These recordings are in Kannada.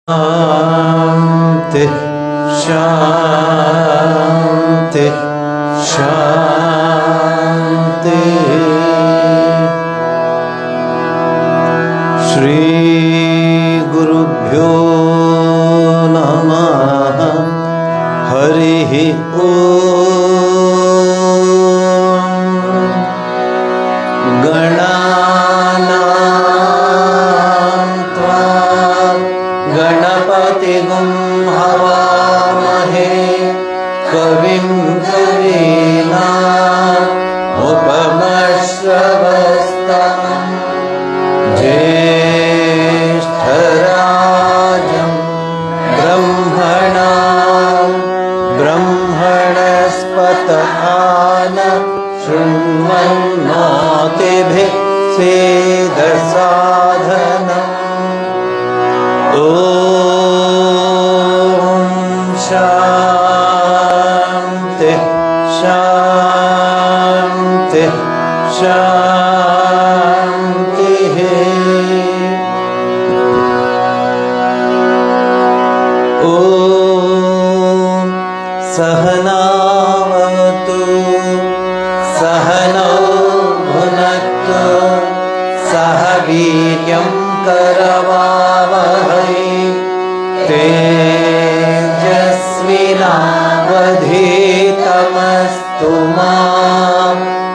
शांति शांति शांति। श्री गुरुभ्यो नमः। हरिः ओम। गणानां त्वा गणपतिगुं हवामहे कविं कवीनामुपमश्रवस्तमं ज्येष्ठराजं ब्रह्मणां ब्रह्मणस्पत शृण्वन्नोतिभिः सेदसाधनम्। ॐ शान्ति शान्ति शान्तिः। ॐ सहनावतु सहनौ भुनक्तु सह वीर्यं करवावहै तेजस्विनावधीतमस्तु मा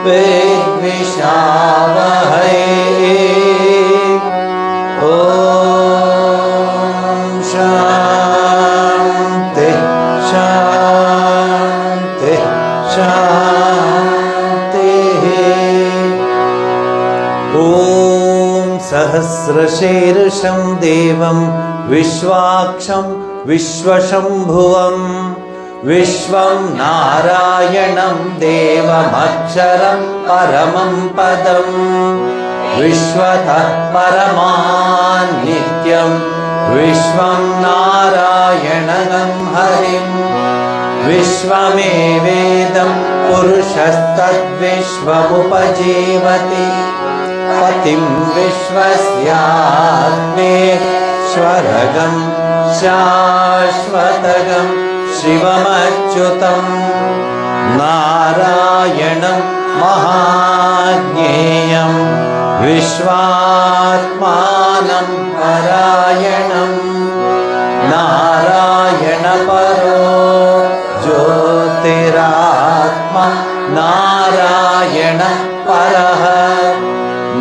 विद्विषावहै। ॐ शान्ति शान्ति शान्तिः। ॐ सहस्रशीर्षं देवं विश्वाक्षं विश्वशम्भुवं विश्वं नारायणं देवमक्षरं परमं पदं विश्वतः परमान्नित्यं विश्वं नारायणं हरिं विश्वमेवेदं पुरुषस्तद्विश्वमुपजीवति पतिं विश्वस्यात्मेश्वरगं शाश्वतगं शिवमच्युतं नारायणं महाज्ञेयं विश्वात्मानं परायणं नारायणपरो ज्योतिरात्मा नारायणपरः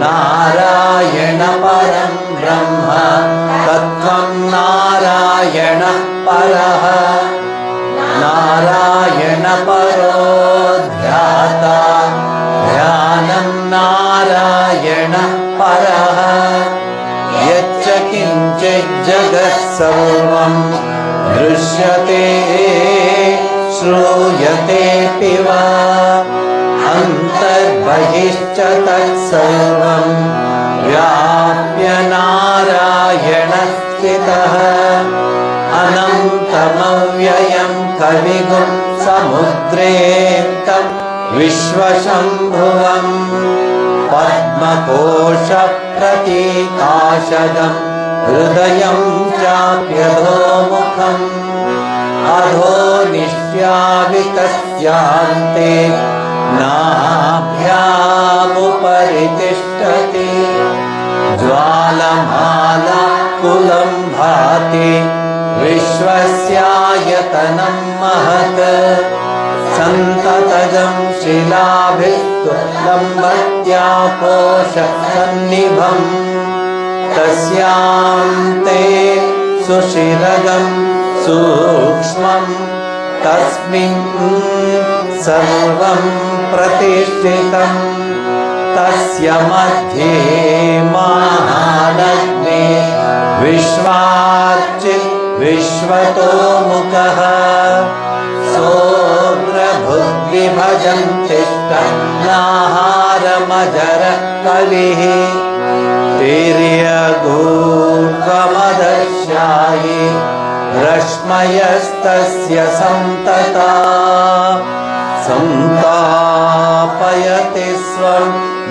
नारायणपरं ब्रह्म तत्त्वं नारायणपरः नारायणपरो ध्याता ध्यानं नारायणपरः यच्च किञ्चित् जगत्सर्वं दृश्यते श्रूयतेऽपि वा अन्तर्बहिश्च तत्सर्वं व्याप्य नारायणः स्थितः अनन्तमव्ययं कविगुं समुद्रेऽन्तं विश्वशम्भुवं पद्मकोशप्रतीकाशदं हृदयं चाप्यधोमुखम् अधो निश्यावितस्यान्ते नाभ्यामुपरि तिष्ठति ज्वालमालाकुलं भाति विश्वस्यायतनं महत् सन्ततजं शिलाभिस्तुलम्बत्यापोषसन्निभम् तस्यान्ते सुशिरगं सूक्ष्मं तस्मिन् सर्वं प्रतिष्ठितं तस्य मध्ये महानग्ने विश्वाच्चित् विश्वतोमुखः सोऽग्रभुग्विभजं तिष्ठन्नाहारमजर कविः तिर्यगूर्ध्वमदर्शायि रश्मयस्तस्य सन्तता संतापयति स्वं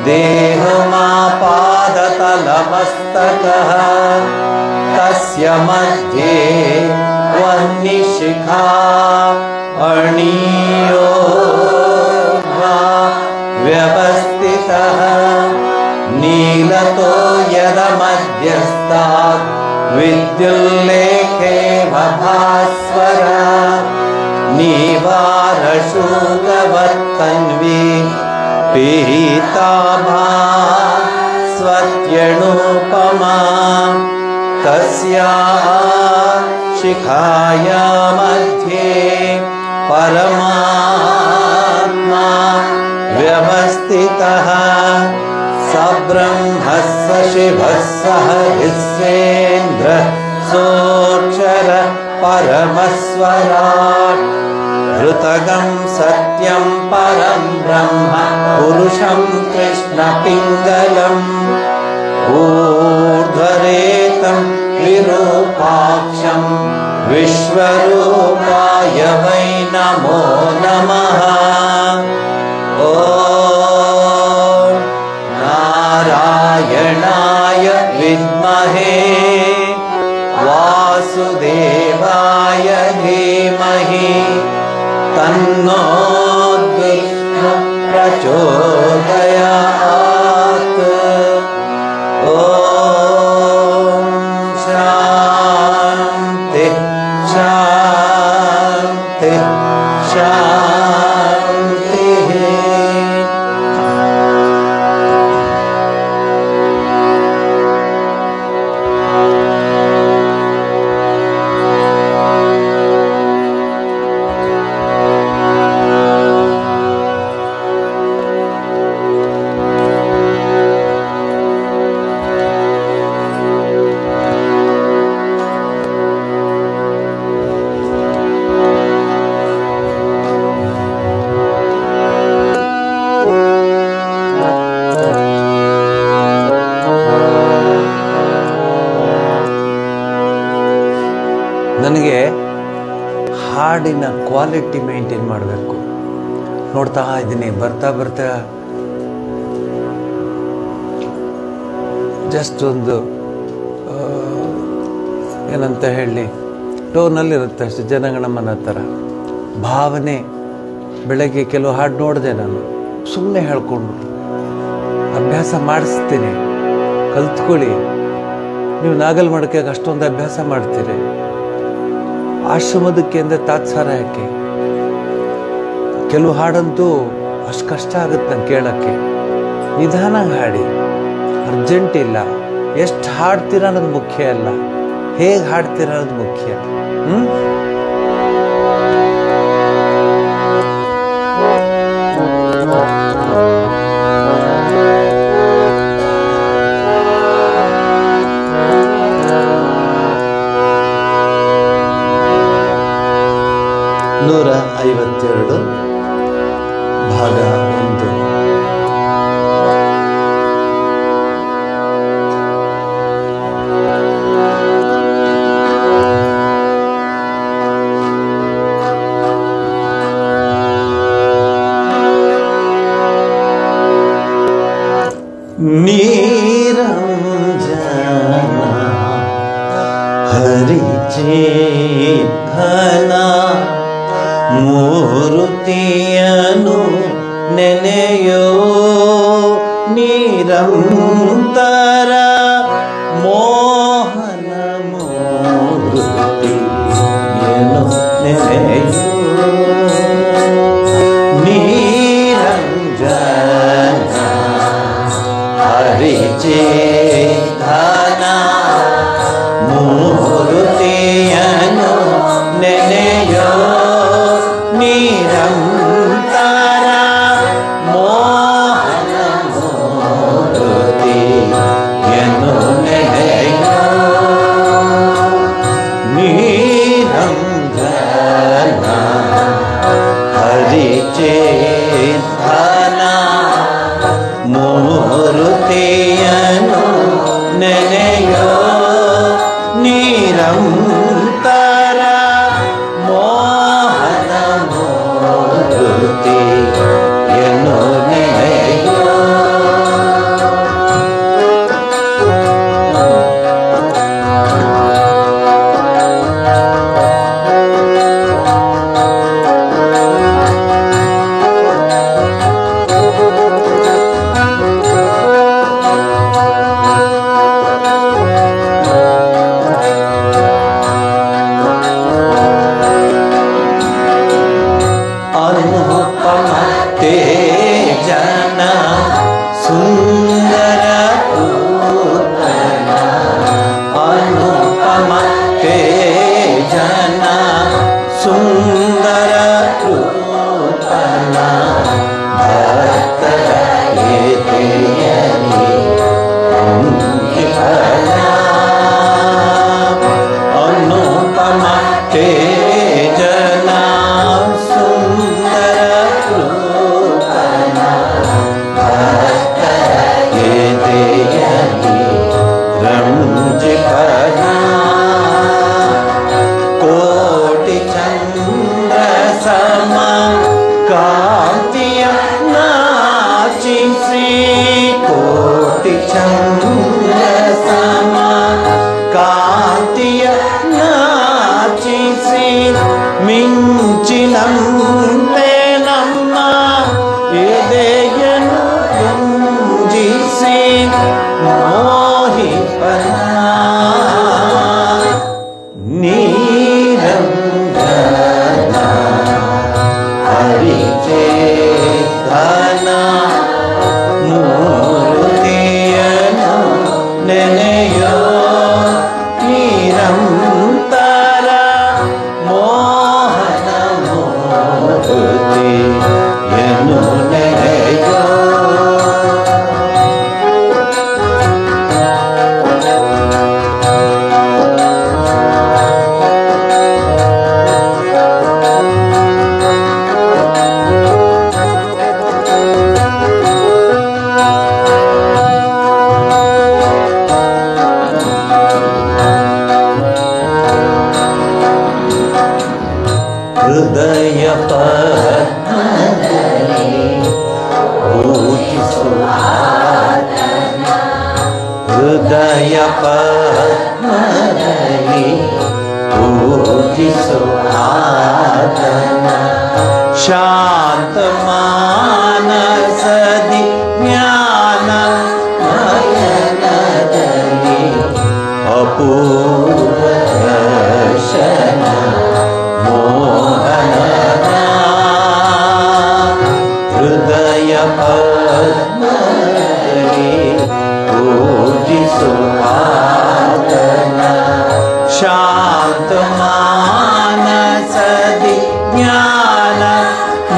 देहमापादतलमस्तकः तस्य मध्ये वह्निशिखा अणीयो व्यवस्थितः नीलतो यदमध्यस्तात् विद्युल्लेखे भास्वर नीवारशूलवत्तन्वी पीताभा स्वत्यणुपमा तस्याः शिखाया मध्ये परमात्मा व्यवस्थितः स ब्रह्मः स शिवः सः हिस्सेन्द्रः सोऽक्षर परमस्वराट् ऋतगं सत्यं परं ब्रह्म पुरुषं कृष्णपिङ्गलम् ऊर्ध्वरेतं विरूपाक्षं विश्वरूपाय वै नमो नमः ॐ नारायणाय विद्महे वासुदेवाय धीमहि तन्नो विष्णुः प्रचोदयात् ॐ शान्ति शान्ति शान्तिः ನನಗೆ ಹಾಡಿನ ಕ್ವಾಲಿಟಿ ಮೇಂಟೈನ್ ಮಾಡಬೇಕು ನೋಡ್ತಾ ಇದ್ದೀನಿ. ಬರ್ತಾ ಬರ್ತಾ ಜಸ್ಟ್ ಒಂದು ಏನಂತ ಹೇಳಿ ಟೋನಲ್ಲಿರುತ್ತೆ ಅಷ್ಟೇ, ಜನಗಣಮನ ಥರ ಭಾವನೆ. ಬೆಳಗ್ಗೆ ಕೆಲವು ಹಾಡು ನೋಡಿದೆ ನಾನು, ಸುಮ್ಮನೆ ಹೇಳ್ಕೊಂಡು ಅಭ್ಯಾಸ ಮಾಡಿಸ್ತೀನಿ. ಕಲ್ತ್ಕೊಳ್ಳಿ. ನೀವು ನಾಗಲ್ ಮಡಕೆಗೆ ಅಷ್ಟೊಂದು ಅಭ್ಯಾಸ ಮಾಡ್ತೀರಿ, ಆಶ್ರಮದಕ್ಕೆ ಅಂದರೆ ತಾತ್ಸಾರ ಯಾಕೆ? ಕೆಲವು ಹಾಡಂತೂ ಅಷ್ಟು ಕಷ್ಟ ಆಗುತ್ತೆ ನಂಗೆ ಕೇಳೋಕ್ಕೆ. ನಿಧಾನ ಹಾಡಿ, ಅರ್ಜೆಂಟ್ ಇಲ್ಲ. ಎಷ್ಟು ಹಾಡ್ತೀರ ಅನ್ನೋದು ಮುಖ್ಯ ಅಲ್ಲ, ಹೇಗೆ ಹಾಡ್ತೀರ ಅನ್ನೋದು ಮುಖ್ಯ. ನೂರ 52 ಭಾಗ 1. ನೀರಂಜನ ಹರಿಚೇತನ ಮೂರುತಿಯನು ನೆನೆಯೋ ನಿರಂತರ ಮೋಹನ ಮೂರುತಿಯನು ನೆನೆಯೋ ನಿರಂಜನ ಹರಿಚೇತನ ಮೂರುತಿಯನು ನೆನೆಯೋ ನಿರಂತರ ಮೋಹನ ಮೂರುತಿಯನು ನೆನೆಯೋ ಮಿಂಚಿನಂತೆ ನಮ್ಮ ಎದೆಯನ್ನು ಗುಂಜಿಸಿ ಮೋಹಿಪನ ನೀರಂಗನ ಹರಿಚೇತನ ಮೂರ್ತಿಯನು ನೆನೆಯೋ ನಿರಂತರ ಮೋಹನ ಮೂರ್ತಿಯನು ನೆನೆಯೋ. ಹೃದಯ ಪದ್ಮದಲ್ಲಿ ಪೂಜಿಸುವ ಹೃದಯ ಪದ್ಮದಲ್ಲಿ ಪೂಜಿಸುವ ಶಾಂತ ಮಾನಸದಿ ಜ್ಞಾನ ಮಯನದಲ್ಲಿ ಅಪೂರ್ವ ದರ್ಶನ ಹೃದಯ ಪದ್ಮದಲ್ಲಿ ಪೂಜಿಸುವಾತನ ಶಾಂತ ಮಾನಸದಿ ಜ್ಞಾನ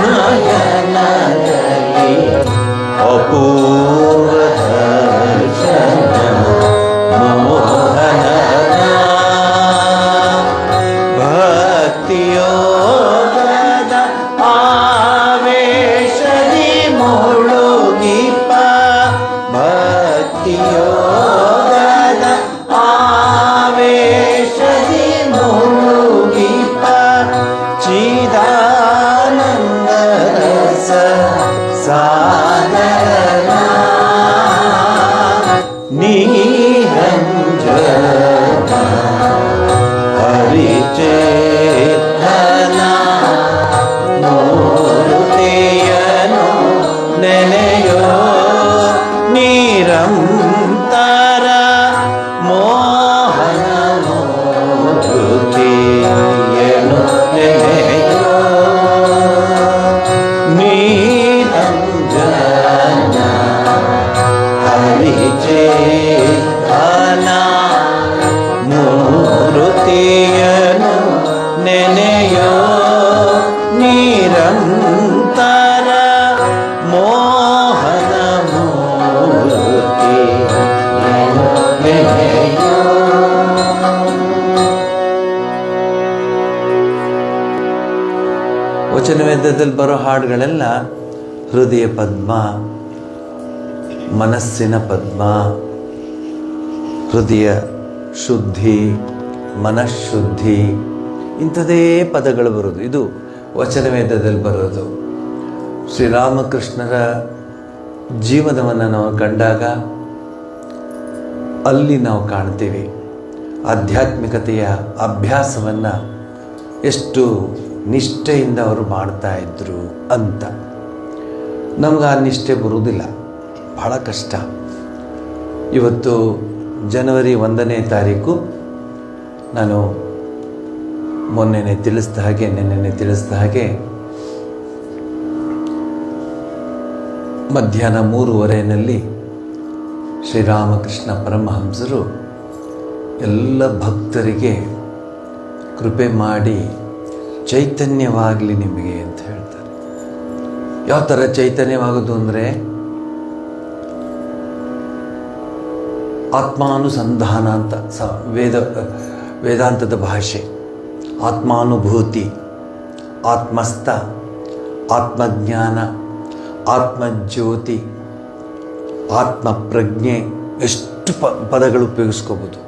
ನಯನದಲ್ಲಿ ಅಪೂರ್ವ ದರ್ಶನ ಮೋಹನ ಭಕ್ತಿಯೋಗದ ಆವೇಶದಿ ಮುಳುಗಿಪ ಭಕ್ತಿಯೋಗದ ಆವೇಶದಿ ಮುಳುಗಿಪ ಚಿದಾನಂದ ರಸ ಸಾಗರ ನಿರಂಜನ ಹರಿಚೇತನ ಮೂರ್ತಿಯನು ನೆನೆಯೋ ನಿರಂತರ ಮೋಹನ ಮೂರ್ತಿಯನು ನೆನೆಯೋ ನಿರಂಜನ ಹರಿಚೇತನ ಮೂರ್ತಿಯನು ನೆನೆಯೋ ನಿರಂತರ ಮೋಹನ ಮೂರ್ತಿಯನು ನೆನೆಯೋ. ವಚನವೇದದಲ್ಲಿ ಬರೋ ಹಾಡುಗಳೆಲ್ಲ ಹೃದಯ ಪದ್ಮ, ಮನಸ್ಸಿನ ಪದ್ಮ, ಹೃದಯ ಶುದ್ಧಿ, ಮನಃಶುದ್ಧಿ, ಇಂಥದೇ ಪದಗಳು ಬರೋದು. ಇದು ವಚನವೇದದಲ್ಲಿ ಬರೋದು. ಶ್ರೀರಾಮಕೃಷ್ಣರ ಜೀವನವನ್ನು ನಾವು ಕಂಡಾಗ ಅಲ್ಲಿ ನಾವು ಕಾಣ್ತೀವಿ ಆಧ್ಯಾತ್ಮಿಕತೆಯ ಅಭ್ಯಾಸವನ್ನು ಎಷ್ಟು ನಿಷ್ಠೆಯಿಂದ ಅವರು ಮಾಡ್ತಾ ಇದ್ರು ಅಂತ. ನಮ್ಗೆ ಆ ನಿಷ್ಠೆ ಬರುವುದಿಲ್ಲ, ಬಹಳ ಕಷ್ಟ. ಇವತ್ತು ಜನವರಿ 1ನೇ ತಾರೀಕು, ನಾನು ಮೊನ್ನೆನೇ ತಿಳಿಸಿದ ಹಾಗೆ ನಿನ್ನೆ ತಿಳಿಸಿದ ಹಾಗೆ ಮಧ್ಯಾಹ್ನ 3:15 ಶ್ರೀರಾಮಕೃಷ್ಣ ಪರಮಹಂಸರು ಎಲ್ಲ ಭಕ್ತರಿಗೆ ಕೃಪೆ ಮಾಡಿ ಚೈತನ್ಯವಾಗಲಿ ನಿಮಗೆ ಅಂತ ಹೇಳ್ತಾರೆ. ಯಾವ ಥರ ಚೈತನ್ಯವಾಗೋದು ಅಂದರೆ ಆತ್ಮಾನುಸಂಧಾನ ಅಂತ ವೇದಾಂತದ ಭಾಷೆ. ಆತ್ಮಾನುಭೂತಿ, ಆತ್ಮಸ್ಥ, ಆತ್ಮಜ್ಞಾನ, ಆತ್ಮಜ್ಯೋತಿ, ಆತ್ಮಪ್ರಜ್ಞೆ, ಎಷ್ಟು ಪದಗಳು ಉಪಯೋಗಿಸ್ಕೋಬೋದು.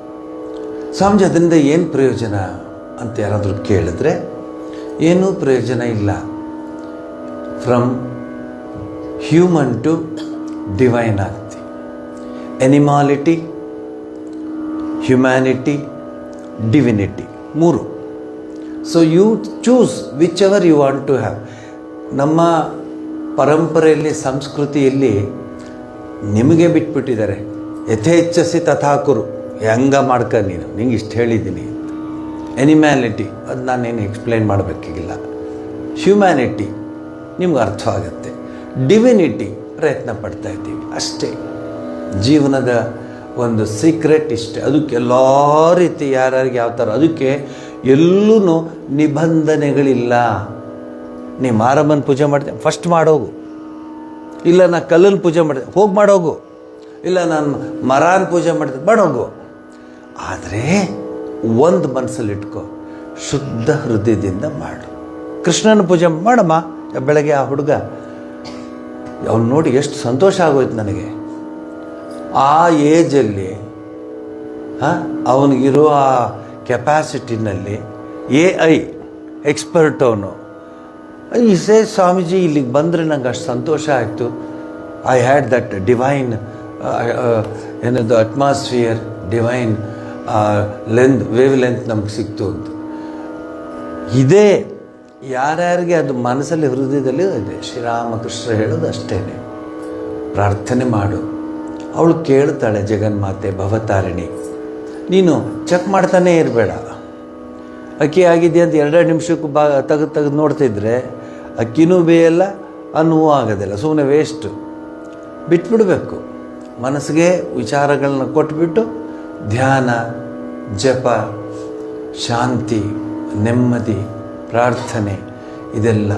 ಸ್ವಾಮೀಜಿ ಅದರಿಂದ ಏನು ಪ್ರಯೋಜನ ಅಂತ ಯಾರಾದರೂ ಕೇಳಿದ್ರೆ ಏನೂ ಪ್ರಯೋಜನ ಇಲ್ಲ. ಫ್ರಮ್ ಹ್ಯೂಮನ್ ಟು ಡಿವೈನ್ ಆಗ್ತಿ. Animality, humanity, divinity, 3. So you choose whichever you want to have. ನಮ್ಮ ಪರಂಪರೆಯಲ್ಲಿ, ಸಂಸ್ಕೃತಿಯಲ್ಲಿ ನಿಮಗೆ ಬಿಟ್ಬಿಟ್ಟಿದ್ದಾರೆ. ಯಥೇಚ್ಛಸಿ ತಥಾಕುರು, ಹೆಂಗ ಮಾಡ್ಕ ನೀನು, ನಿಂಗೆ ಇಷ್ಟು ಹೇಳಿದ್ದೀನಿ. ಎನಿಮ್ಯಾಲಿಟಿ ಅದು ನಾನೇನು ಎಕ್ಸ್ಪ್ಲೈನ್ ಮಾಡಬೇಕಿಲ್ಲ. ಹ್ಯುಮ್ಯಾನಿಟಿ ನಿಮ್ಗೆ ಅರ್ಥವಾಗತ್ತೆ. ಡಿವಿನಿಟಿ ಪ್ರಯತ್ನ ಪಡ್ತಾ ಇದ್ದೀವಿ ಅಷ್ಟೇ. ಜೀವನದ ಒಂದು ಸೀಕ್ರೆಟ್ ಇಷ್ಟೇ. ಅದಕ್ಕೆ ಎಲ್ಲ ರೀತಿ ಯಾರ್ಯಾರಿಗೆ ಯಾವ ಥರ, ಅದಕ್ಕೆ ಎಲ್ಲೂ ನಿಬಂಧನೆಗಳಿಲ್ಲ. ನೀ ಮಾರಮ್ಮನ ಪೂಜೆ ಮಾಡ್ತೇನೆ, ಫಸ್ಟ್ ಮಾಡೋಗು. ಇಲ್ಲ ನಾನು ಕಲ್ಲನ್ನು ಪೂಜೆ ಮಾಡ್ತೇನೆ, ಹೋಗಿ ಮಾಡೋಗು. ಇಲ್ಲ ನಾನು ಮರಾನ ಪೂಜೆ ಮಾಡ್ತೇನೆ, ಮಾಡೋಗು. ಆದರೆ ಒಂದು ಮನಸ್ಸಲ್ಲಿಟ್ಕೋ, ಶುದ್ಧ ಹೃದಯದಿಂದ ಮಾಡು. ಕೃಷ್ಣನ ಪೂಜೆ ಮಾಡಮ್ಮ. ಬೆಳಗ್ಗೆ ಆ ಹುಡುಗ ಅವ್ನು ನೋಡಿ ಎಷ್ಟು ಸಂತೋಷ ಆಗೋಯ್ತು ನನಗೆ. ಆ ಏಜಲ್ಲಿ ಅವನಿಗಿರೋ ಆ ಕೆಪಾಸಿಟಿನಲ್ಲಿ AI ಎಕ್ಸ್ಪರ್ಟ್ ಅವನು. ಈ ಸ್ವಾಮೀಜಿ ಇಲ್ಲಿಗೆ ಬಂದರೆ ನಂಗೆ ಅಷ್ಟು ಸಂತೋಷ ಆಯಿತು. ಐ ಹ್ಯಾಡ್ ದಟ್ ಡಿವೈನ್ ಏನದು ಅಟ್ಮಾಸ್ಫಿಯರ್, ಡಿವೈನ್ ವೇವ್ ಲೆಂತ್ ನಮ್ಗೆ ಸಿಕ್ತು ಅಂತ. ಇದೇ ಯಾರ್ಯಾರಿಗೆ ಅದು ಮನಸ್ಸಲ್ಲಿ, ಹೃದಯದಲ್ಲಿ ಇದೆ. ಶ್ರೀರಾಮಕೃಷ್ಣ ಹೇಳೋದು ಅಷ್ಟೇ, ಪ್ರಾರ್ಥನೆ ಮಾಡು. ಅವಳು ಕೇಳ್ತಾಳೆ, ಜಗನ್ಮಾತೆ ಭವತಾರಿಣಿ. ನೀನು ಚೆಕ್ ಮಾಡ್ತಾನೇ ಇರಬೇಡ. ಅಕ್ಕಿ ಆಗಿದೆಯಾ ಅಂತ 2 ನಿಮಿಷಕ್ಕೂ ತೆಗೆದು ನೋಡ್ತಿದ್ರೆ ಅಕ್ಕಿನೂ ಬೇಯಲ್ಲ, ಅನ್ನವೂ ಆಗೋದಿಲ್ಲ. ಸುಮ್ಮನೆ ವೇಸ್ಟು. ಬಿಟ್ಬಿಡಬೇಕು. ಮನಸ್ಸಿಗೆ ವಿಚಾರಗಳನ್ನ ಕೊಟ್ಬಿಟ್ಟು ಧ್ಯಾನ, ಜಪ, ಶಾಂತಿ, ನೆಮ್ಮದಿ, ಪ್ರಾರ್ಥನೆ, ಇದೆಲ್ಲ.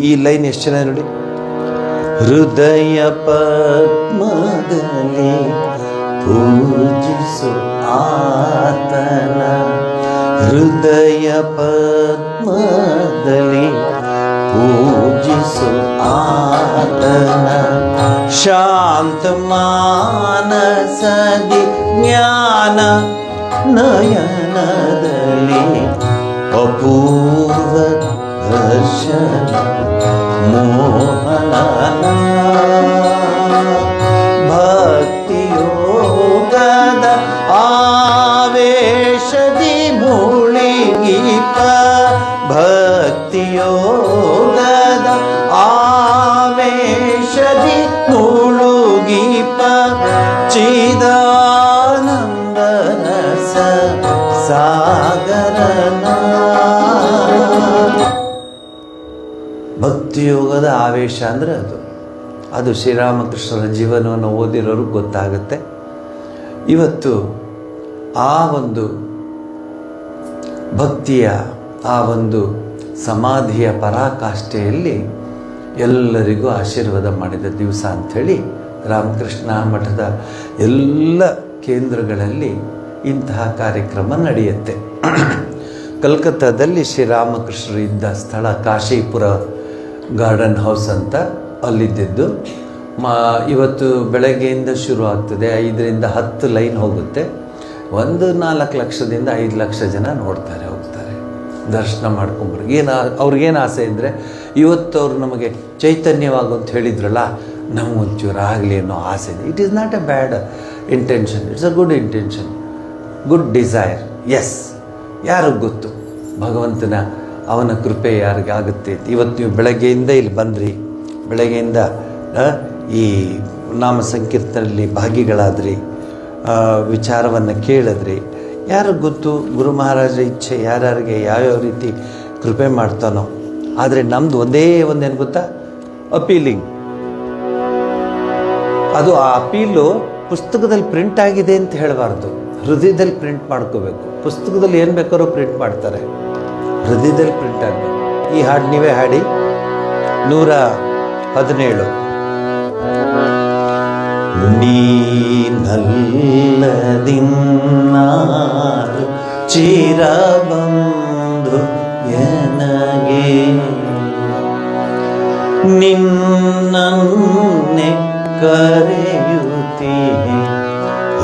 ಈ ಲೈನ್ ಎಷ್ಟು ಚೆನ್ನಾಗಿ ನೋಡಿ. ಹೃದಯ ಪದ್ಮದಲ್ಲಿ ಪೂಜಿಸು ಆತನ, ಹೃದಯ ಪದ್ಮದಲ್ಲಿ ಪೂಜಿಸು ಆತನ, ಶಾಂತ ಮಾನಸದಿ ಜ್ಞಾನ ನಯನದಲ್ಲಿ ಅಪೂರ್ವ ದರ್ಶನ ಮೋಹನ, ಭಕ್ತಿಯೋಗದ ಆವೇಶದಿ ಮುಳುಗಿಪ, ಭಕ್ತಿಯೋಗದ ಆವೇಶದಿ ಮುಳುಗಿಪ, ಚಿದಾನಂದ ರಸ ಸಾಗರನ. ಭಕ್ತಿಯೋಗದ ಆವೇಶ ಅಂದರೆ ಅದು ಶ್ರೀರಾಮಕೃಷ್ಣರ ಜೀವನವನ್ನು ಓದಿರೋರಿಗೆ ಗೊತ್ತಾಗುತ್ತೆ. ಇವತ್ತು ಆ ಒಂದು ಭಕ್ತಿಯ, ಆ ಒಂದು ಸಮಾಧಿಯ ಪರಾಕಾಷ್ಠೆಯಲ್ಲಿ ಎಲ್ಲರಿಗೂ ಆಶೀರ್ವಾದ ಮಾಡಿದ ದಿವಸ ಅಂಥೇಳಿ ರಾಮಕೃಷ್ಣ ಮಠದ ಎಲ್ಲ ಕೇಂದ್ರಗಳಲ್ಲಿ ಇಂತಹ ಕಾರ್ಯಕ್ರಮ ನಡೆಯುತ್ತೆ. ಕಲ್ಕತ್ತಾದಲ್ಲಿ ಶ್ರೀರಾಮಕೃಷ್ಣರು ಇದ್ದ ಸ್ಥಳ ಕಾಶೀಪುರ ಗಾರ್ಡನ್ ಹೌಸ್ ಅಂತ, ಅಲ್ಲಿದ್ದು. ಇವತ್ತು ಬೆಳಗ್ಗೆಯಿಂದ ಶುರು ಆಗ್ತದೆ. 5ರಿಂದ 10 ಲೈನ್ ಹೋಗುತ್ತೆ. 4 ಲಕ್ಷದಿಂದ 5 ಲಕ್ಷ ಜನ ನೋಡ್ತಾರೆ, ಹೋಗ್ತಾರೆ, ದರ್ಶನ ಮಾಡ್ಕೊಂಬರು. ಅವ್ರಿಗೇನು ಆಸೆ ಇದ್ದರೆ, ಇವತ್ತು ಅವರು ನಮಗೆ ಚೈತನ್ಯವಾಗು ಅಂತ ಹೇಳಿದ್ರಲ್ಲ, ನಮಗೊಂಚೂರು ಆಗಲಿ ಅನ್ನೋ ಆಸೆ ಇದೆ. It is not a bad intention, it's a good intention, good desire. Yes, ಯಾರಿಗೆ ಗೊತ್ತು ಭಗವಂತನ ಅವನ ಕೃಪೆ ಯಾರಿಗೆ ಆಗುತ್ತೆ. ಇವತ್ತು ನೀವು ಬೆಳಗ್ಗೆಯಿಂದ ಇಲ್ಲಿ ಬಂದ್ರಿ, ಬೆಳಗ್ಗೆಯಿಂದ ಈ ನಾಮ ಸಂಕೀರ್ತನಲ್ಲಿ ಭಾಗಿಗಳಾದ್ರಿ, ವಿಚಾರವನ್ನು ಕೇಳಿದ್ರಿ. ಯಾರಿಗೆ ಗೊತ್ತು ಗುರು ಮಹಾರಾಜರ ಇಚ್ಛೆ ಯಾರ್ಯಾರಿಗೆ ಯಾವ್ಯಾವ ರೀತಿ ಕೃಪೆ ಮಾಡ್ತಾನೋ. ಆದರೆ ನಮ್ಮದು ಒಂದೇನು ಗೊತ್ತಾ, ಅಪೀಲಿಂಗ್. ಅದು ಆ ಅಪೀಲು ಪುಸ್ತಕದಲ್ಲಿ ಪ್ರಿಂಟ್ ಆಗಿದೆ ಅಂತ ಹೇಳಬಾರ್ದು, ಹೃದಯದಲ್ಲಿ ಪ್ರಿಂಟ್ ಮಾಡ್ಕೋಬೇಕು. ಪುಸ್ತಕದಲ್ಲಿ ಏನು ಬೇಕಾದ್ರೂ ಪ್ರಿಂಟ್ ಮಾಡ್ತಾರೆ, ಹೃದಯದಲ್ಲಿ ಪ್ರಿಂಟ್ ಆಗಬೇಕು. ಈ ಹಾಡು ನೀವೇ ಹಾಡಿ. 117. ನೀನಲ್ಲದಿನ್ನಾರು ಚಿರಬಂಧು ಎನಗೆ, ನಿನ್ನನ್ನೇ ಕರೆಯುತ್ತೀನಿ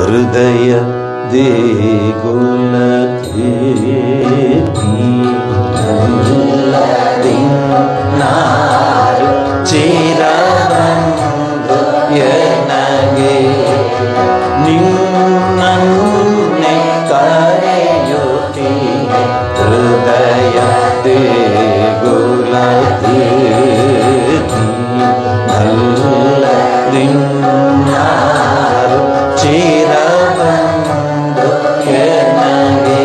ಹೃದಯ ದೇಗುಲಕ್ಕೆ. ನೀನಲ್ಲದಿನ್ನಾರು ಚಿರಬಂಧು ಎನಗೆ, ನಿನ್ನನ್ನೇ ಕರೆಯುತ್ತೀನಿ ಹೃದಯ ಹೃದಯ ದೇಗುಲ ಅಲ್ಲದಿನ್ನಾರು ಚಿರಬಂದು ಕೆನಗೆ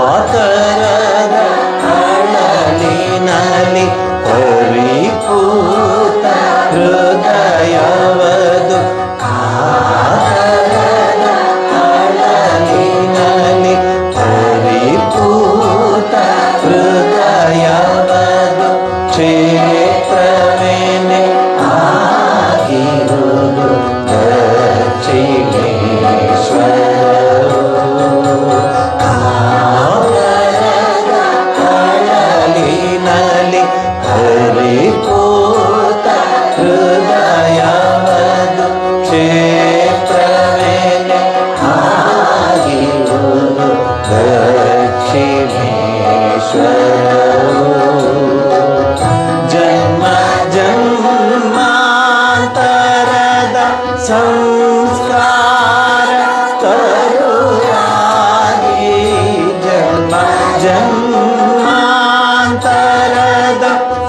ಕಾತರದ ಅಳಲಿನಲ್ಲಿ ಪರಿಪೂತ ಹೃದಯವದು ಕಾತರದ ಅಳಲಿನಲ್ಲಿ ಪರಿಪೂತ ಹೃದಯವದು ಕ್ಷೇತ್ರವೇನೆ ಆಗಿರುವುದು ದಕ್ಷಿಣೇಶ್ವರವು ಪರಿಪೂತ ಹೃದಯವದು ಕ್ಷೇತ್ರವೇನೆ ಆಗಿರುವುದು ದಕ್ಷಿಣೇಶ್ವರವು ಜನ್ಮ ಜನ್ಮಾಂತರದ ಸಂಸ್ಕಾರ ತರುವಾಗಿ ಜನ್ಮ ಜನ್ಮಾಂತರದ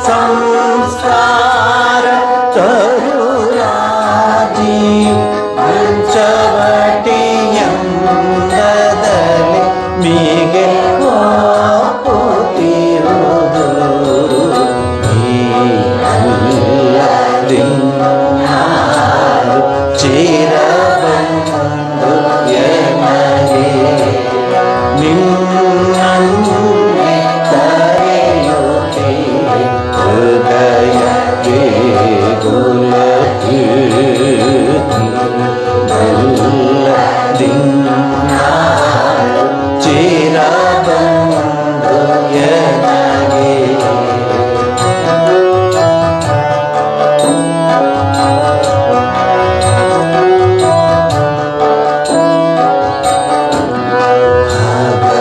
ಸಂಸ್ಕಾರ ತರುರಾಜಿ ಪಂಚವಟಿಯಂದದಲ್ಲಿ ಮೀಗೆ ಹೋಗುತ್ತಿರುವುದು ಅಲ್ಲದಿನ್ನಾರು ಚಿರಬಂದು ಎನಗೆ ನಿನ್ನನ್ನೇ ಕರೆಯುತ್ತೇನೆ ಹೃದಯ ದೇಗುಲ ಅಲ್ಲದಿನ್ನಾರು ಚಿರಬಂದು ಎನಗೆ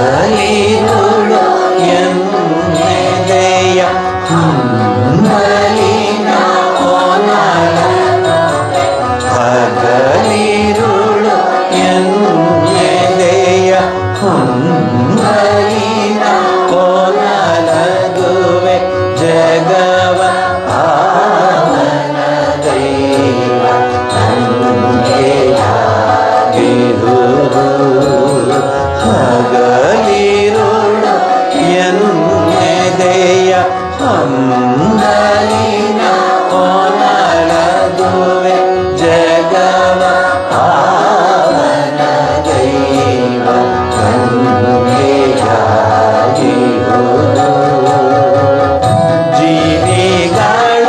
ಹಗಲಿರುಳು ಎನ್ನೆದೆಯ ಹಂಬಲಿನ ಓನಲ ಹಗಲಿರುಳು ಎನ್ನೆದೆಯ ಹಂಬಲಿನ ಓನಲಗುವೆ ಜಗವ ಪಾವನ ದೈವ ನಂಗೆಯಾಗಿರುವುದು ಹಗಲಿರುಳು ಎನ್ನೆದೆಯ ಹಂಬಲಿನ ಓನಲಗುವೆ ಜಗವ ಪಾವನ ದೈವ ನಂಗೆಯಾಗಿರುವುದು ಜೀವಿಗಳ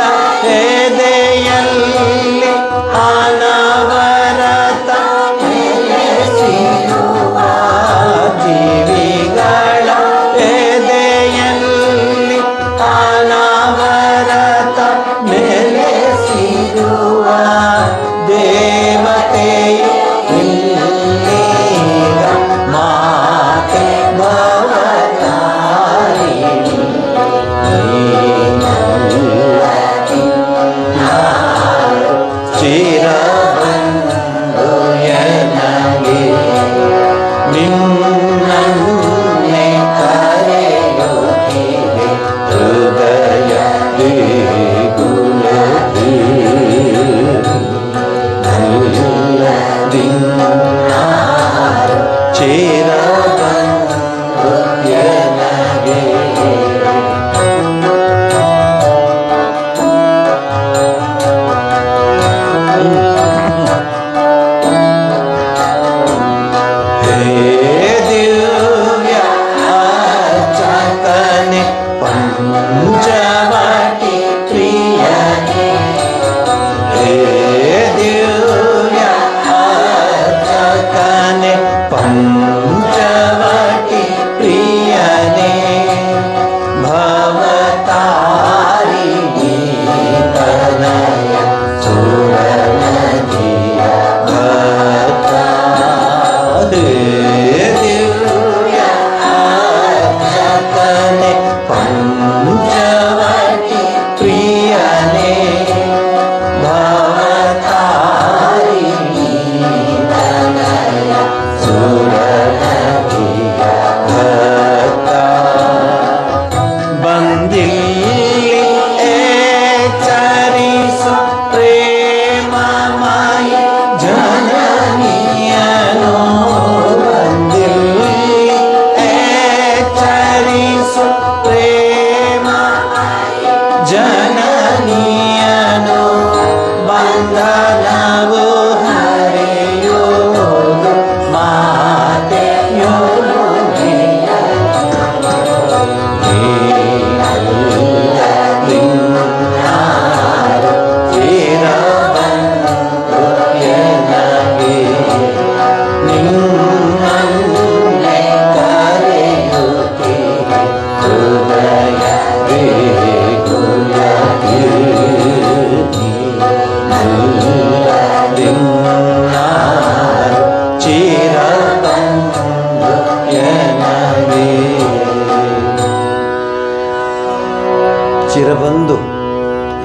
ಎದೆಯಲ್ಲಿ ಅನವರತ ನೆಲೆಸಿರುವ ಜೀವಿಗಳ ಎದೆಯಲ್ಲಿ ಅನವರತ ನೆಲೆಸಿರುವ ದೇವ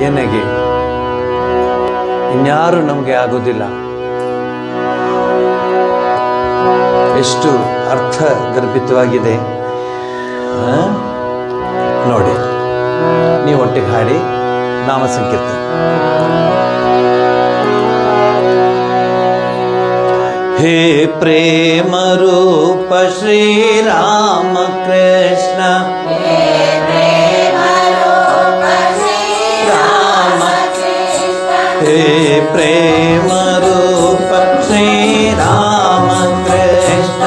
ಎನಗೆ, ಇನ್ಯಾರು ನಮಗೆ ಆಗೋದಿಲ್ಲ. ಎಷ್ಟು ಅರ್ಥ ಗರ್ಭಿತವಾಗಿದೆ ನೋಡಿ. ನೀವು ಒಟ್ಟಿಗೆ ಹಾಡಿ ನಾಮ ಸಂಕೀರ್ತನೆ. ಹೇ ಪ್ರೇಮ ರೂಪ ಶ್ರೀರಾಮ ಕೃಷ್ಣ, ಹೇ ಪ್ರೇಮ ರೂಪ ಶ್ರೀರಾಮ ಕೃಷ್ಣ,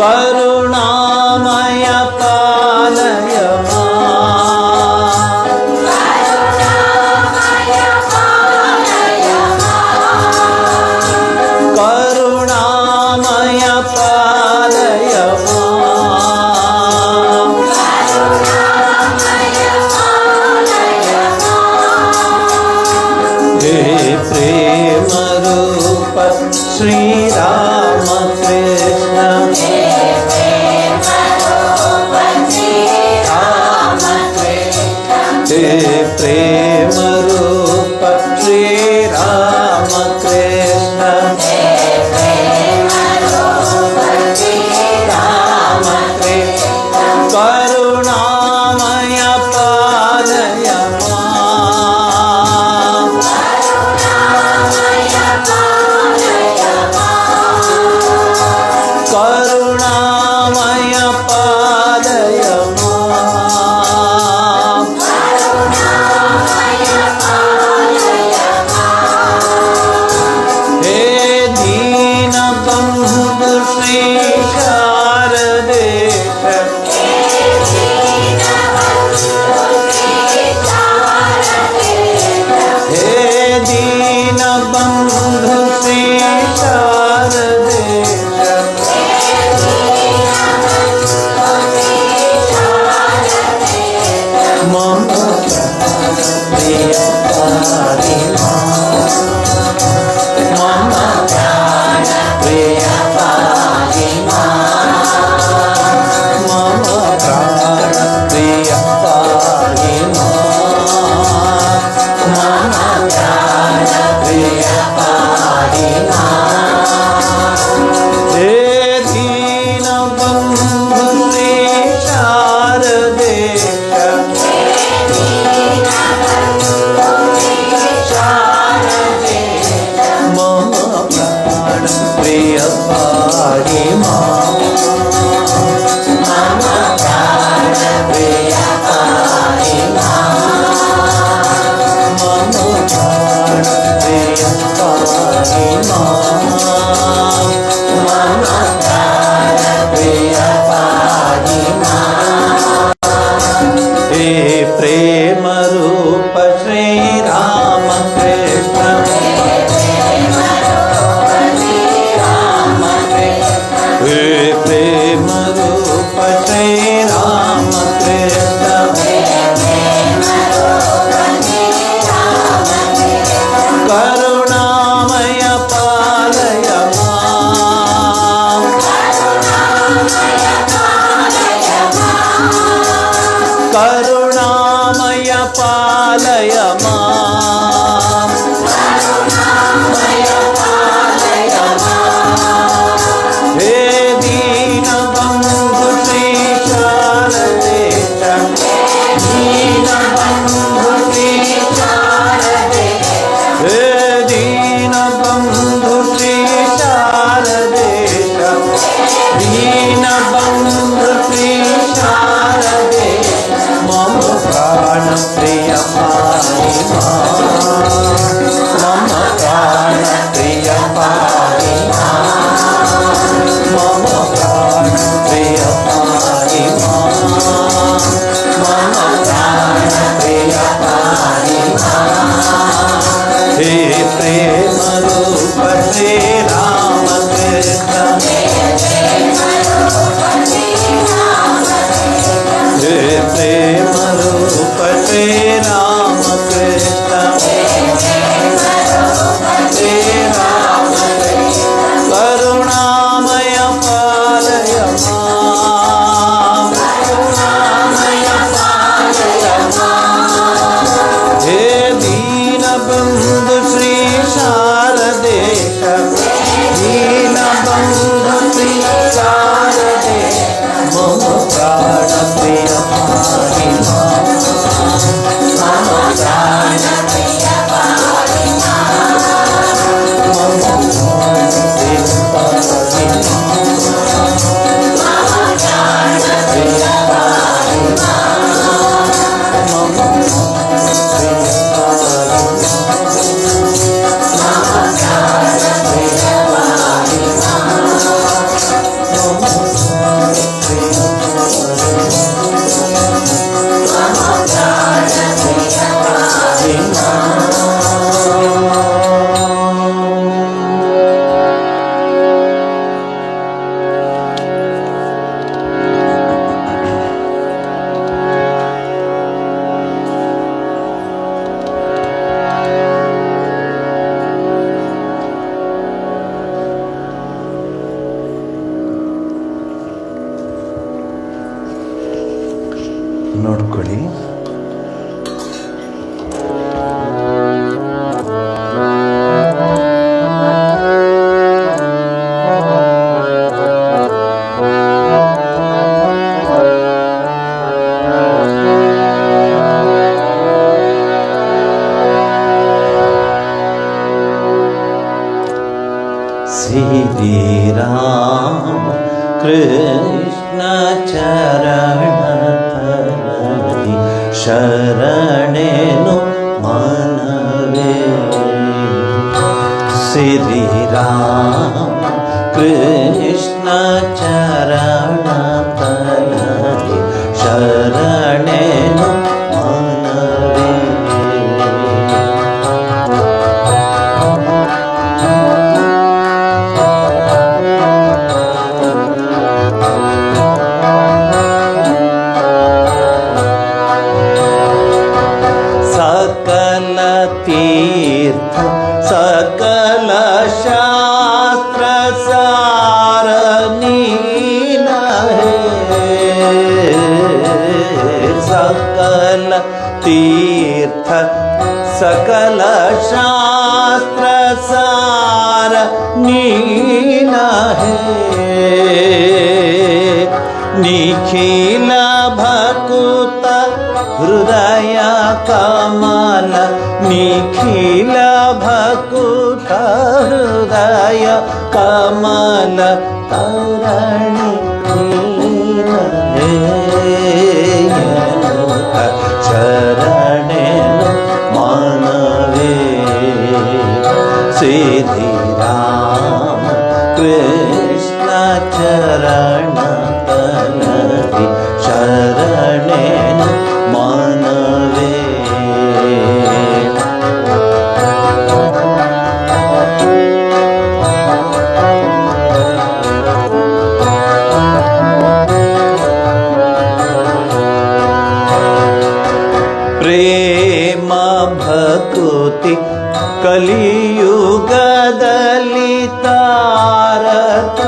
ಕರುಣಾಮಯ ಪಾಲಯ ಕರುಣಾಮಯ ಪಾಲಯ ಹೇ ಪ್ರೇಮ ರೂಪ ಶ್ರೀರಾಮ ಕೃಷ್ಣ, ಹೇ ಪ್ರೇಮ ರೂಪ ಶ್ರೀರಾಮ ಕೃಷ್ಣ, ರಾಮ ಕೃಷ್ಣ, ಕರುಣಾಮಯ ಪಾಲಯ ಕರುಣಾಮಯ ಪಾಲಯ ಹೇ ದೀನ ಬಂಧು ಶ್ರೀ ಶಾರದೇಶ, ಹೇ ದೀನ ಬಂಧು ಶ್ರೀ ಶಾರದೇಶ, ಮಮ ಪ್ರಿಯ ಪಾರಿ ಮಮ ಪ್ರಿಯ ಪಾರಿ ಮಮ ಪ್ರಾಣ ಪ್ರಿಯ ಪಾರಿ ಮಮ ಪ್ರಾಣ ಪ್ರಿಯ ಪಾರಿ ಹೇ ದೀನ ಬಂಧು ಶ್ರೀ ಶಾರದೇಶ, ಮಮ ಪ್ರಾಣ ಪ್ರಿಯ ಪಾರಿ ಮಮ ಪ್ರಾಣ ಪ್ರಿಯ ಪಾರಿ ಮಮ ಪ್ರಾಣ ಪ್ರಿಯ ಪಾರಿ ಮಮ ಪ್ರಾಣ ಪ್ರಿಯ ಪಾರಿ ಹೇ ಪ್ರೇಮ ರೂಪ ಶ್ರೀರಾಮ ಕೃಷ್ಣ, ಹೇ ಪ್ರೇಮ ರೂಪ ಶ್ರೀರಾಮ ಕೃಷ್ಣ, ಕರುಣಾಮಯ ಪಾಲಯ ಕರುಣಾಮಯ ಪಾಲಯ ಹೇ ದೀನ ಬಂಧು ಶ್ರೀ ಶಾರದೇಶ, ದೀನ ಬಂಧು ಶ್ರೀ ಶಾರದೇಶ, ಹೇ ದೀನ ಬಂಧು ಶ್ರೀ ಶಾರದೇಶ, ದೀನ ಬಂಧು ಶ್ರೀ ಶಾರದೇಶ, ಮಮ ಪ್ರಾಣ ಪ್ರಿಯ ಪಾರಿ ಮಮ ಪ್ರಾಣ ಪ್ರಿಯ ಪಾರಿ ಮಮ ಪ್ರಾಣ ಪ್ರಿಯ ಪಾರಿ ಮಮ ಪ್ರಾಣ ಪ್ರಿಯ ಪಾರಿ ಹೇ ಪ್ರೇಮ ರೂಪ ಶ್ರೀರಾಮ ಕೃಷ್ಣ, ಹೇ ಪ್ರೇಮ ರೂಪ ಶ್ರೀರಾಮ ಕೃಷ್ಣ, ಶ್ರೀರಾಮ ಕರುಣಾಮಯ ಪಾಲಯ मम प्राणप्रिय पाहि मां मम प्राणप्रिय पाहि मां मम प्राणप्रिय पाहि मां मम प्राणप्रिय पाहि मां मम प्राणप्रिय ನೋಡ್ಕೊಳ್ಳಿ. ಶ್ರೀರಾಮ ಕೃಷ್ಣ ಚರಣ ಶರಣೆನು ಮಾನವೇ. ಶ್ರೀರಾಮ ಕೃಷ್ಣ ಚರಣ ತಲದಿ ಶರಣೆನು ಮಾನವೇ. सकल तीर्थ सकल शास्त्र सार नील है. सकल तीर्थ सकल शास्त्र सार नील है. निखिल भकुत हृदय कमल निखिल भकुत हृदय कमल तरणि शरणेनु मानवे. श्रीराम कृष्ण चरण तलदि शरणेनु मानवे. ಪ್ರೇಮ ಭಕುತಿ ಕಲಿಯುಗದಲ್ಲಿ ತಾರಕ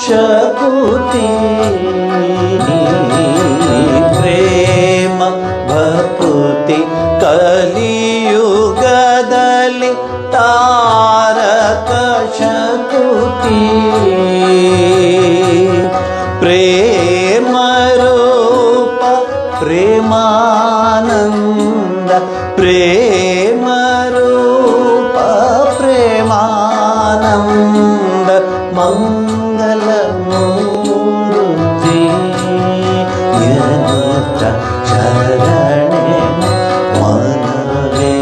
ಶಕುತಿ. ಪ್ರೇಮ ಭಕುತಿ ಕಲಿಯುಗದಲ್ಲಿ ತಾರಕ ಶಕುತಿ. ಪ್ರೇಮ ರೂಪ ಪ್ರೇಮಾನಂದ ಪ್ರೇಮ ರೂಪ ಪ್ರೇಮಾನಂದ ಮಂಗಲ ಮೂರ್ತಿ ಯನುತ ಶರಣೆ ಮನವೇ.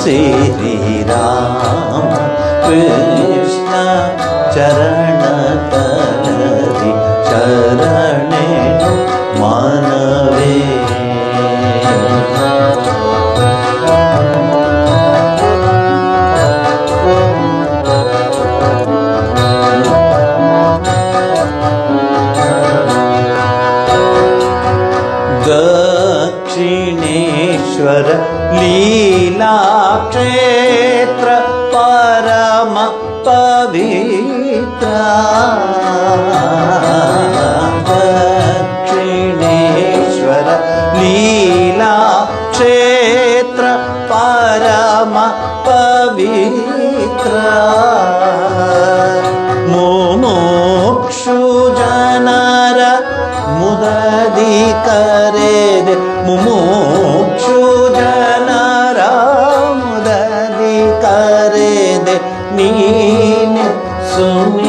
ಶ್ರೀರಾಮ ಕೃಷ್ಣ ಚರಣ ತಲದಿ ಶರಣೆ ಮಾನವೇ. दक्षिणेश्वर लीला क्षेत्र परम पवित्र. दक्षिणेश्वर लीला क्षेत्र परम पवित्र. मुमुक्षु जनर ಮುದದಿ ಕರೆದೆ ಮುಮುಕ್ಷು ಜನರ ಮುದದಿ ಕರೆದೆ ನೀನೆ ಸುಮಿತ್ರಾಯಂತ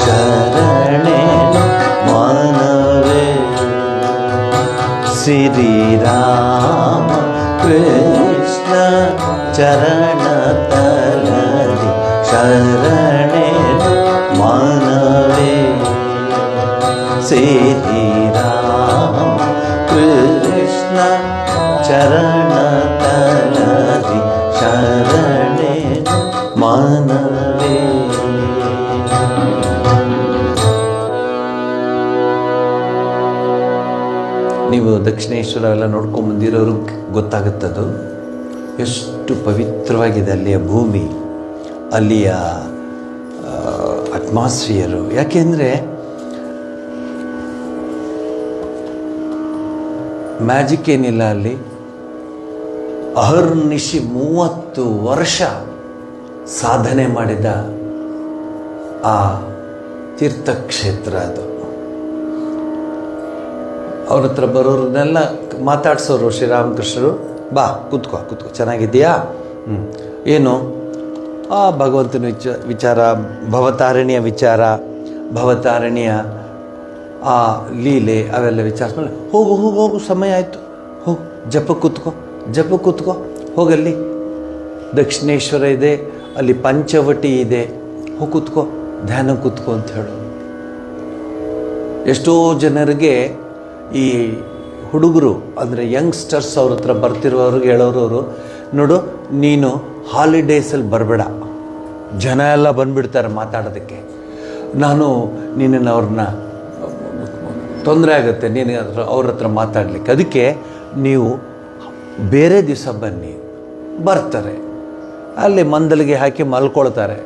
ಶರಣೆ ಮಾನವೇ ಶ್ರೀರಾಮ ಕೃಷ್ಣ ಚರಣ ತಲದಿ ಶರಣೆ ಮಾನವೇ ಶ್ರೀರಾಮ ಕೃಷ್ಣ ಚರಣ ತಲದಿ ಶರಣೆ ಮಾನವೇ. ನೀವು ದಕ್ಷಿಣೇಶ್ವರ ಎಲ್ಲ ನೋಡ್ಕೊಂಡು ಬಂದಿರೋರು ಗೊತ್ತಾಗುತ್ತದು ಎಷ್ಟು ಪವಿತ್ರವಾಗಿದೆ ಅಲ್ಲಿಯ ಭೂಮಿ, ಅಲ್ಲಿಯ ಅಟ್ಮಾಸ್ಫಿಯರು. ಯಾಕೆಂದರೆ ಮ್ಯಾಜಿಕ್ ಏನಿಲ್ಲ ಅಲ್ಲಿ. ಅಹರ್ನಿಶಿ 30 ವರ್ಷ ಸಾಧನೆ ಮಾಡಿದ ಆ ತೀರ್ಥಕ್ಷೇತ್ರ ಅದು. ಅವ್ರ ಹತ್ರ ಬರೋರನ್ನೆಲ್ಲ ಮಾತಾಡ್ಸೋರು ಶ್ರೀರಾಮಕೃಷ್ಣರು. ಬಾ ಕೂತ್ಕೋ ಚೆನ್ನಾಗಿದೆಯಾ? ಏನು? ಭಗವಂತನ ವಿಚಾರ, ಭವತಾರಿಣಿಯ ವಿಚಾರ, ಭವತಾರಿಣಿಯ ಆ ಲೀಲೆ ಅವೆಲ್ಲ ವಿಚಾರಿಸ್ಮೇಲೆ ಹೋಗು ಸಮಯ ಆಯಿತು, ಹೋಗು ಜಪ ಕೂತ್ಕೋ ಹೋಗಲ್ಲಿ ದಕ್ಷಿಣೇಶ್ವರ ಇದೆ, ಅಲ್ಲಿ ಪಂಚವಟಿ ಇದೆ, ಹೋಗಿ ಕೂತ್ಕೋ ಧ್ಯಾನ ಕೂತ್ಕೋ ಅಂತ ಹೇಳು. ಎಷ್ಟೋ ಜನರಿಗೆ ಈ ಹುಡುಗರು ಅಂದರೆ ಯಂಗ್ಸ್ಟರ್ಸ್ ಅವ್ರ ಹತ್ರ ಬರ್ತಿರೋವ್ರಿಗೆ ಹೇಳೋರವರು, ನೋಡು ನೀನು ಹಾಲಿಡೇಸಲ್ಲಿ ಬರಬೇಡ, ಜನ ಎಲ್ಲ ಬಂದುಬಿಡ್ತಾರೆ ಮಾತಾಡೋದಕ್ಕೆ, ಅವ್ರನ್ನ ತೊಂದರೆ ಆಗುತ್ತೆ ನೀನು ಅವ್ರ ಹತ್ರ ಮಾತಾಡಲಿಕ್ಕೆ, ಅದಕ್ಕೆ ನೀವು ಬೇರೆ ದಿವಸ ಬನ್ನಿ. ಬರ್ತಾರೆ, ಅಲ್ಲಿ ಮಂದಲಿಗೆ ಹಾಕಿ ಮಲ್ಕೊಳ್ತಾರೆ.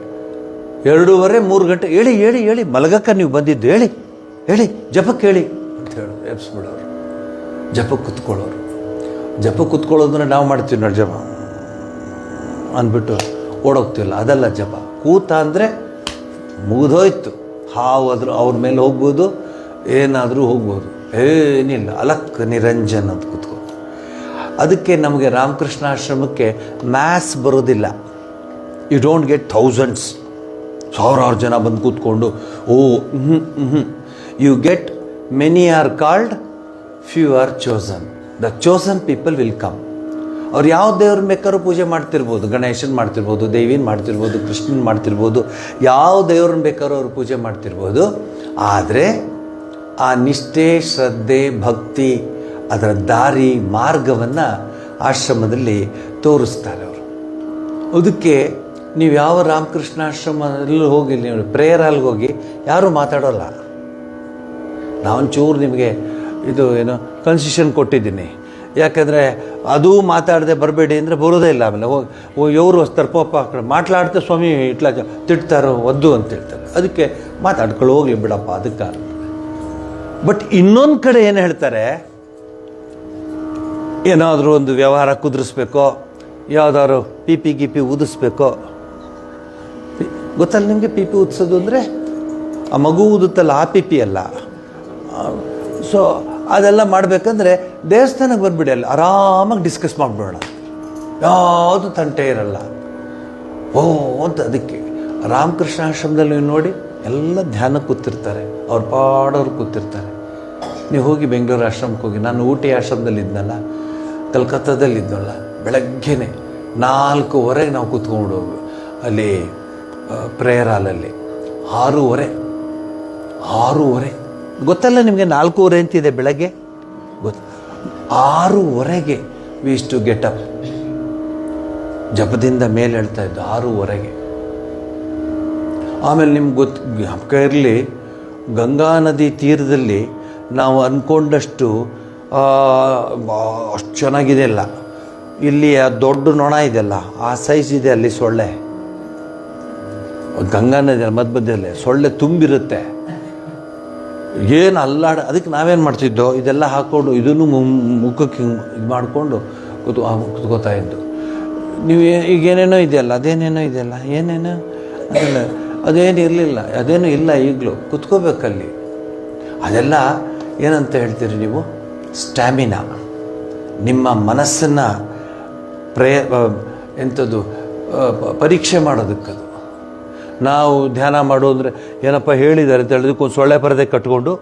2:30-3 ಗಂಟೆ ಹೇಳಿ ಮಲಗಕ್ಕ ನೀವು ಬಂದಿದ್ದು, ಹೇಳಿ ಜಪಕ್ಕೆ ಹೇಳಿ ಅಂತ ಹೇಳೋರು, ಎಬ್ಸ್ಬಿಡೋರು. ಜಪಕ್ಕೆ ಕೂತ್ಕೊಳ್ಳೋದನ್ನ ನಾವು ಮಾಡ್ತೀವಿ ನೋಡಿ, ಜಪ ಅಂದ್ಬಿಟ್ಟು ಓಡೋಗ್ತೀವಲ್ಲ, ಅದಲ್ಲ ಜಪ. ಕೂತ ಅಂದರೆ ಮುಗಿದೋಯ್ತು. ಹಾವಾದರೂ ಅವ್ರ ಮೇಲೆ ಹೋಗ್ಬೋದು, ಏನಾದರೂ ಹೋಗ್ಬೋದು, ಏನಿಲ್ಲ, ಅಲಕ್ ನಿರಂಜನ್ ಅಂತ ಕೂತ್ಕೋ. ಅದಕ್ಕೆ ನಮಗೆ ರಾಮಕೃಷ್ಣಾಶ್ರಮಕ್ಕೆ ಮ್ಯಾಸ್ ಬರೋದಿಲ್ಲ. ಯು ಡೋಂಟ್ ಗೆಟ್ ಥೌಸಂಡ್ಸ್, 1000 ಜನ ಬಂದು ಕೂತ್ಕೊಂಡು you get many are called, few are chosen. The chosen people will come. ಅವ್ರು ಯಾವ ದೇವ್ರನ್ನ ಬೇಕಾದ್ರೂ ಪೂಜೆ ಮಾಡ್ತಿರ್ಬೋದು, ಗಣೇಶನ್ ಮಾಡ್ತಿರ್ಬೋದು, ದೇವಿನ ಮಾಡ್ತಿರ್ಬೋದು, ಕೃಷ್ಣನ್ ಮಾಡ್ತಿರ್ಬೋದು, ಯಾವ ದೇವ್ರನ್ನ ಬೇಕಾದ್ರೂ ಅವ್ರು ಪೂಜೆ ಮಾಡ್ತಿರ್ಬೋದು. ಆದರೆ ಆ ನಿಷ್ಠೆ, ಶ್ರದ್ಧೆ, ಭಕ್ತಿ, ಅದರ ದಾರಿ ಮಾರ್ಗವನ್ನು ಆಶ್ರಮದಲ್ಲಿ ತೋರಿಸ್ತಾರೆ ಅವರು. ಅದಕ್ಕೆ ನೀವು ಯಾವ ರಾಮಕೃಷ್ಣಾಶ್ರಮದಲ್ಲೂ ಹೋಗಿ, ನೀವು ಪ್ರೇಯರ್ ಹಾಲ್ಗೆ ಹೋಗಿ ಯಾರೂ ಮಾತಾಡೋಲ್ಲ. ನಾವೊಂಚೂರು ನಿಮಗೆ ಕನ್ಸೆಷನ್ ಕೊಟ್ಟಿದ್ದೀನಿ, ಯಾಕೆಂದರೆ ಅದೂ ಮಾತಾಡದೆ ಬರಬೇಡಿ ಅಂದರೆ ಬರೋದೇ ಇಲ್ಲ. ಆಮೇಲೆ ಇವರು ವಸ್ತಾರೆ ಪಾಪ ಮಾట్లాಡ್ತಾ ಸ್ವಾಮಿ ಇಟ್ಲ ತಿಡ್ತಾರೋ ಒದ್ದು ಅಂತ ಹೇಳ್ತಾರೆ. ಅದಕ್ಕೆ ಮಾತಾಡ್ಕೊಳ್ಳಿ ಹೋಗ್ಲಿ ಬಿಡಪ್ಪ ಅದಕ್ಕೆ. ಬಟ್ ಇನ್ನೊಂದು ಕಡೆ ಏನು ಹೇಳ್ತಾರೆ, ಏನಾದರೂ ಒಂದು ವ್ಯವಹಾರ ಕುದುರಿಸ್ಬೇಕೋ, ಯಾವುದಾದ್ರು ಗಿಪಿ ಊದಿಸ್ಬೇಕೋ. ಗೊತ್ತಲ್ಲ ನಿಮಗೆ ಪಿಪಿ ಊದಿಸೋದು ಅಂದರೆ? ಆ ಮಗು ಊದುತ್ತಲ್ಲ ಆ ಪಿಪಿ ಅಲ್ಲ. ಸೊ ಅದೆಲ್ಲ ಮಾಡಬೇಕಂದ್ರೆ ದೇವಸ್ಥಾನಕ್ಕೆ ಬಂದುಬಿಡಿ, ಅಲ್ಲಿ ಆರಾಮಾಗಿ ಡಿಸ್ಕಸ್ ಮಾಡಿಬಿಡೋಣ, ಯಾವುದು ತಂಟೆ ಇರಲ್ಲ. ಅಂತ ಅದಕ್ಕೆ ರಾಮಕೃಷ್ಣಾಶ್ರಮದಲ್ಲಿ ನೀವು ನೋಡಿ ಎಲ್ಲ ಧ್ಯಾನಕ್ಕೆ ಕೂತಿರ್ತಾರೆ, ಅವ್ರ ಪಾಡೋರು ಕೂತಿರ್ತಾರೆ. ನೀವು ಹೋಗಿ ಬೆಂಗಳೂರು ಆಶ್ರಮಕ್ಕೆ ಹೋಗಿ, ನಾನು ಊಟಿ ಆಶ್ರಮದಲ್ಲಿ ಇದ್ನಲ್ಲ, ಕಲ್ಕತ್ತಾದಲ್ಲಿ ಇದ್ನಲ್ಲ, ಬೆಳಗ್ಗೆನೆ 4:30 ನಾವು ಕೂತ್ಕೊಂಡು ಅಲ್ಲಿ ಪ್ರೇಯರ್ ಹಾಲಲ್ಲಿ 6:30 ಗೊತ್ತಲ್ಲ ನಿಮಗೆ, 4:30 ಅಂತಿದೆ ಬೆಳಗ್ಗೆ, ಗೊತ್ತು. 6:30 we is to get up. ಜಪದಿಂದ ಮೇಲೆ ಹೇಳ್ತಾ ಇದ್ದು 6:30. ಆಮೇಲೆ ನಿಮ್ಗೆ ಜ್ಞಾಪಕ ಇರಲಿ, ಗಂಗಾ ನದಿ ತೀರದಲ್ಲಿ ನಾವು ಅಂದ್ಕೊಂಡಷ್ಟು ಅಷ್ಟು ಚೆನ್ನಾಗಿದೆ ಅಲ್ಲ. ಇಲ್ಲಿ ಆ ದೊಡ್ಡ ನೊಣ ಇದೆಯಲ್ಲ, ಆ ಸೈಜ್ ಇದೆ ಅಲ್ಲಿ ಸೊಳ್ಳೆ. ಗಂಗಾ ನದಿ ಮಧ್ಯದಲ್ಲಿ ಸೊಳ್ಳೆ ತುಂಬಿರುತ್ತೆ, ಏನು ಅದಕ್ಕೆ ನಾವೇನು ಮಾಡ್ತಿದ್ದೋ, ಇದೆಲ್ಲ ಹಾಕ್ಕೊಂಡು ಇದನ್ನು ಮುಖಕ್ಕೆ ಇದು ಮಾಡಿಕೊಂಡು ಕೂತ್ಕೋತಾ ಇದ್ದು. ನೀವು ಈಗ ಏನೇನೋ ಇದೆಯಲ್ಲ, ಅದೇನೇನೋ ಇದೆಯಲ್ಲ, ಏನೇನೋ ಅದೆಲ್ಲ ಅದೇನಿರಲಿಲ್ಲ, ಅದೇನೂ ಇಲ್ಲ. ಈಗಲೂ ಕುತ್ಕೋಬೇಕಲ್ಲಿ. ಅದೆಲ್ಲ ಏನಂತ ಹೇಳ್ತೀರಿ ನೀವು? ಸ್ಟ್ಯಾಮಿನಾ. ನಿಮ್ಮ ಮನಸ್ಸನ್ನು ಎಂಥದ್ದು ಪರೀಕ್ಷೆ ಮಾಡೋದಕ್ಕದು. ನಾವು ಧ್ಯಾನ ಮಾಡು ಅಂದರೆ ಏನಪ್ಪ ಹೇಳಿದ್ದಾರೆ ಅಂತ ಹೇಳಿದಕ್ಕೊಂದು ಸೊಳ್ಳೆ ಪರದೆ ಕಟ್ಕೊಂಡು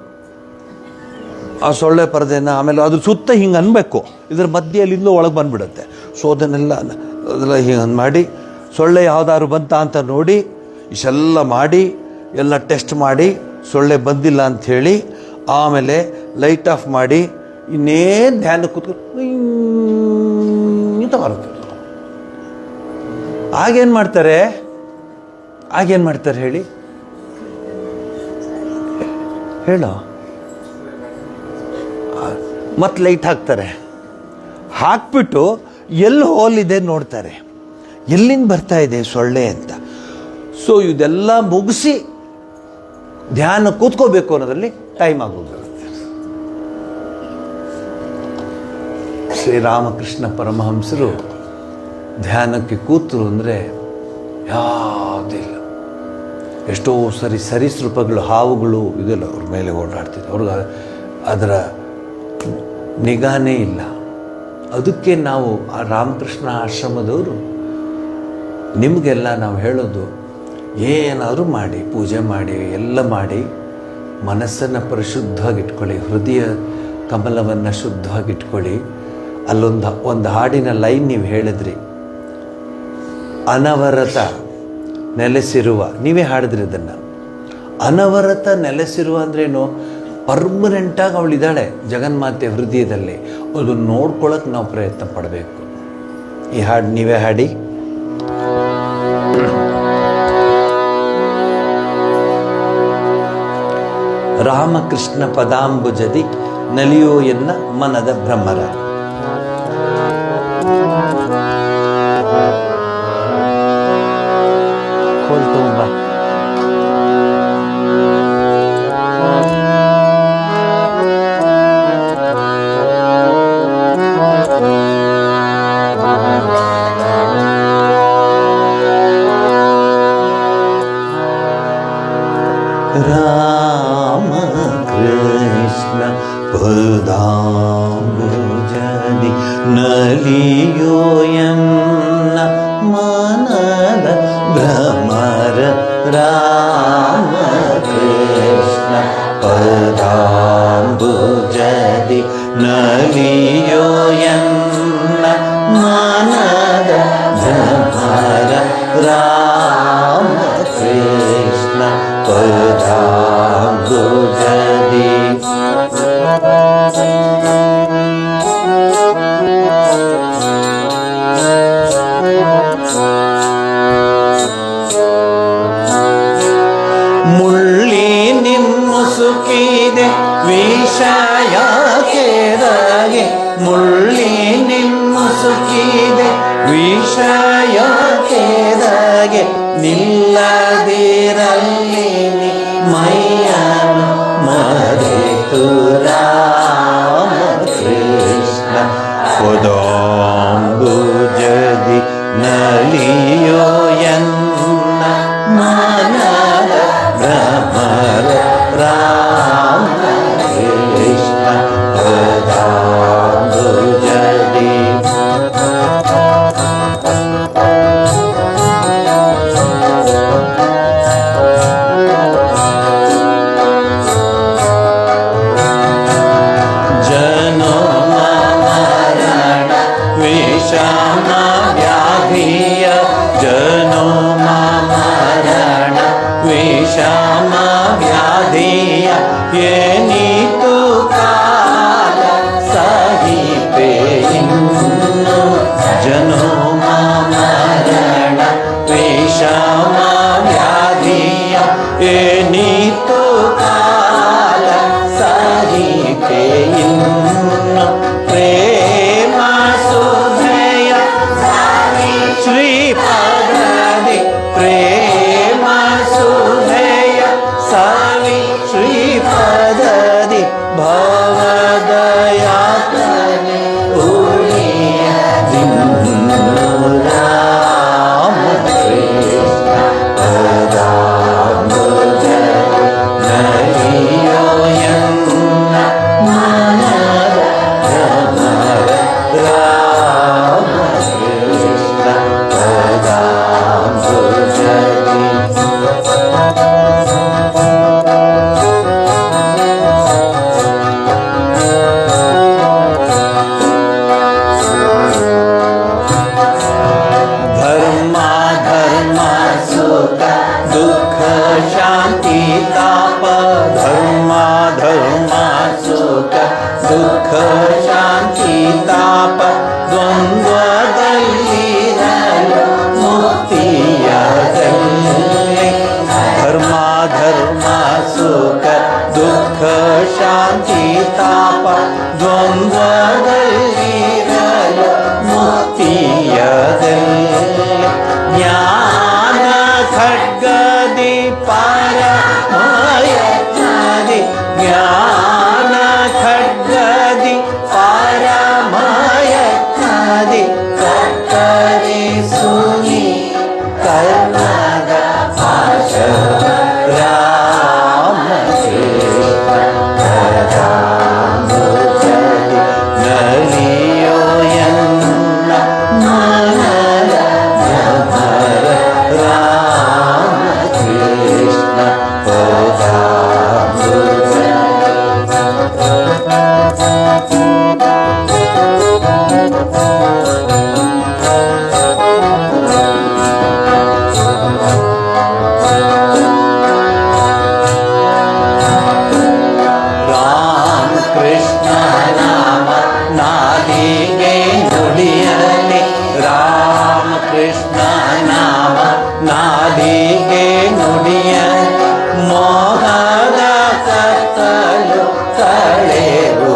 ಆ ಸೊಳ್ಳೆ ಪರದೆಯನ್ನು ಆಮೇಲೆ ಅದ್ರ ಸುತ್ತ ಹಿಂಗೆ ಅನ್ಬೇಕು, ಇದ್ರ ಮಧ್ಯೆಯಲ್ಲಿಂದ ಒಳಗೆ ಬಂದುಬಿಡುತ್ತೆ. ಸೊ ಅದನ್ನೆಲ್ಲ ಹಿಂಗೆ ಮಾಡಿ ಸೊಳ್ಳೆ ಯಾವುದಾದ್ರು ಬಂತ ಅಂತ ನೋಡಿ ಇಷ್ಟೆಲ್ಲ ಮಾಡಿ ಎಲ್ಲ ಟೆಸ್ಟ್ ಮಾಡಿ ಸೊಳ್ಳೆ ಬಂದಿಲ್ಲ ಅಂಥೇಳಿ ಆಮೇಲೆ ಲೈಟ್ ಆಫ್ ಮಾಡಿ ಇನ್ನೇನು ಧ್ಯಾನ ಕೂತ್ಕೊಂಡು ಇಂತ ಬರುತ್ತೆ. ಆಗೇನು ಮಾಡ್ತಾರೆ ಹೇಳಿ, ಹೇಳೋ. ಮತ್ತೆ ಲೈಟ್ ಹಾಕ್ತಾರೆ, ಹಾಕ್ಬಿಟ್ಟು ಎಲ್ಲಿ ಹೋಲಿದೆ ನೋಡ್ತಾರೆ, ಎಲ್ಲಿಂದ ಬರ್ತಾ ಇದೆ ಸೊಳ್ಳೆ ಅಂತ. ಸೊ ಇದೆಲ್ಲ ಮುಗಿಸಿ ಧ್ಯಾನ ಕೂತ್ಕೋಬೇಕು ಅನ್ನೋದ್ರಲ್ಲಿ ಟೈಮ್ ಆಗೋಗಿರುತ್ತೆ. ಶ್ರೀರಾಮಕೃಷ್ಣ ಪರಮಹಂಸರು ಧ್ಯಾನಕ್ಕೆ ಕೂತರು ಅಂದರೆ ಯಾವುದಿಲ್ಲ. ಎಷ್ಟೋ ಸರೀಸೃಪಗಳು, ಹಾವುಗಳು ಇದೆಲ್ಲ ಅವ್ರ ಮೇಲೆ ಓಡಾಡ್ತಿದ್ದೆ. ಅವ್ರಿಗೆ ಅದರ ನಿಗಾನೇ ಇಲ್ಲ. ಅದಕ್ಕೆ ನಾವು ಆ ರಾಮಕೃಷ್ಣ ಆಶ್ರಮದವರು ನಿಮಗೆಲ್ಲ ನಾವು ಹೇಳೋದು, ಏನಾದರೂ ಮಾಡಿ, ಪೂಜೆ ಮಾಡಿ, ಎಲ್ಲ ಮಾಡಿ, ಮನಸ್ಸನ್ನು ಪರಿಶುದ್ಧವಾಗಿಟ್ಕೊಳ್ಳಿ, ಹೃದಯ ಕಮಲವನ್ನು ಶುದ್ಧವಾಗಿಟ್ಕೊಳ್ಳಿ. ಒಂದು ಹಾಡಿನ ಲೈನ್ ನೀವು ಹೇಳಿದ್ರಿ, ಅನವರತ ನೆಲೆಸಿರುವ, ನೀವೇ ಹಾಡಿದ್ರಿ ಅದನ್ನು. ಅನವರತ ನೆಲೆಸಿರುವ ಅಂದ್ರೇನು? ಪರ್ಮನೆಂಟಾಗಿ ಅವಳಿದ್ದಾಳೆ ಜಗನ್ಮಾತೆ ಹೃದಯದಲ್ಲಿ. ಅದನ್ನು ನೋಡ್ಕೊಳ್ಳೋಕೆ ನಾವು ಪ್ರಯತ್ನ ಪಡಬೇಕು. ಈ ಹಾಡು ನೀವೇ ಹಾಡಿ. ರಾಮಕೃಷ್ಣ ಪದಾಂಬುಜದಿ ನಲಿಯೋ ಎನ್ನ ಮನದ ಭ್ರಮರ. ರಾಮ ಕೃಷ್ಣ ಪದಾಂಬುಜದಿ ನಲಿಯೋ ಎನ್ನ ಮನದ ಭ್ರಮರ. ರಾಮ ಕೃಷ್ಣ ಪದಾಂಬುಜದಿ ನಲಿಯೋ ಎನ್ನ ಮನದ ಭ್ರಮರ. ರಾಮ ಕೃಷ್ಣ ಪದಾಂಬುಜದಿ. ಮುಳ್ಳಿ ನಿಮ್ಮುಸುಕಿದೆ ವಿಷಯ ಕೆರಗೆ. ಮುಳ್ಳಿ ನಿಮ್ಮುಸುಕಿದೆ ವಿಷಯ ಕೆರಗೆ. ನಿಲ್ಲದಿರಲಿ ಮೈಯನು ಮರೆತು ರಾಮ ಕೃಷ್ಣ ಪದಾಂಬುಜದಿ ನಲಿಯೋ ಎನ್ನ ಮನದ ಭ್ರಮರ. ರಾಮ ಕೃಷ್ಣ ಪದಾಂಬುಜದಿ. ವಿಷಮ ವ್ಯಾಧಿಯ ಜನೋಮ ಮರಣ. ವಿಷಮ ವ್ಯಾಧಿಯ ಏನಿತು ಕಾಲ ಸಹಿಪೆ ಇನ್ನು. ಜನೋಮ ಮರಣ ವಿಷಮ ವ್ಯಾಧಿಯ ಏನಿತು ಕಾಲ ಸಹಿಪೆ ಇನ್ನು. ಪ್ರೇಮ ಸುಧಯ ಶ್ರೀಪದದಿ. ಪ್ರೇಮ ಸುಧಯ ಸಾವಿ ಶ್ರೀಪದದಿ. ಭವದಯಾತನೆ ಉಳಿಯ ದಿನ್ನು. ರಾಮ ಕೃಷ್ಣ ಪದಾಂಬುಜದಿ. ಶಾಂತಿ ತಾಪ ಧರ್ಮ ಧರ್ಮ ಸುಖ ದುಃಖ ಶಾಂತಿ ತಾಪ ದ್ವಂದ್ವದಲ್ಲಿರಲು ಮುಕ್ತಿಯದಲ್ಲಿ ಧರ್ಮ ಧರ್ಮ ಸುಖ ದುಃಖ ಶಾಂತಿ ತಾಪ ದ್ವಂದ್ವದಲ್ಲಿರಲು ಮುಕ್ತಿಯದಲ್ಲಿ ಜ್ಞಾನ ಖಡ್ಗದಿ ಪಾರಮಯತ್ನದಿ ಜ್ಞಾನ ಖಡ್ಗದಿ ಪಾರಮಯತ್ನದಿ ಕತ್ತರಿಸುನಿ ಕರ್ಣದ ಪಾಶ ರಾಮ ನಲಿಯೋ ಎನ್ನ ಮನದ ಭ್ರಮರ ರಾಮ ಕೃಷ್ಣ ರಾಮ ಕೃಷ್ಣ ನಾಮ ನಾಲಿಗೆ ನುಡಿಯಲಿ ರಾಮ ಕೃಷ್ಣ ನಾಮ ನಾಲಿಗೆ ನುಡಿಯಲಿ ಮೋಹದ ಕತ್ತಲು ಕಳೆಯುವುದಾಗ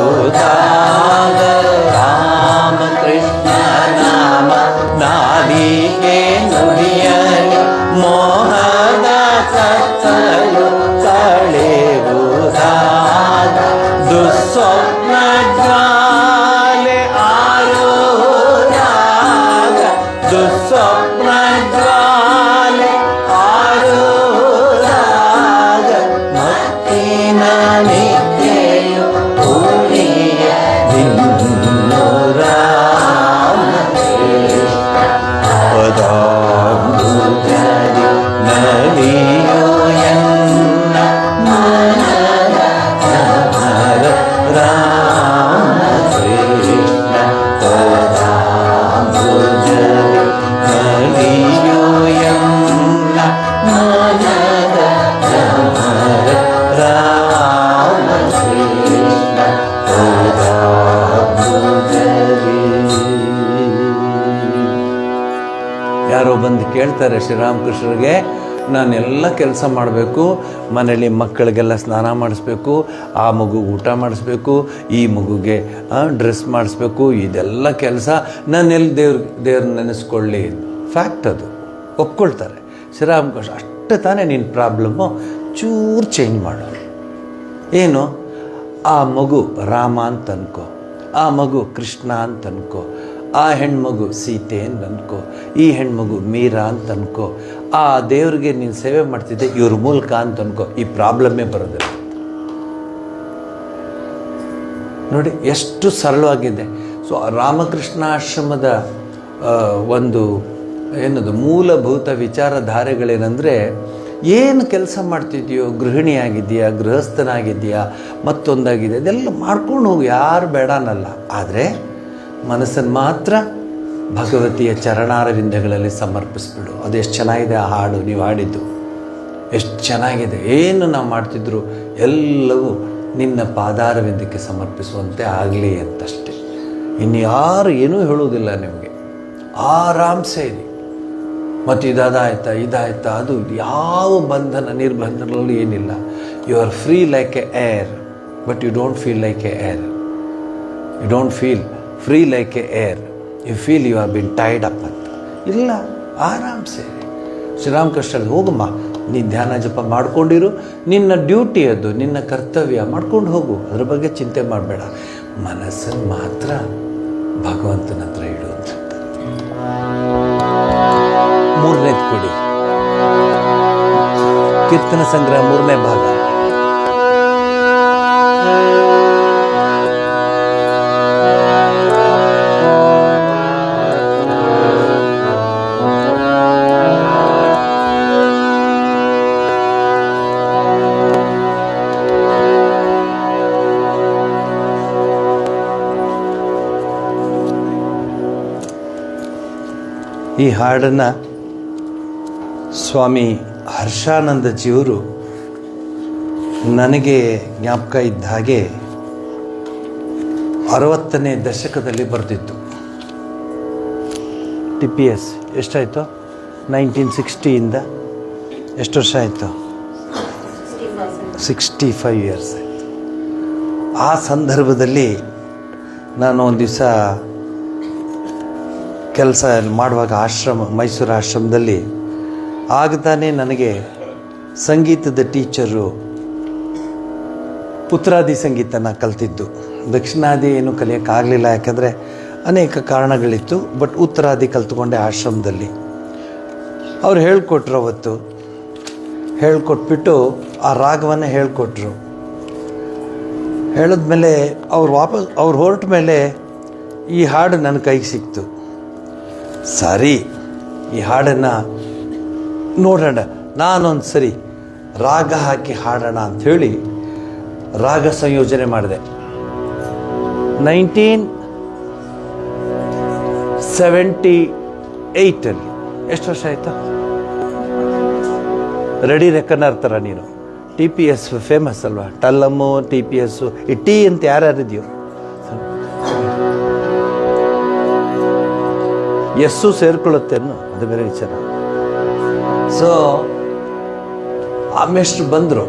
ರಾಮ ಕೃಷ್ಣ ನಾಮ ನಾಲಿಗೆ ನುಡಿಯಲಿ ಮೋಹದ ಕತ್ತಲು ಕಳೆಯುವುದಾಗ ದುಸ್ವಪ್ನ ಜ್ವಾಲೆ ಆರುವಾಗ ದುಸ್ವಪ್ನ ಜ್ವಾಲೆ ಆರುವಾಗ ಮತ್ತಿನ ನಿತ್ಯೆಯು ಉಳಿಯ ನಿನ್ನು ರಾಮ ಪದಾಂಬುಜದಿ ನಲಿಯೋ ಎನ್ನ ಮನದ ಭ್ರಮರ ರಾಮ ಕೃಷ್ಣ ಪದಾಂಬುಜದಿ ನಲಿಯೋ ಎನ್ನ ಮನದ ಭ್ರಮರ ರಾಮ ಕೃಷ್ಣ ಪದಾಂಬುಜದಿ. ಯಾರೋ ಬಂದು ಕೇಳ್ತಾರೆ ಶ್ರೀರಾಮಕೃಷ್ಣರಿಗೆ, ನಾನೆಲ್ಲ ಕೆಲಸ ಮಾಡಬೇಕು, ಮನೇಲಿ ಮಕ್ಕಳಿಗೆಲ್ಲ ಸ್ನಾನ ಮಾಡಿಸ್ಬೇಕು, ಆ ಮಗು ಊಟ ಮಾಡಿಸ್ಬೇಕು, ಈ ಮಗುಗೆ ಡ್ರೆಸ್ ಮಾಡಿಸ್ಬೇಕು, ಇದೆಲ್ಲ ಕೆಲಸ ನಾನೆಲ್ಲಿ ದೇವ್ರನ್ನ ನೆನೆಸ್ಕೊಳ್ಳಿ. ಫ್ಯಾಕ್ಟ್ ಅದು, ಒಪ್ಕೊಳ್ತಾರೆ ಶ್ರೀರಾಮಕೃಷ್ಣ. ಅಷ್ಟೇ ತಾನೇ ನಿನ್ನ ಪ್ರಾಬ್ಲಮ್ಮು, ಚೂರು ಚೇಂಜ್ ಮಾಡು. ಏನು? ಆ ಮಗು ರಾಮ ಅಂತ ಅನ್ಕೋ, ಆ ಮಗು ಕೃಷ್ಣ ಅಂತ ಅನ್ಕೋ, ಆ ಹೆಣ್ಮಗು ಸೀತೆ ಅಂತ ಅನ್ಕೋ, ಈ ಹೆಣ್ಮಗು ಮೀರಾ ಅಂತ ಅನ್ಕೋ, ಆ ದೇವ್ರಿಗೆ ನೀನು ಸೇವೆ ಮಾಡ್ತಿದ್ದೆ ಇವ್ರ ಮೂಲಕ ಅಂತ ಅನ್ಕೋ. ಈ ಪ್ರಾಬ್ಲಮ್ಮೇ ಬರೋದಿಲ್ಲ. ನೋಡಿ ಎಷ್ಟು ಸರಳವಾಗಿದೆ. ಸೊ ರಾಮಕೃಷ್ಣಾಶ್ರಮದ ಒಂದು ಏನದು ಮೂಲಭೂತ ವಿಚಾರಧಾರೆಗಳೇನೆಂದರೆ, ಏನು ಕೆಲಸ ಮಾಡ್ತಿದ್ಯೋ, ಗೃಹಿಣಿಯಾಗಿದೆಯಾ, ಗೃಹಸ್ಥನಾಗಿದೆಯಾ, ಮತ್ತೊಂದಾಗಿದೆ, ಅದೆಲ್ಲ ಮಾಡ್ಕೊಂಡು ಹೋಗು, ಯಾರು ಬೇಡ ಅನ್ನಲ್ಲ. ಆದರೆ ಮನಸ್ಸನ್ನು ಮಾತ್ರ ಭಗವತಿಯ ಚರಣಾರವಿಂದಗಳಲ್ಲಿ ಸಮರ್ಪಿಸ್ಬಿಡು. ಅದೆಷ್ಟು ಚೆನ್ನಾಗಿದೆ ಆ ಹಾಡು, ನೀವು ಹಾಡಿದ್ದು ಎಷ್ಟು ಚೆನ್ನಾಗಿದೆ. ಏನು ನಾವು ಮಾಡ್ತಿದ್ರು ಎಲ್ಲವೂ ನಿನ್ನ ಪಾದಾರವಿಂದಕ್ಕೆ ಸಮರ್ಪಿಸುವಂತೆ ಆಗಲಿ ಅಂತಷ್ಟೇ. ಇನ್ಯಾರು ಏನೂ ಹೇಳುವುದಿಲ್ಲ ನಿಮಗೆ. ಆರಾಮ್ಸೆ ಇರಿ. ಮತ್ತು ಇದಾಯ್ತಾ ಅದು ಯಾವ ಬಂಧನ ನಿರ್ಬಂಧನಗಳಲ್ಲಿ ಏನಿಲ್ಲ. You are free like a air, but you don't feel like a air. You don't feel free like a air, you feel you are been tied up ಅಂತ. ಇಲ್ಲ, ಆರಾಮ್ಸೆ ಶ್ರೀರಾಮಕೃಷ್ಣ ಹೋಗಮ್ಮ, ನೀನು ಧ್ಯಾನ ಜಪ ಮಾಡ್ಕೊಂಡಿರು, ನಿನ್ನ ಡ್ಯೂಟಿ ಅದು, ನಿನ್ನ ಕರ್ತವ್ಯ ಮಾಡ್ಕೊಂಡು ಹೋಗು, ಅದ್ರ ಬಗ್ಗೆ ಚಿಂತೆ ಮಾಡಬೇಡ. ಮನಸ್ಸನ್ನು ಮಾತ್ರ ಭಗವಂತನ ಹತ್ರ ಇಡು ಅಂತ. ಮೂರನೇದು ಕೊಡಿ, ಕೀರ್ತನ ಸಂಗ್ರಹ 3ನೇ ಭಾಗ. ಈ ಹಾಡನ್ನು ಸ್ವಾಮಿ ಹರ್ಷಾನಂದಜಿಯವರು ನನಗೆ ಜ್ಞಾಪಕ ಇದ್ದ ಹಾಗೆ 60ನೇ ದಶಕದಲ್ಲಿ ಬರೆದಿತ್ತು. TPS ಎಷ್ಟಾಯಿತು? 1960 ಎಷ್ಟು ವರ್ಷ ಆಯಿತು? 65 ಇಯರ್ಸ್ ಆಯಿತು. ಆ ಸಂದರ್ಭದಲ್ಲಿ ನಾನು ಒಂದು ದಿವಸ ಕೆಲಸ ಮಾಡುವಾಗ ಮೈಸೂರು ಆಶ್ರಮದಲ್ಲಿ ಆಗತಾನೆ ನನಗೆ ಸಂಗೀತದ ಟೀಚರು ಉತ್ತರಾದಿ ಸಂಗೀತನ ಕಲ್ತಿದ್ದು. ದಕ್ಷಿಣಾದಿ ಏನು ಕಲಿಯೋಕ್ಕಾಗಲಿಲ್ಲ, ಯಾಕಂದರೆ ಅನೇಕ ಕಾರಣಗಳಿತ್ತು. ಬಟ್ ಉತ್ತರಾದಿ ಕಲ್ತ್ಕೊಂಡೆ ಆಶ್ರಮದಲ್ಲಿ. ಅವ್ರು ಹೇಳ್ಕೊಟ್ರು. ಅವತ್ತು ಹೇಳ್ಕೊಟ್ಬಿಟ್ಟು ಆ ರಾಗವನ್ನು ಹೇಳ್ಕೊಟ್ರು. ಹೇಳಿದ್ಮೇಲೆ ಅವ್ರು ಹೊರಟ ಮೇಲೆ ಈ ಹಾಡು ನನ್ನ ಕೈಗೆ ಸಿಕ್ತು. ಸರಿ, ಈ ಹಾಡನ್ನು ನೋಡೋಣ, ನಾನೊಂದು ಸರಿ ರಾಗ ಹಾಕಿ ಹಾಡೋಣ ಅಂಥೇಳಿ ರಾಗ ಸಂಯೋಜನೆ ಮಾಡಿದೆ. 1978 ಎಷ್ಟು ವರ್ಷ ಆಯಿತು? ರೆಡಿ ರೆಕನರ್ ಥರ ನೀನು. TPS ಫೇಮಸ್ ಅಲ್ವಾ? ಟಲ್ಲಮ್ಮು, TPS, ಈ ಟೀ ಅಂತ ಯಾರ್ಯಾರಿದೆಯೋ ಎಸ್ಸು ಸೇರ್ಕೊಳ್ಳುತ್ತೇನು, ಅದು ಬೇರೆ ವಿಚಾರ. ಸೊ ಆಮೇಷ್ಟು ಬಂದರು.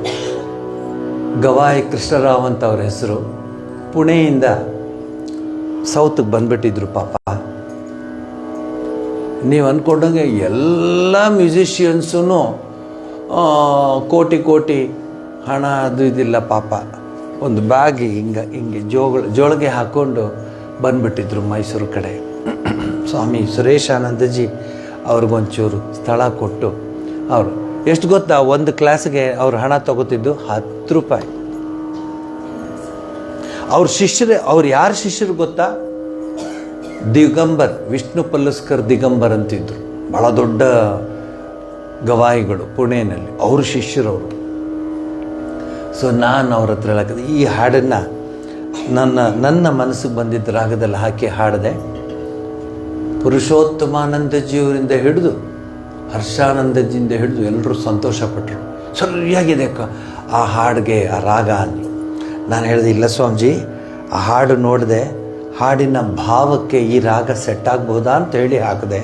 ಗವಾಯಿ ಕೃಷ್ಣರಾವ್ ಅಂತ ಅವ್ರ ಹೆಸರು. ಪುಣೆಯಿಂದ ಸೌತ್ಗೆ ಬಂದುಬಿಟ್ಟಿದ್ರು ಪಾಪ. ನೀವು ಅಂದ್ಕೊಂಡಂಗೆ ಎಲ್ಲ ಮ್ಯೂಸಿಷಿಯನ್ಸೂ ಕೋಟಿ ಹಣ ಅದು ಇದಿಲ್ಲ ಪಾಪ. ಒಂದು ಬ್ಯಾಗ್ ಹಿಂಗೆ ಜೋಳಿಗೆ ಹಾಕ್ಕೊಂಡು ಬಂದುಬಿಟ್ಟಿದ್ರು ಮೈಸೂರು ಕಡೆ. ಸ್ವಾಮಿ ಸುರೇಶಾನಂದಜಿ ಅವ್ರಿಗೊಂಚೂರು ಸ್ಥಳ ಕೊಟ್ಟು, ಅವರು ಎಷ್ಟು ಗೊತ್ತಾ, ಒಂದು ಕ್ಲಾಸ್ಗೆ ಅವ್ರು ಹಣ ತಗೋತಿದ್ದು 10 ರೂಪಾಯಿ. ಅವ್ರ ಶಿಷ್ಯರೇ, ಅವ್ರು ಯಾರು ಶಿಷ್ಯರು ಗೊತ್ತಾ? ದಿಗಂಬರ್, ವಿಷ್ಣು ಪಲ್ಲಸ್ಕರ್ ದಿಗಂಬರ್ ಅಂತಿದ್ರು. ಭಾಳ ದೊಡ್ಡ ಗವಾಯಿಗಳು ಪುಣೆಯಲ್ಲಿ, ಅವ್ರ ಶಿಷ್ಯರವರು. ಸೊ ನಾನು ಅವ್ರ ಹತ್ರ ಹೇಳಕ್ಕೆ ಈ ಹಾಡನ್ನು ನನ್ನ ಮನಸ್ಸಿಗೆ ಬಂದಿದ್ದ ರಾಗದಲ್ಲಿ ಹಾಕಿ ಹಾಡಿದೆ. ಪುರುಷೋತ್ತಮಾನಂದಜಿಯವರಿಂದ ಹಿಡಿದು ಹರ್ಷಾನಂದಜಿಯಿಂದ ಹಿಡಿದು ಎಲ್ಲರೂ ಸಂತೋಷಪಟ್ಟರು. ಸರಿಯಾಗಿದೆ ಆ ಹಾಡಿಗೆ ಆ ರಾಗ ಅಂದರು. ನಾನು ಹೇಳಿದೆ, ಇಲ್ಲ ಸ್ವಾಮೀಜಿ, ಆ ಹಾಡು ನೋಡಿದೆ, ಹಾಡಿನ ಭಾವಕ್ಕೆ ಈ ರಾಗ ಸೆಟ್ ಆಗ್ಬೋದಾ ಅಂತ ಹೇಳಿ ಹಾಕಿದೆ.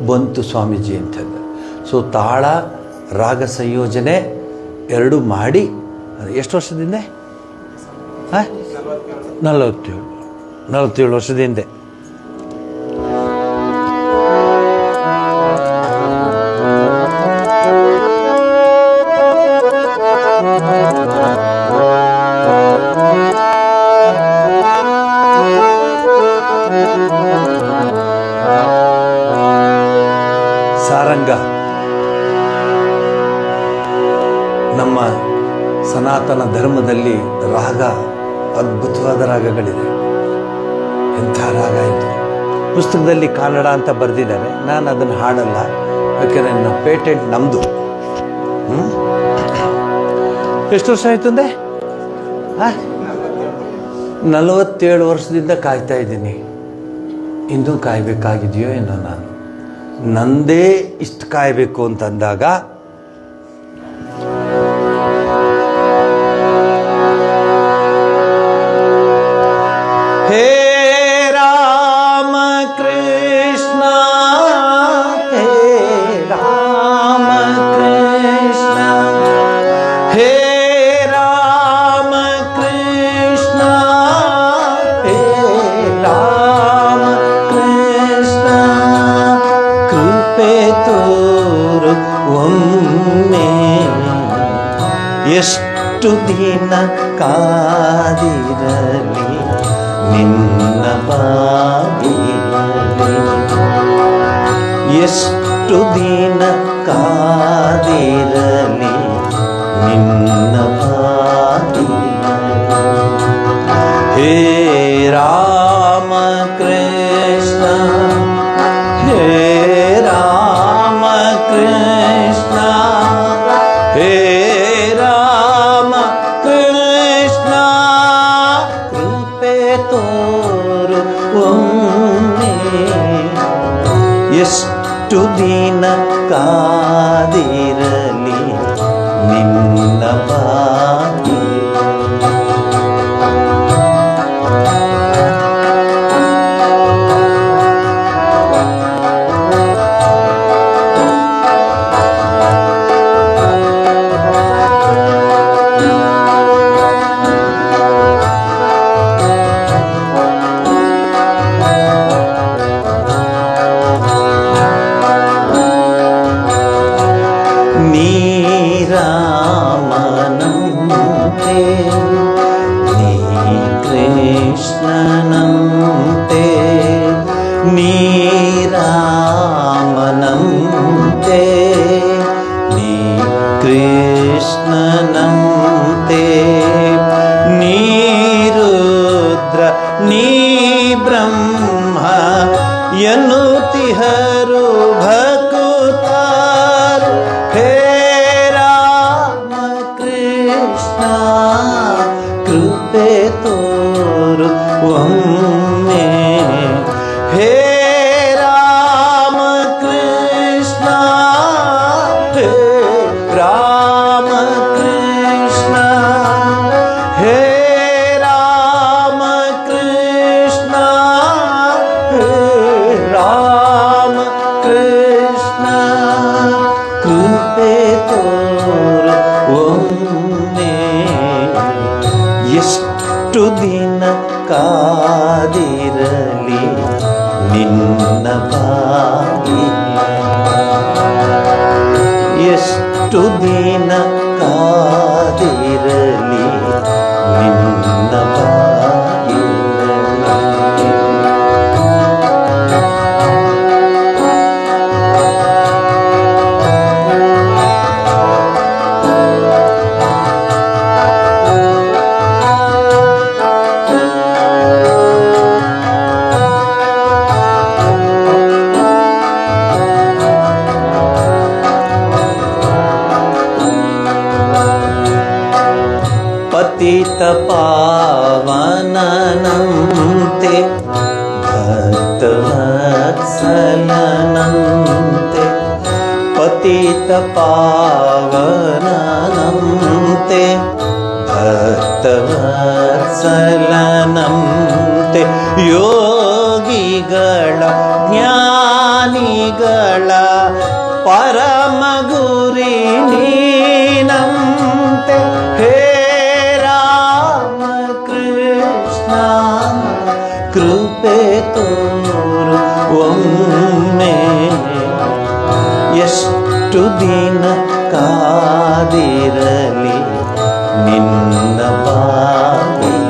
ಬಂತು ಸ್ವಾಮೀಜಿ ಅಂತಂದು. ಸೊ ತಾಳ ರಾಗ ಸಂಯೋಜನೆ ಎರಡು ಮಾಡಿ ಎಷ್ಟು ವರ್ಷದಿಂದ? 47 ವರ್ಷದ ಹಿಂದೆ. ಸಾರಂಗ ನಮ್ಮ ಸನಾತನ ಧರ್ಮದಲ್ಲಿ ರಾಗ, ಅದ್ಭುತವಾದ ರಾಗಗಳಿದೆ. ಎಂಥ ರಾಗ ಇದು. ಪುಸ್ತಕದಲ್ಲಿ ಕನ್ನಡ ಅಂತ ಬರೆದಿದ್ದಾರೆ, ನಾನು ಅದನ್ನು ಹಾಡಲ್ಲ, ಯಾಕೆಂದರೆ ನನ್ನ ಪೇಟೆಂಟ್ ನಮ್ಮದು. ಎಷ್ಟು ವರ್ಷ ಆಯಿತು ಅಂದೆ? 47 ವರ್ಷದಿಂದ ಕಾಯ್ತಾ ಇದ್ದೀನಿ. ಇನ್ನೂ ಕಾಯಬೇಕಾಗಿದೆಯೋ ಏನೋ. ನಾನು ನಂದೇ ಇಷ್ಟು ಕಾಯಬೇಕು ಅಂತಂದಾಗ ಹೇ ರಾಮ ಕೃಷ್ಣ, ಹೇ ರಾಮ ಕೃಷ್ಣ, ಹೇ ರಾಮ ಕೃಷ್ಣ, ಹೇ ರಾಮ ಕೃಷ್ಣ, ಕೃಪೆ ತೋರು ಒಮ್ಮೆ, ಎಷ್ಟು ದಿನ ಕಾದಿರಲಿ ನಿನ್ನ ಬಾಗಿಲಲ್ಲಿ, ಎಷ್ಟು ದಿನ ಕಾದಿರಲಿ ನಿನ್ನ ಬಾಗಿಲಲ್ಲಿ. ಹೇ ರಾಮ ಕೃಷ್ಣ, ಹೇ ರಾಮ ಕೃಷ್ಣ, ಹೇ ರಾಮ ಕೃಷ್ಣ, ಕೃಪೆ ತೋರು ಒಮ್ಮೆ, ಎಷ್ಟು ದಿನ ಕಾದಿರಲಿ ನಿನ್ನ ಬಾಗಿಲಲ್ಲಿ. ಕೃಷ್ಣ ಕೃಪೆ ತೋರು ಒಮ್ಮೆ. ಹೇ ರಾಮ ಕೃಷ್ಣ, ಹೇ ರಾಮ ಕೃಷ್ಣ, ಹೇ ರಾಮ ಕೃಷ್ಣ, ಹೇ ರಾಮ ಕೃಷ್ಣ ಕೃಪೆ ತೋರು ಒಮ್ಮೆ. ಎಷ್ಟು ದಿನ ಕಾದಿರಲಿ ನಿನ್ನ ಬಾಗಿಲ, ಎಷ್ಟು ದಿನ ಕಾದಿರಲಿ ನಿನ್ನ ಬಾಗಿಲಲ್ಲಿ. ಪತಿತ ಪಾವನನಂತೆ ಭಕ್ತವತ್ಸಲನಂತೆ, ಪತಿತ ಪಾವನನಂತೆ ಭಕ್ತವತ್ಸಲನಂತೆ, ಯೋಗಿಗಳ ಜ್ಞಾನಿಗಳ ಪರಮ ಗುರಿ ನೀನಂತೆ. ಹೇ ರಾಮ ಕೃಷ್ಣ ಕೃಪೆ ತೋರು ಒಮ್ಮೆ. ಎಷ್ಟು ದಿನ ಕಾದಿರಲಿ ನಿನ್ನ ಬಾಗಿಲ.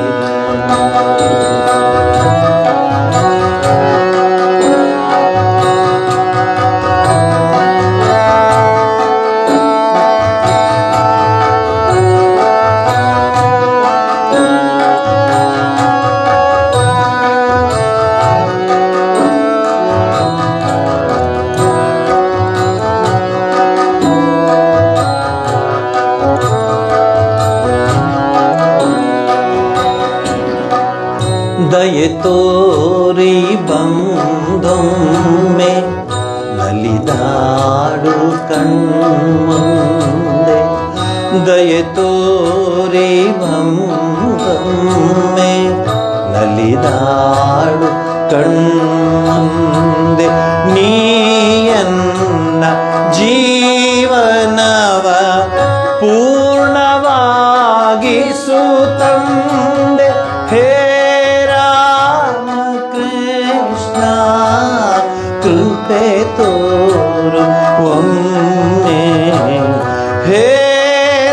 ದಯೆ ತೋರಿ ಬಂದೊಮ್ಮೆ ನಲಿದಾಡು ಕಣ್ಮುಂದೆ, ದಯೆ ತೋರಿ ಬಂದೊಮ್ಮೆ ನಲಿದಾಡು ಕಣ್ಮುಂದೆ. ನೀಯನ್ನ ಜೀವನವ ಪೂರ್ಣವಾಗಿಸು ತಂದೆ. ಹೇ ಕೃಪೆ ತೋರು ಒಮ್ಮೆ. ಹೇ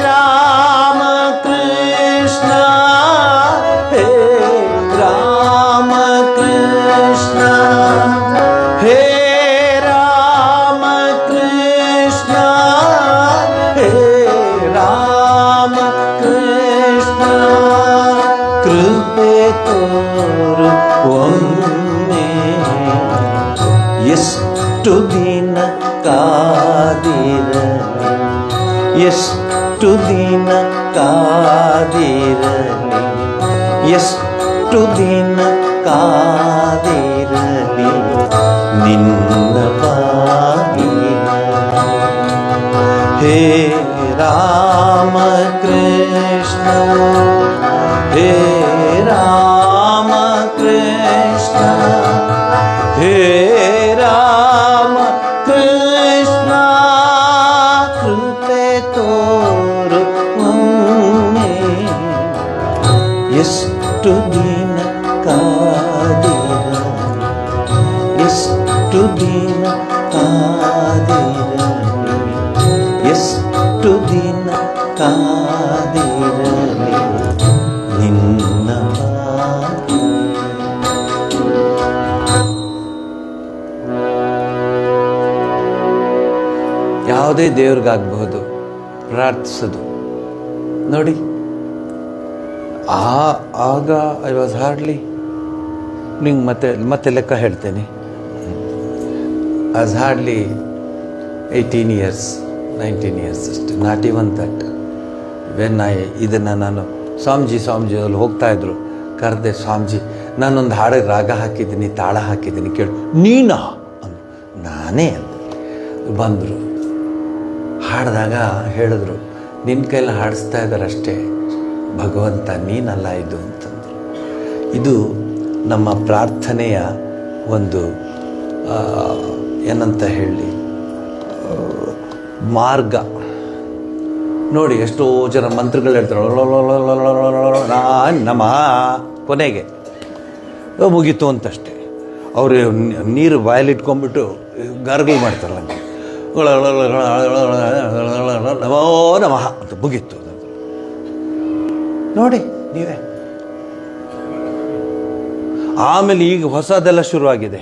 ರಾಮ ಕೃಷ್ಣ, ಹೇ ರಾಮ ಕೃಷ್ಣ, ಹೇ ರಾಮ ಕೃಷ್ಣ, ಹೇ ರಾಮ ಕೃಷ್ಣ ಕೃಪೆ ತೋರು ಒಮ್ಮೆ. ಎಷ್ಟು ದಿನ ಕಾದಿರಲಿ, ಎಷ್ಟು ದಿನ ಕಾದಿರಲಿ, ಎಷ್ಟು ದಿನ ಕಾದಿರಲಿ ನಿನ್ನ ಬಾಗಿಲ. ಹೇ ರಾಮ ಕೃಷ್ಣ, ಹೇ ರಾಮ ಕೃಷ್ಣ, ಹೇ ರಾಮ ಕೃಷ್ಣ ಕೃಪೆ ತೋರು ಒಮ್ಮೆ. ಎಷ್ಟು ದಿನ ಕಾದಿರಲಿ, ಎಷ್ಟು ದಿನ ಕಾದಿರಲಿ, ಎಷ್ಟು ದಿನ ಕಾದಿರಲಿ ನಿನ್ನ ಬಾಗಿಲ. ಯಾವುದೇ ದೇವ್ರಿಗಾಗಬಹುದು ಪ್ರಾರ್ಥಿಸೋದು ನೋಡಿ. ಆಗ ಐ ವಾಸ್ ಹಾರ್ಡ್ಲಿ, ನಿಂಗೆ ಮತ್ತೆ ಲೆಕ್ಕ ಹೇಳ್ತೇನೆ, I was hardly 18 years 19 years ಅಷ್ಟೆ, ನಾಟ್ ಇವನ್ ದಟ್. ಇದನ್ನು ನಾನು ಸ್ವಾಮೀಜಿ ಅಲ್ಲಿ ಹೋಗ್ತಾಯಿದ್ರು, ಕರೆದೆ, ಸ್ವಾಮೀಜಿ ನಾನೊಂದು ಹಾಡಿಗೆ ರಾಗ ಹಾಕಿದ್ದೀನಿ, ತಾಳ ಹಾಕಿದ್ದೀನಿ, ಕೇಳು. ನೀನಾ ಅಂದು. ನಾನೇ ಅಂದೆ. ಬಂದರು, ಹಾಡಿದಾಗ ಹೇಳಿದ್ರು, ನಿನ್ನ ಕೈಲಿ ಹಾಡಿಸ್ತಾ ಇದ್ದಾರೆ ಅಷ್ಟೇ ಭಗವಂತ, ನೀನಲ್ಲ ಇದು ಅಂತಂದರು. ಇದು ನಮ್ಮ ಪ್ರಾರ್ಥನೆಯ ಒಂದು ಏನಂತ ಹೇಳಿ ಮಾರ್ಗ ನೋಡಿ. ಎಷ್ಟೋ ಜನ ಮಂತ್ರಗಳು ಹೇಳ್ತಾರೆ, ನಮಃ, ಕೊನೆಗೆ ಮುಗೀತು ಅಂತಷ್ಟೇ. ಅವರು ನೀರು ಬಾಯಲ್ಲಿಟ್ಕೊಂಡ್ಬಿಟ್ಟು ಗಾರ್ಗಲ್ ಮಾಡ್ತಾರಲ್ಲ, ನಮೋ ನಮಃ ಅಂತ ಮುಗೀತು ನೋಡಿ ನೀವೇ. ಆಮೇಲೆ ಈಗ ಹೊಸದೆಲ್ಲ ಶುರುವಾಗಿದೆ.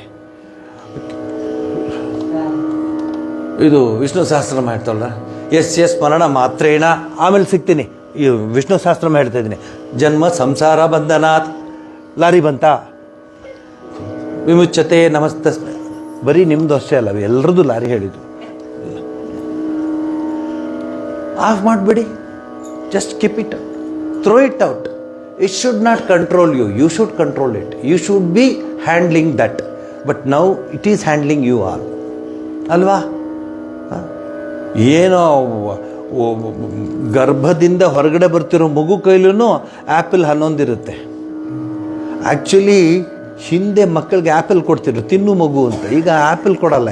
ಇದು ವಿಷ್ಣು ಸಹಸ್ರನಾಮ ಹೇಳ್ತಾರಲ್ಲ, ಎಸ್ ಮರಣ ಮಾತ್ರೇಣ. ಆಮೇಲೆ ಸಿಗ್ತೀನಿ, ಈ ವಿಷ್ಣು ಸಹಸ್ರನಾಮ ಹೇಳ್ತಾ ಇದ್ದೀನಿ. ಜನ್ಮ ಸಂಸಾರ ಬಂಧನಾತ್, ಲಾರಿ ಬಂತ, ವಿಮುಚ್ಯತೆ ನಮಸ್ತಸ್ಮೈ. ಬರೀ ನಿಮ್ಮದು ಅಷ್ಟೇ ಅಲ್ಲ, ಎಲ್ಲರದ್ದು ಲಾರಿ ಹೇಳಿದ್ದು. ಆಫ್ ಮಾಡಿಬಿಡಿ, just keep it, throw it out. It should not control you, you should control it. You should be handling that, but now it is handling you all ಅಲ್ವಾ? ಏನೋ ಗರ್ಭದಿಂದ ಹೊರಗಡೆ ಬರ್ತಿರೋ ಮಗು ಕೈಲೂ ಆ್ಯಪಲ್ 11 ಇರುತ್ತೆ. ಆ್ಯಕ್ಚುಲಿ ಹಿಂದೆ ಮಕ್ಕಳಿಗೆ ಆ್ಯಪಲ್ ಕೊಡ್ತಿದ್ರು, ತಿನ್ನು ಮಗು ಅಂತ. ಈಗ ಆ್ಯಪಲ್ ಕೊಡಲ್ಲ.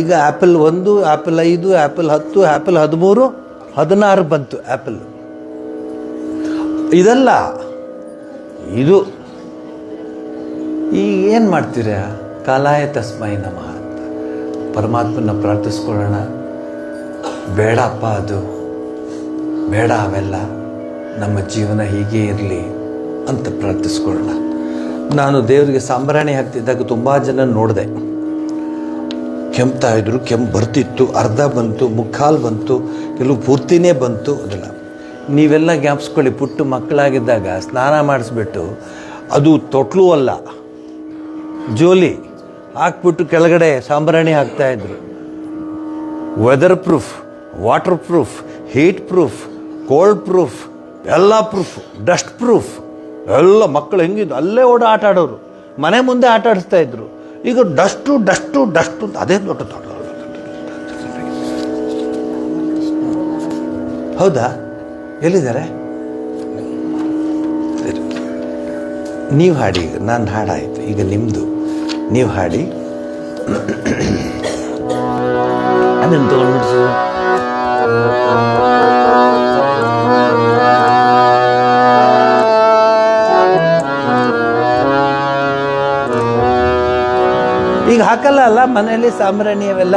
ಈಗ ಆ್ಯಪಲ್ 1, ಆ್ಯಪಲ್ 5, ಆ್ಯಪಲ್ 10, ಆ್ಯಪಲ್ 13, 16 ಬಂತು ಆ್ಯಪಲ್. ಇದಲ್ಲ ಇದು. ಈಗ ಏನು ಮಾಡ್ತೀರಾ? ಕಾಲಾಯ ತಸ್ಮೈ ನಮಃ ಅಂತ ಪರಮಾತ್ಮನ ಪ್ರಾರ್ಥಿಸ್ಕೊಳ್ಳೋಣ. ಬೇಡಪ್ಪ, ಅದು ಬೇಡ, ಅವೆಲ್ಲ ನಮ್ಮ ಜೀವನ ಹೀಗೆ ಇರಲಿ ಅಂತ ಪ್ರಾರ್ಥಿಸ್ಕೊಳ್ಳೋಣ. ನಾನು ದೇವರಿಗೆ ಸಾಂಬ್ರಾಣಿ ಹಾಕ್ತಿದ್ದಾಗ ತುಂಬ ಜನ ನೋಡಿದೆ, ಕೆಮ್ತಾಯಿದ್ರು, ಕೆಮ್ಮು ಬರ್ತಿತ್ತು, ಅರ್ಧ ಬಂತು, ಮುಕ್ಕಾಲು ಬಂತು, ಕೆಲವು ಪೂರ್ತಿನೇ ಬಂತು. ಅದೆಲ್ಲ ನೀವೆಲ್ಲ ಜ್ಞಾಪಿಸ್ಕೊಳ್ಳಿ. ಪುಟ್ಟ ಮಕ್ಕಳಾಗಿದ್ದಾಗ ಸ್ನಾನ ಮಾಡಿಸ್ಬಿಟ್ಟು, ಅದು ತೊಟ್ಲು ಅಲ್ಲ, ಜೋಲಿ ಹಾಕ್ಬಿಟ್ಟು ಕೆಳಗಡೆ ಸಾಂಬ್ರಾಣಿ ಹಾಕ್ತಾಯಿದ್ರು. Weather proof, water proof, heat proof, cold proof, ಎಲ್ಲ ಪ್ರೂಫ್, ಡಸ್ಟ್ ಪ್ರೂಫ್ ಎಲ್ಲ. ಮಕ್ಕಳು ಹೆಂಗಿದ್ದು ಅಲ್ಲೇ ಆಟ ಆಡೋರು, ಮನೆ ಮುಂದೆ ಆಟ ಆಡಿಸ್ತಾ ಇದ್ರು. ಈಗ ಡಸ್ಟು ಡಸ್ಟು ಡಸ್ಟು ಅಂತ ಅದೇ ದೊಡ್ಡ ದೊಡ್ಡ. ಹೌದಾ? ಎಲ್ಲಿದ್ದಾರೆ? ನೀವು ಹಾಡಿ, ನಾನು ಹಾಡಾಯಿತು, ಈಗ ನಿಮ್ಮದು. ನೀವು ಹಾಡಿ. ಅದನ್ನು ತೊಗೊಂಡ್ಬಿಡ್ಸು. ಈಗ ಹಾಕಲ್ಲ ಅಲ್ಲ ಮನೆಯಲ್ಲಿ ಸಾಂಬ್ರಾಣಿ ಅವೆಲ್ಲ.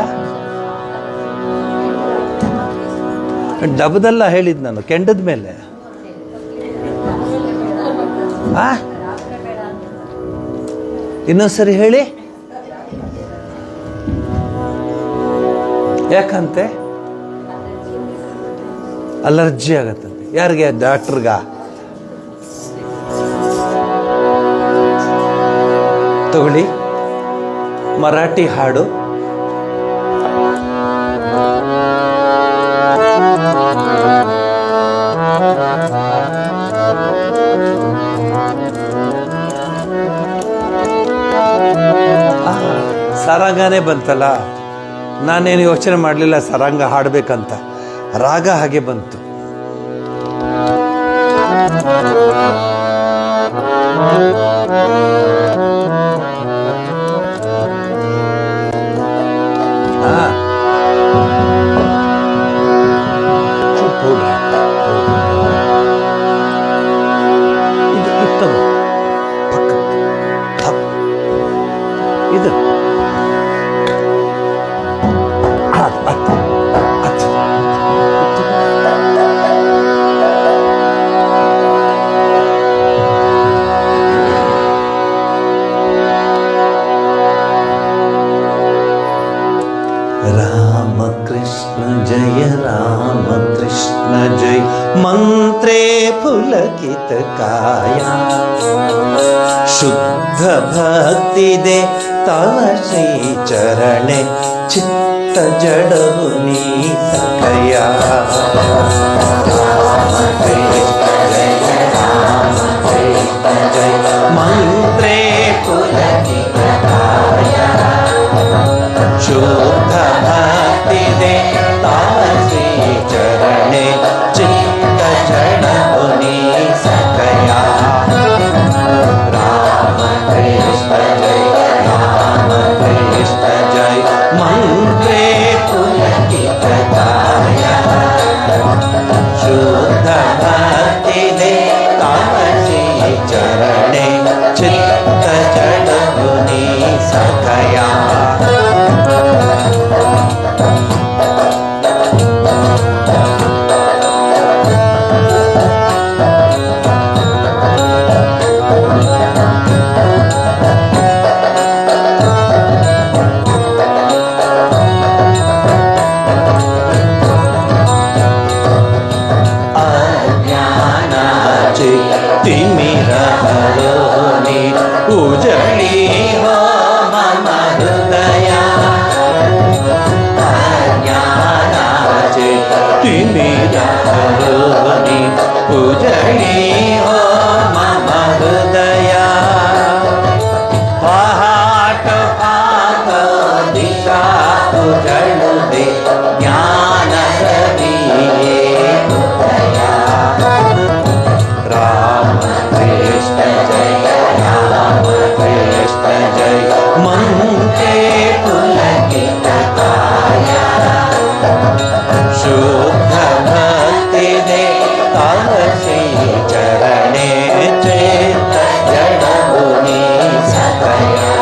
ಡಬ್ಬದಲ್ಲ ಹೇಳಿದ್ದು ನಾನು, ಕೆಂಡದ ಮೇಲೆ. ಇನ್ನೊಂದ್ಸರಿ ಹೇಳಿ. ಯಾಕಂತೆ? ಅಲರ್ಜಿ ಆಗತ್ತಂತೆ. ಯಾರಿಗೆ? ಡಾಕ್ಟ್ರಿಗ? ತಗೊಳ್ಳಿ ಮರಾಠಿ ಹಾಡು. ಸರಂಗನೇ ಬಂತಲ್ಲ, ನಾನೇನು ಯೋಚನೆ ಮಾಡಲಿಲ್ಲ ಸರಂಗ ಹಾಡಬೇಕಂತ. ರಾಗ ಹಾಗೆ ಬಂತು. ಇದು राम कृष्ण जय राम कृष्ण जय मंत्रे पुलकित काया शुद्ध भक्ति दे तव श्री चरणे चित्त जडहु नी सखया मंत्रे पुलकितकाया शुद्ध भक्ति दे तव श्री चरणे चित्त जडहु नी सखया राम कृष्ण जय राम कृष्ण जय मंत्रे पुलकितकाया शुद्ध भक्ति दे तव श्री चरणे चित्त जडहु नी सखया तिमिरहरोनि उजळी हो मम हृदया अज्ञानाचे तिमिरहरोनि उजळी हो मम हृदया पहाट पाक दिशा उजळू दे ज्ञान रविये हृदया राम कृष्ण जय राम कृष्ण जय मंत्रे पुलकितकाया शुद्ध भक्ति दे तव श्री चरणे चित्त जडहु नी सखया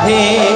भी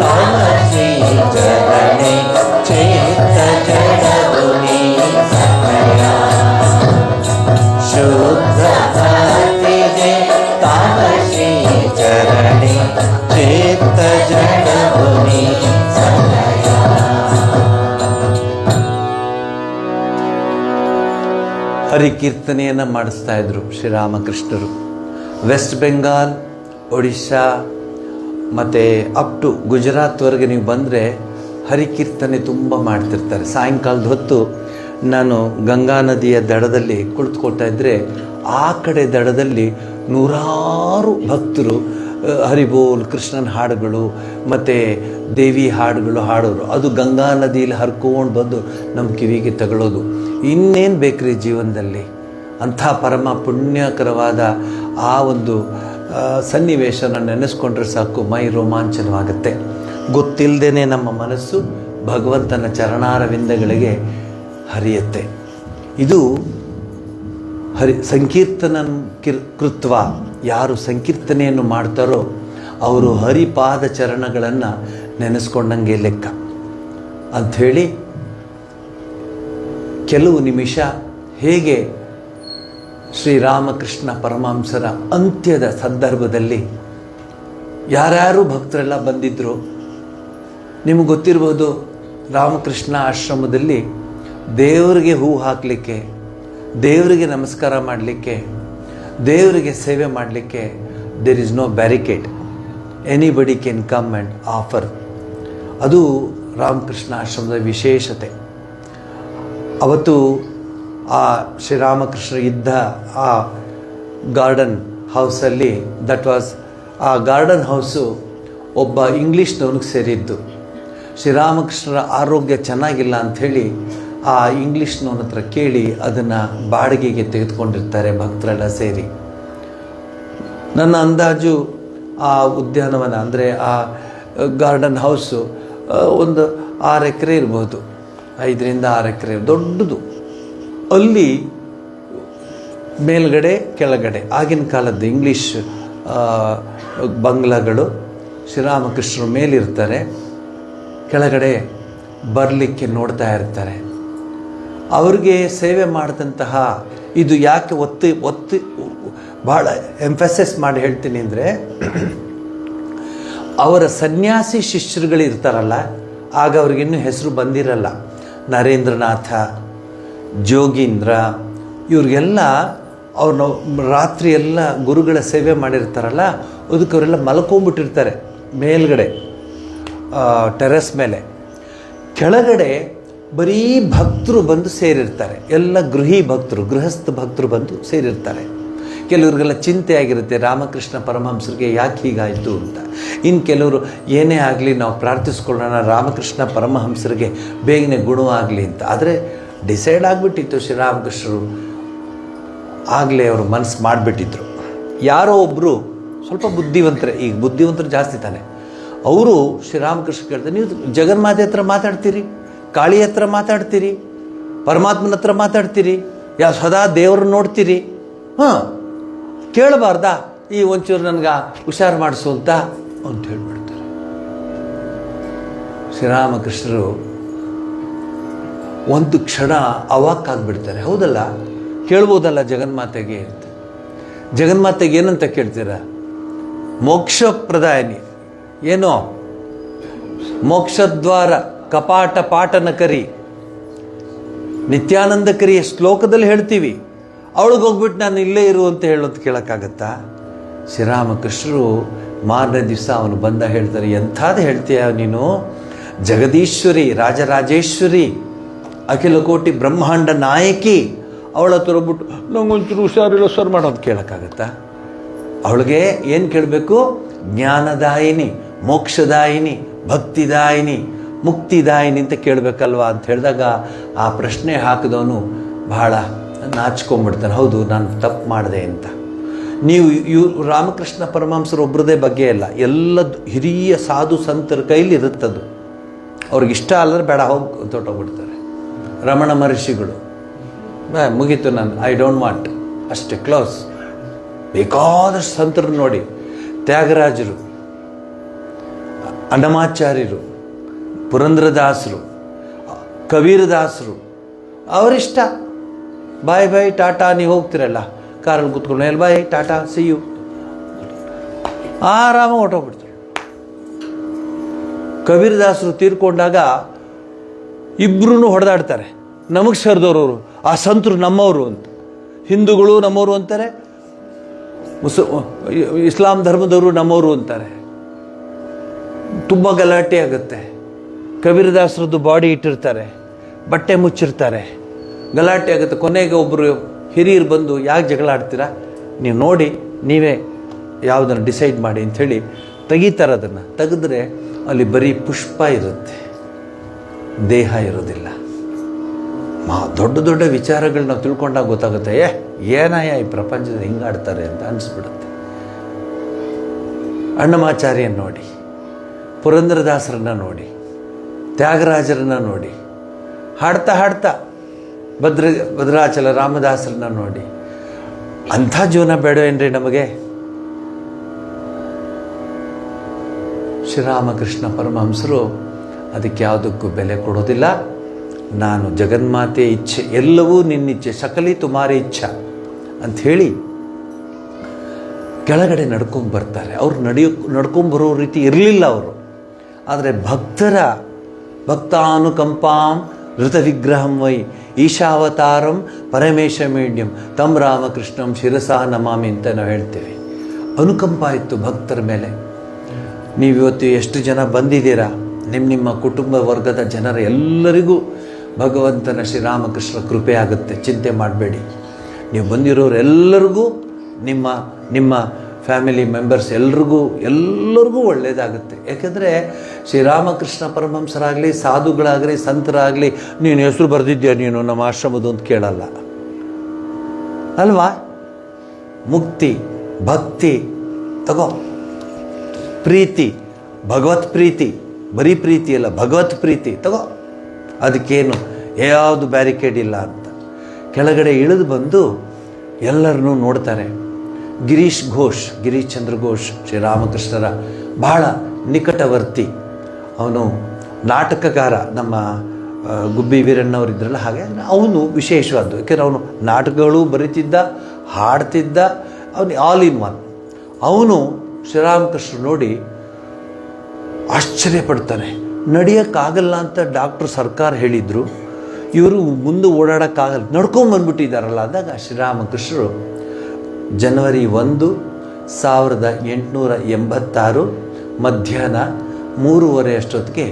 ತಮಸಿ ಜಗಣೆ ಚೇತ ಜಡಗುನಿ ಸಮಯ ಶುದ್ಧ ಭಕ್ತಿಗೆ ತಮಸಿ ಚರಣೆ ಚೇತ ಜಡಗುನಿ ಸಮಯ. ಹರಿಕೀರ್ತನೆಯನ್ನು ಮಾಡಿಸ್ತಾ ಇದ್ರು ಶ್ರೀರಾಮಕೃಷ್ಣರು. ವೆಸ್ಟ್ ಬೆಂಗಾಲ್, ಒಡಿಶಾ ಮತ್ತು ಅಪ್ ಟು ಗುಜರಾತ್ವರೆಗೆ ನೀವು ಬಂದರೆ ಹರಿಕೀರ್ತನೆ ತುಂಬ ಮಾಡ್ತಿರ್ತಾರೆ. ಸಾಯಂಕಾಲದ ಹೊತ್ತು ನಾನು ಗಂಗಾ ನದಿಯ ದಡದಲ್ಲಿ ಕುಳಿತುಕೊಳ್ತಾ ಇದ್ದರೆ ಆ ಕಡೆ ದಡದಲ್ಲಿ ನೂರಾರು ಭಕ್ತರು ಹರಿಬೋಲ್ ಕೃಷ್ಣನ ಹಾಡುಗಳು ಮತ್ತು ದೇವಿ ಹಾಡುಗಳು ಹಾಡೋರು. ಅದು ಗಂಗಾ ನದಿಯಲ್ಲಿ ಹರ್ಕೊಂಡು ಬಂದು ನಮ್ಮ ಕಿವಿಗೆ ತಗೊಳ್ಳೋದು. ಇನ್ನೇನು ಬೇಕ್ರಿ ಜೀವನದಲ್ಲಿ? ಅಂಥ ಪರಮ ಪುಣ್ಯಕರವಾದ ಆ ಒಂದು ಸನ್ನಿವೇಶನ ನೆನೆಸ್ಕೊಂಡ್ರೆ ಸಾಕು, ಮೈ ರೋಮಾಂಚನವಾಗುತ್ತೆ. ಗೊತ್ತಿಲ್ಲದೇ ನಮ್ಮ ಮನಸ್ಸು ಭಗವಂತನ ಚರಣಾರವಿಂದಗಳಿಗೆ ಹರಿಯುತ್ತೆ. ಇದು ಸಂಕೀರ್ತನ ಕೃತ್ವ. ಯಾರು ಸಂಕೀರ್ತನೆಯನ್ನು ಮಾಡ್ತಾರೋ ಅವರು ಹರಿಪಾದ ಚರಣಗಳನ್ನು ನೆನೆಸ್ಕೊಂಡಂಗೆ ಲೆಕ್ಕ ಅಂಥೇಳಿ ಕೆಲವು ನಿಮಿಷ ಹೇಗೆ ಶ್ರೀರಾಮಕೃಷ್ಣ ಪರಮಹಂಸರ ಅಂತ್ಯದ ಸಂದರ್ಭದಲ್ಲಿ ಯಾರ್ಯಾರು ಭಕ್ತರೆಲ್ಲ ಬಂದಿದ್ದರು. ನಿಮಗೆ ಗೊತ್ತಿರ್ಬೋದು, ರಾಮಕೃಷ್ಣ ಆಶ್ರಮದಲ್ಲಿ ದೇವರಿಗೆ ಹೂ ಹಾಕಲಿಕ್ಕೆ, ದೇವರಿಗೆ ನಮಸ್ಕಾರ ಮಾಡಲಿಕ್ಕೆ, ದೇವರಿಗೆ ಸೇವೆ ಮಾಡಲಿಕ್ಕೆ there is no barricade. Anybody can come and offer. ಅದು ರಾಮಕೃಷ್ಣ ಆಶ್ರಮದ ವಿಶೇಷತೆ. ಅವತ್ತು ಆ ಶ್ರೀರಾಮಕೃಷ್ಣ ಇದ್ದ ಆ ಗಾರ್ಡನ್ ಹೌಸಲ್ಲಿ, ಆ ಗಾರ್ಡನ್ ಹೌಸು ಒಬ್ಬ ಇಂಗ್ಲೀಷ್ನವನಿಗೆ ಸೇರಿದ್ದು. ಶ್ರೀರಾಮಕೃಷ್ಣರ ಆರೋಗ್ಯ ಚೆನ್ನಾಗಿಲ್ಲ ಅಂಥೇಳಿ ಆ ಇಂಗ್ಲೀಷ್ನವನ ಹತ್ರ ಕೇಳಿ ಅದನ್ನು ಬಾಡಿಗೆಗೆ ತೆಗೆದುಕೊಂಡಿರ್ತಾರೆ ಭಕ್ತರೆಲ್ಲ ಸೇರಿ. ನನ್ನ ಅಂದಾಜು ಆ ಉದ್ಯಾನವನ ಅಂದರೆ ಆ ಗಾರ್ಡನ್ ಹೌಸು ಒಂದು 6 ಎಕರೆ ಇರ್ಬೋದು, 5ರಿಂದ 6 ಎಕರೆ, ದೊಡ್ಡದು. ಅಲ್ಲಿ ಮೇಲ್ಗಡೆ ಕೆಳಗಡೆ ಆಗಿನ ಕಾಲದ್ದು ಇಂಗ್ಲೀಷ್ ಬಂಗ್ಲಾಗಳು. ಶ್ರೀರಾಮಕೃಷ್ಣರು ಮೇಲಿರ್ತಾರೆ, ಕೆಳಗಡೆ ಬರಲಿಕ್ಕೆ ನೋಡ್ತಾ ಇರ್ತಾರೆ. ಅವ್ರಿಗೆ ಸೇವೆ ಮಾಡಿದಂತಹ ಇದು ಯಾಕೆ ಒತ್ತಿ ಭಾಳ ಎಂಫಸಿಸ್ ಮಾಡಿ ಹೇಳ್ತೀನಿ ಅಂದರೆ, ಅವರ ಸನ್ಯಾಸಿ ಶಿಷ್ಯರುಗಳು ಇರ್ತಾರಲ್ಲ, ಆಗ ಅವ್ರಿಗಿನ್ನೂ ಹೆಸರು ಬಂದಿರಲ್ಲ. ನರೇಂದ್ರನಾಥ, ಜೋಗೀಂದ್ರ, ಇವ್ರಿಗೆಲ್ಲ ಅವ್ರನ್ನ ರಾತ್ರಿ ಎಲ್ಲ ಗುರುಗಳ ಸೇವೆ ಮಾಡಿರ್ತಾರಲ್ಲ, ಅದಕ್ಕೆ ಅವರೆಲ್ಲ ಮಲ್ಕೊಂಡ್ಬಿಟ್ಟಿರ್ತಾರೆ ಮೇಲ್ಗಡೆ ಟೆರೆಸ್ ಮೇಲೆ. ಕೆಳಗಡೆ ಬರೀ ಭಕ್ತರು ಬಂದು ಸೇರಿರ್ತಾರೆ, ಎಲ್ಲ ಗೃಹಸ್ಥ ಭಕ್ತರು ಬಂದು ಸೇರಿರ್ತಾರೆ. ಕೆಲವ್ರಿಗೆಲ್ಲ ಚಿಂತೆ ಆಗಿರುತ್ತೆ, ರಾಮಕೃಷ್ಣ ಪರಮಹಂಸರಿಗೆ ಯಾಕೆ ಹೀಗಾಯಿತು ಅಂತ. ಇನ್ನು ಕೆಲವರು ಏನೇ ಆಗಲಿ ನಾವು ಪ್ರಾರ್ಥಿಸ್ಕೊಳ್ಳೋಣ ರಾಮಕೃಷ್ಣ ಪರಮಹಂಸರಿಗೆ ಬೇಗನೆ ಗುಣವಾಗಲಿ ಅಂತ. ಆದರೆ ಡಿಸೈಡ್ ಆಗಿಬಿಟ್ಟಿತ್ತು ಶ್ರೀರಾಮಕೃಷ್ಣರು, ಆಗಲೇ ಅವರು ಮನಸ್ಸು ಮಾಡಿಬಿಟ್ಟಿದ್ರು. ಯಾರೋ ಒಬ್ಬರು ಸ್ವಲ್ಪ ಬುದ್ಧಿವಂತರೇ, ಈಗ ಬುದ್ಧಿವಂತರು ಜಾಸ್ತಿ ತಾನೆ, ಅವರು ಶ್ರೀರಾಮಕೃಷ್ಣ ಕೇಳ್ತಾರೆ, ನೀವು ಜಗನ್ಮಾತೆ ಹತ್ರ ಮಾತಾಡ್ತೀರಿ, ಕಾಳಿ ಹತ್ರ ಮಾತಾಡ್ತೀರಿ, ಪರಮಾತ್ಮನ ಹತ್ರ ಮಾತಾಡ್ತೀರಿ, ಸದಾ ದೇವ್ರನ್ನ ನೋಡ್ತೀರಿ, ಕೇಳಬಾರ್ದಾ ಈ ಒಂಚೂರು ನನಗೆ ಹುಷಾರು ಮಾಡಿಸು ಅಂತ ಹೇಳ್ಬಿಡ್ತಾರೆ. ಶ್ರೀರಾಮಕೃಷ್ಣರು ಒಂದು ಕ್ಷಣ ಅವಾಕ್ಕಾಗ್ಬಿಡ್ತಾರೆ. ಹೌದಲ್ಲ, ಕೇಳ್ಬೋದಲ್ಲ ಜಗನ್ಮಾತೆಗೆ ಅಂತ. ಜಗನ್ಮಾತೆಗೆ ಏನಂತ ಕೇಳ್ತೀರ? ಮೋಕ್ಷಪ್ರದಾಯಿನಿ, ಏನೋ ಮೋಕ್ಷದ್ವಾರ ಕಪಾಟ ಪಾಟನ ಕರಿ, ನಿತ್ಯಾನಂದ ಕರಿಯ ಶ್ಲೋಕದಲ್ಲಿ ಹೇಳ್ತೀವಿ. ಅವಳಿಗೆ ಹೋಗ್ಬಿಟ್ಟು ನಾನು ಇಲ್ಲೇ ಇರು ಅಂತ ಹೇಳೋದು ಕೇಳೋಕ್ಕಾಗತ್ತಾ? ಶ್ರೀರಾಮಕೃಷ್ಣರು ಮಾರನೇ ದಿವಸ ಅವನು ಬಂದ ಹೇಳ್ತಾರೆ, ಎಂಥದ್ದು ಹೇಳ್ತೀಯ ನೀನು, ಜಗದೀಶ್ವರಿ, ರಾಜರಾಜೇಶ್ವರಿ, ಅಖಿಲ ಕೋಟಿ ಬ್ರಹ್ಮಾಂಡ ನಾಯಕಿ, ಅವಳ ಹತ್ರ ಹೋಗ್ಬಿಟ್ಟು ನಂಗೊಂಚೂರು ಹುಷಾರಿಲ್ಲ ಸರ್ ಮಾಡೋದು ಕೇಳೋಕ್ಕಾಗತ್ತಾ? ಅವಳಿಗೆ ಏನು ಕೇಳಬೇಕು? ಜ್ಞಾನದಾಯಿನಿ, ಮೋಕ್ಷದಾಯಿನಿ, ಭಕ್ತಿದಾಯಿನಿ, ಮುಕ್ತಿದಾಯಿನಿ ಅಂತ ಕೇಳಬೇಕಲ್ವಾ ಅಂತ ಹೇಳಿದಾಗ ಆ ಪ್ರಶ್ನೆ ಹಾಕಿದವನು ಬಹಳ ನಾಚ್ಕೊಂಡ್ಬಿಡ್ತಾನೆ. ಹೌದು, ನಾನು ತಪ್ಪು ಮಾಡಿದೆ ಅಂತ. ನೀವು ರಾಮಕೃಷ್ಣ ಪರಮಹಂಸರು ಒಬ್ಬರದೇ ಬಗ್ಗೆ ಅಲ್ಲ, ಎಲ್ಲ ಹಿರಿಯ ಸಾಧು ಸಂತರ ಕೈಲಿ ಇರುತ್ತದು. ಅವ್ರಿಗಿಷ್ಟ ಅಲ್ಲದ್ರೆ ಬೇಡ ಹೋಗಿ ತೊಟ್ಟೋಗ್ಬಿಡ್ತಾರೆ. ರಮಣ ಮಹರ್ಷಿಗಳು ಮುಗೀತು, ನಾನು ಐ ಡೋಂಟ್ ವಾಂಟ್, ಅಷ್ಟೇ, ಕ್ಲೋಸ್. ಬೇಕಾದಷ್ಟು ಸಂತರು ನೋಡಿ, ತ್ಯಾಗರಾಜರು, ಅನ್ನಮಾಚಾರ್ಯರು, ಪುರಂದ್ರದಾಸರು, ಕಬೀರದಾಸರು, ಅವರಿಷ್ಟ. ಬಾಯ್ ಬಾಯ್ ಟಾಟಾ, ನೀವು ಹೋಗ್ತಿರಲ್ಲ ಕಾರಲ್ಲಿ ಕೂತ್ಕೊಂಡು, ಎಲ್ಲಿ ಬಾಯ್ ಟಾಟಾ ಸಿ ಯು, ಆರಾಮಾಗಿ ಹೊಟ್ಟೋಗ್ಬಿಡ್ತಾರೆ. ಕಬೀರದಾಸರು ತೀರ್ಕೊಂಡಾಗ ಇಬ್ಬರೂ ಹೊಡೆದಾಡ್ತಾರೆ, ನಮಗೆ ಸೇರಿದವರು ಆ ಸಂತರು ನಮ್ಮವರು ಅಂತ. ಹಿಂದೂಗಳು ನಮ್ಮವರು ಅಂತಾರೆ, ಇಸ್ಲಾಂ ಧರ್ಮದವರು ನಮ್ಮವರು ಅಂತಾರೆ. ತುಂಬ ಗಲಾಟೆ ಆಗುತ್ತೆ. ಕಬೀರದಾಸರದ್ದು ಬಾಡಿ ಇಟ್ಟಿರ್ತಾರೆ, ಬಟ್ಟೆ ಮುಚ್ಚಿರ್ತಾರೆ, ಗಲಾಟೆ ಆಗುತ್ತೆ. ಕೊನೆಗೆ ಒಬ್ಬರು ಹಿರಿಯರು ಬಂದು, ಯಾಕೆ ಜಗಳ ಆಡ್ತೀರಾ, ನೀವು ನೋಡಿ ನೀವೇ ಯಾವುದನ್ನು ಡಿಸೈಡ್ ಮಾಡಿ ಅಂಥೇಳಿ ತೆಗಿತಾರೆ. ಅದನ್ನು ತೆಗೆದ್ರೆ ಅಲ್ಲಿ ಬರೀ ಪುಷ್ಪ ಇರುತ್ತೆ, ದೇಹ ಇರೋದಿಲ್ಲ. ದೊಡ್ಡ ದೊಡ್ಡ ವಿಚಾರಗಳು ನಾವು ತಿಳ್ಕೊಂಡಾಗ ಗೊತ್ತಾಗುತ್ತೆ, ಏನಯ್ಯ ಈ ಪ್ರಪಂಚದಲ್ಲಿ ಹಿಂಗಾಡ್ತಾರೆ ಅಂತ ಅನಿಸ್ಬಿಡುತ್ತೆ. ಅನ್ನಮಾಚಾರ್ಯನ ನೋಡಿ, ಪುರಂದರದಾಸರನ್ನ ನೋಡಿ, ತ್ಯಾಗರಾಜರನ್ನ ನೋಡಿ, ಹಾಡ್ತಾ ಹಾಡ್ತಾ ಭದ್ರಾಚಲ ರಾಮದಾಸರನ್ನ ನೋಡಿ, ಅಂಥ ಜೀವನ ಬೇಡವೇನ್ರಿ ನಮಗೆ? ಶ್ರೀರಾಮಕೃಷ್ಣ ಪರಮಹಂಸರು ಅದಕ್ಕೆ ಯಾವುದಕ್ಕೂ ಬೆಲೆ ಕೊಡೋದಿಲ್ಲ. ನಾನು ಜಗನ್ಮಾತೆ ಇಚ್ಛೆ, ಎಲ್ಲವೂ ನಿನ್ನಿಚ್ಛೆ, ಸಕಲಿ ತುಮಾರಿ ಇಚ್ಛಾ ಅಂಥೇಳಿ ಕೆಳಗಡೆ ನಡ್ಕೊಂಬರ್ತಾರೆ. ಅವ್ರು ನಡ್ಕೊಂಬರೋ ರೀತಿ ಇರಲಿಲ್ಲ ಅವರು. ಆದರೆ ಭಕ್ತಾನುಕಂಪಾಂ ಋತ ವಿಗ್ರಹಂ ವೈ ಈಶಾವತಾರಂ ಪರಮೇಶ ಮೇಡ್ಯಂ ತಂ ರಾಮಕೃಷ್ಣಂ ಶಿರಸಾ ನಮಾಮಿ ಅಂತ ನಾವು ಹೇಳ್ತೇವೆ. ಅನುಕಂಪ ಇತ್ತು ಭಕ್ತರ ಮೇಲೆ. ನೀವಿವತ್ತು ಎಷ್ಟು ಜನ ಬಂದಿದ್ದೀರಾ, ನಿಮ್ಮ ಕುಟುಂಬ ವರ್ಗದ ಜನರ ಎಲ್ಲರಿಗೂ ಭಗವಂತನ ಶ್ರೀರಾಮಕೃಷ್ಣ ಕೃಪೆ ಆಗುತ್ತೆ, ಚಿಂತೆ ಮಾಡಬೇಡಿ. ನೀವು ಬಂದಿರೋರೆಲ್ಲರಿಗೂ, ನಿಮ್ಮ ಫ್ಯಾಮಿಲಿ ಮೆಂಬರ್ಸ್ ಎಲ್ಲರಿಗೂ ಒಳ್ಳೆಯದಾಗುತ್ತೆ. ಯಾಕೆಂದರೆ ಶ್ರೀರಾಮಕೃಷ್ಣ ಪರಮಹಂಸರಾಗಲಿ, ಸಾಧುಗಳಾಗಲಿ, ಸಂತರಾಗಲಿ, ನೀನು ಹೆಸರು ಬರೆದಿದ್ಯಾ ನೀನು ನಮ್ಮ ಆಶ್ರಮದ್ದು ಅಂತ ಕೇಳಲ್ಲ ಅಲ್ವಾ? ಮುಕ್ತಿ, ಭಕ್ತಿ ತಗೋ, ಪ್ರೀತಿ, ಭಗವತ್ ಪ್ರೀತಿ, ಬರೀ ಪ್ರೀತಿ ಅಲ್ಲ, ಭಗವತ್ ಪ್ರೀತಿ ತಗೋ, ಅದಕ್ಕೇನು ಯಾವುದು ಬ್ಯಾರಿಕೇಡ್ ಇಲ್ಲ ಅಂತ. ಕೆಳಗಡೆ ಇಳಿದು ಬಂದು ಎಲ್ಲರನ್ನೂ ನೋಡ್ತಾರೆ. ಗಿರೀಶ್ ಚಂದ್ರ ಘೋಷ್ ಶ್ರೀರಾಮಕೃಷ್ಣರ ಬಹಳ ನಿಕಟವರ್ತಿ. ಅವನು ನಾಟಕಗಾರ. ನಮ್ಮ ಗುಬ್ಬಿ ವೀರಣ್ಣವರಿದ್ರಲ್ಲ, ಹಾಗೆ ಅವನು ವಿಶೇಷವಾದ್ದು. ಯಾಕೆಂದರೆ ಅವನು ನಾಟಕಗಳು ಬರೀತಿದ್ದ, ಹಾಡ್ತಿದ್ದ, ಅವನು ಆಲ್ ಇನ್ ಒನ್. ಅವನು ಶ್ರೀರಾಮಕೃಷ್ಣ ನೋಡಿ ಆಶ್ಚರ್ಯಪಡ್ತಾನೆ. ನಡೆಯೋಕ್ಕಾಗಲ್ಲ ಅಂತ ಡಾಕ್ಟ್ರು ಸರ್ಕಾರ ಹೇಳಿದರು, ಇವರು ಮುಂದೆ ಓಡಾಡೋಕ್ಕಾಗಲ್ಲ, ನಡ್ಕೊಂಬಂದ್ಬಿಟ್ಟಿದ್ದಾರಲ್ಲ ಅಂದಾಗ ಶ್ರೀರಾಮಕೃಷ್ಣರು ಜನವರಿ 1, 1886 ಮಧ್ಯಾಹ್ನ 3:30 ಅಷ್ಟೊತ್ತಿಗೆ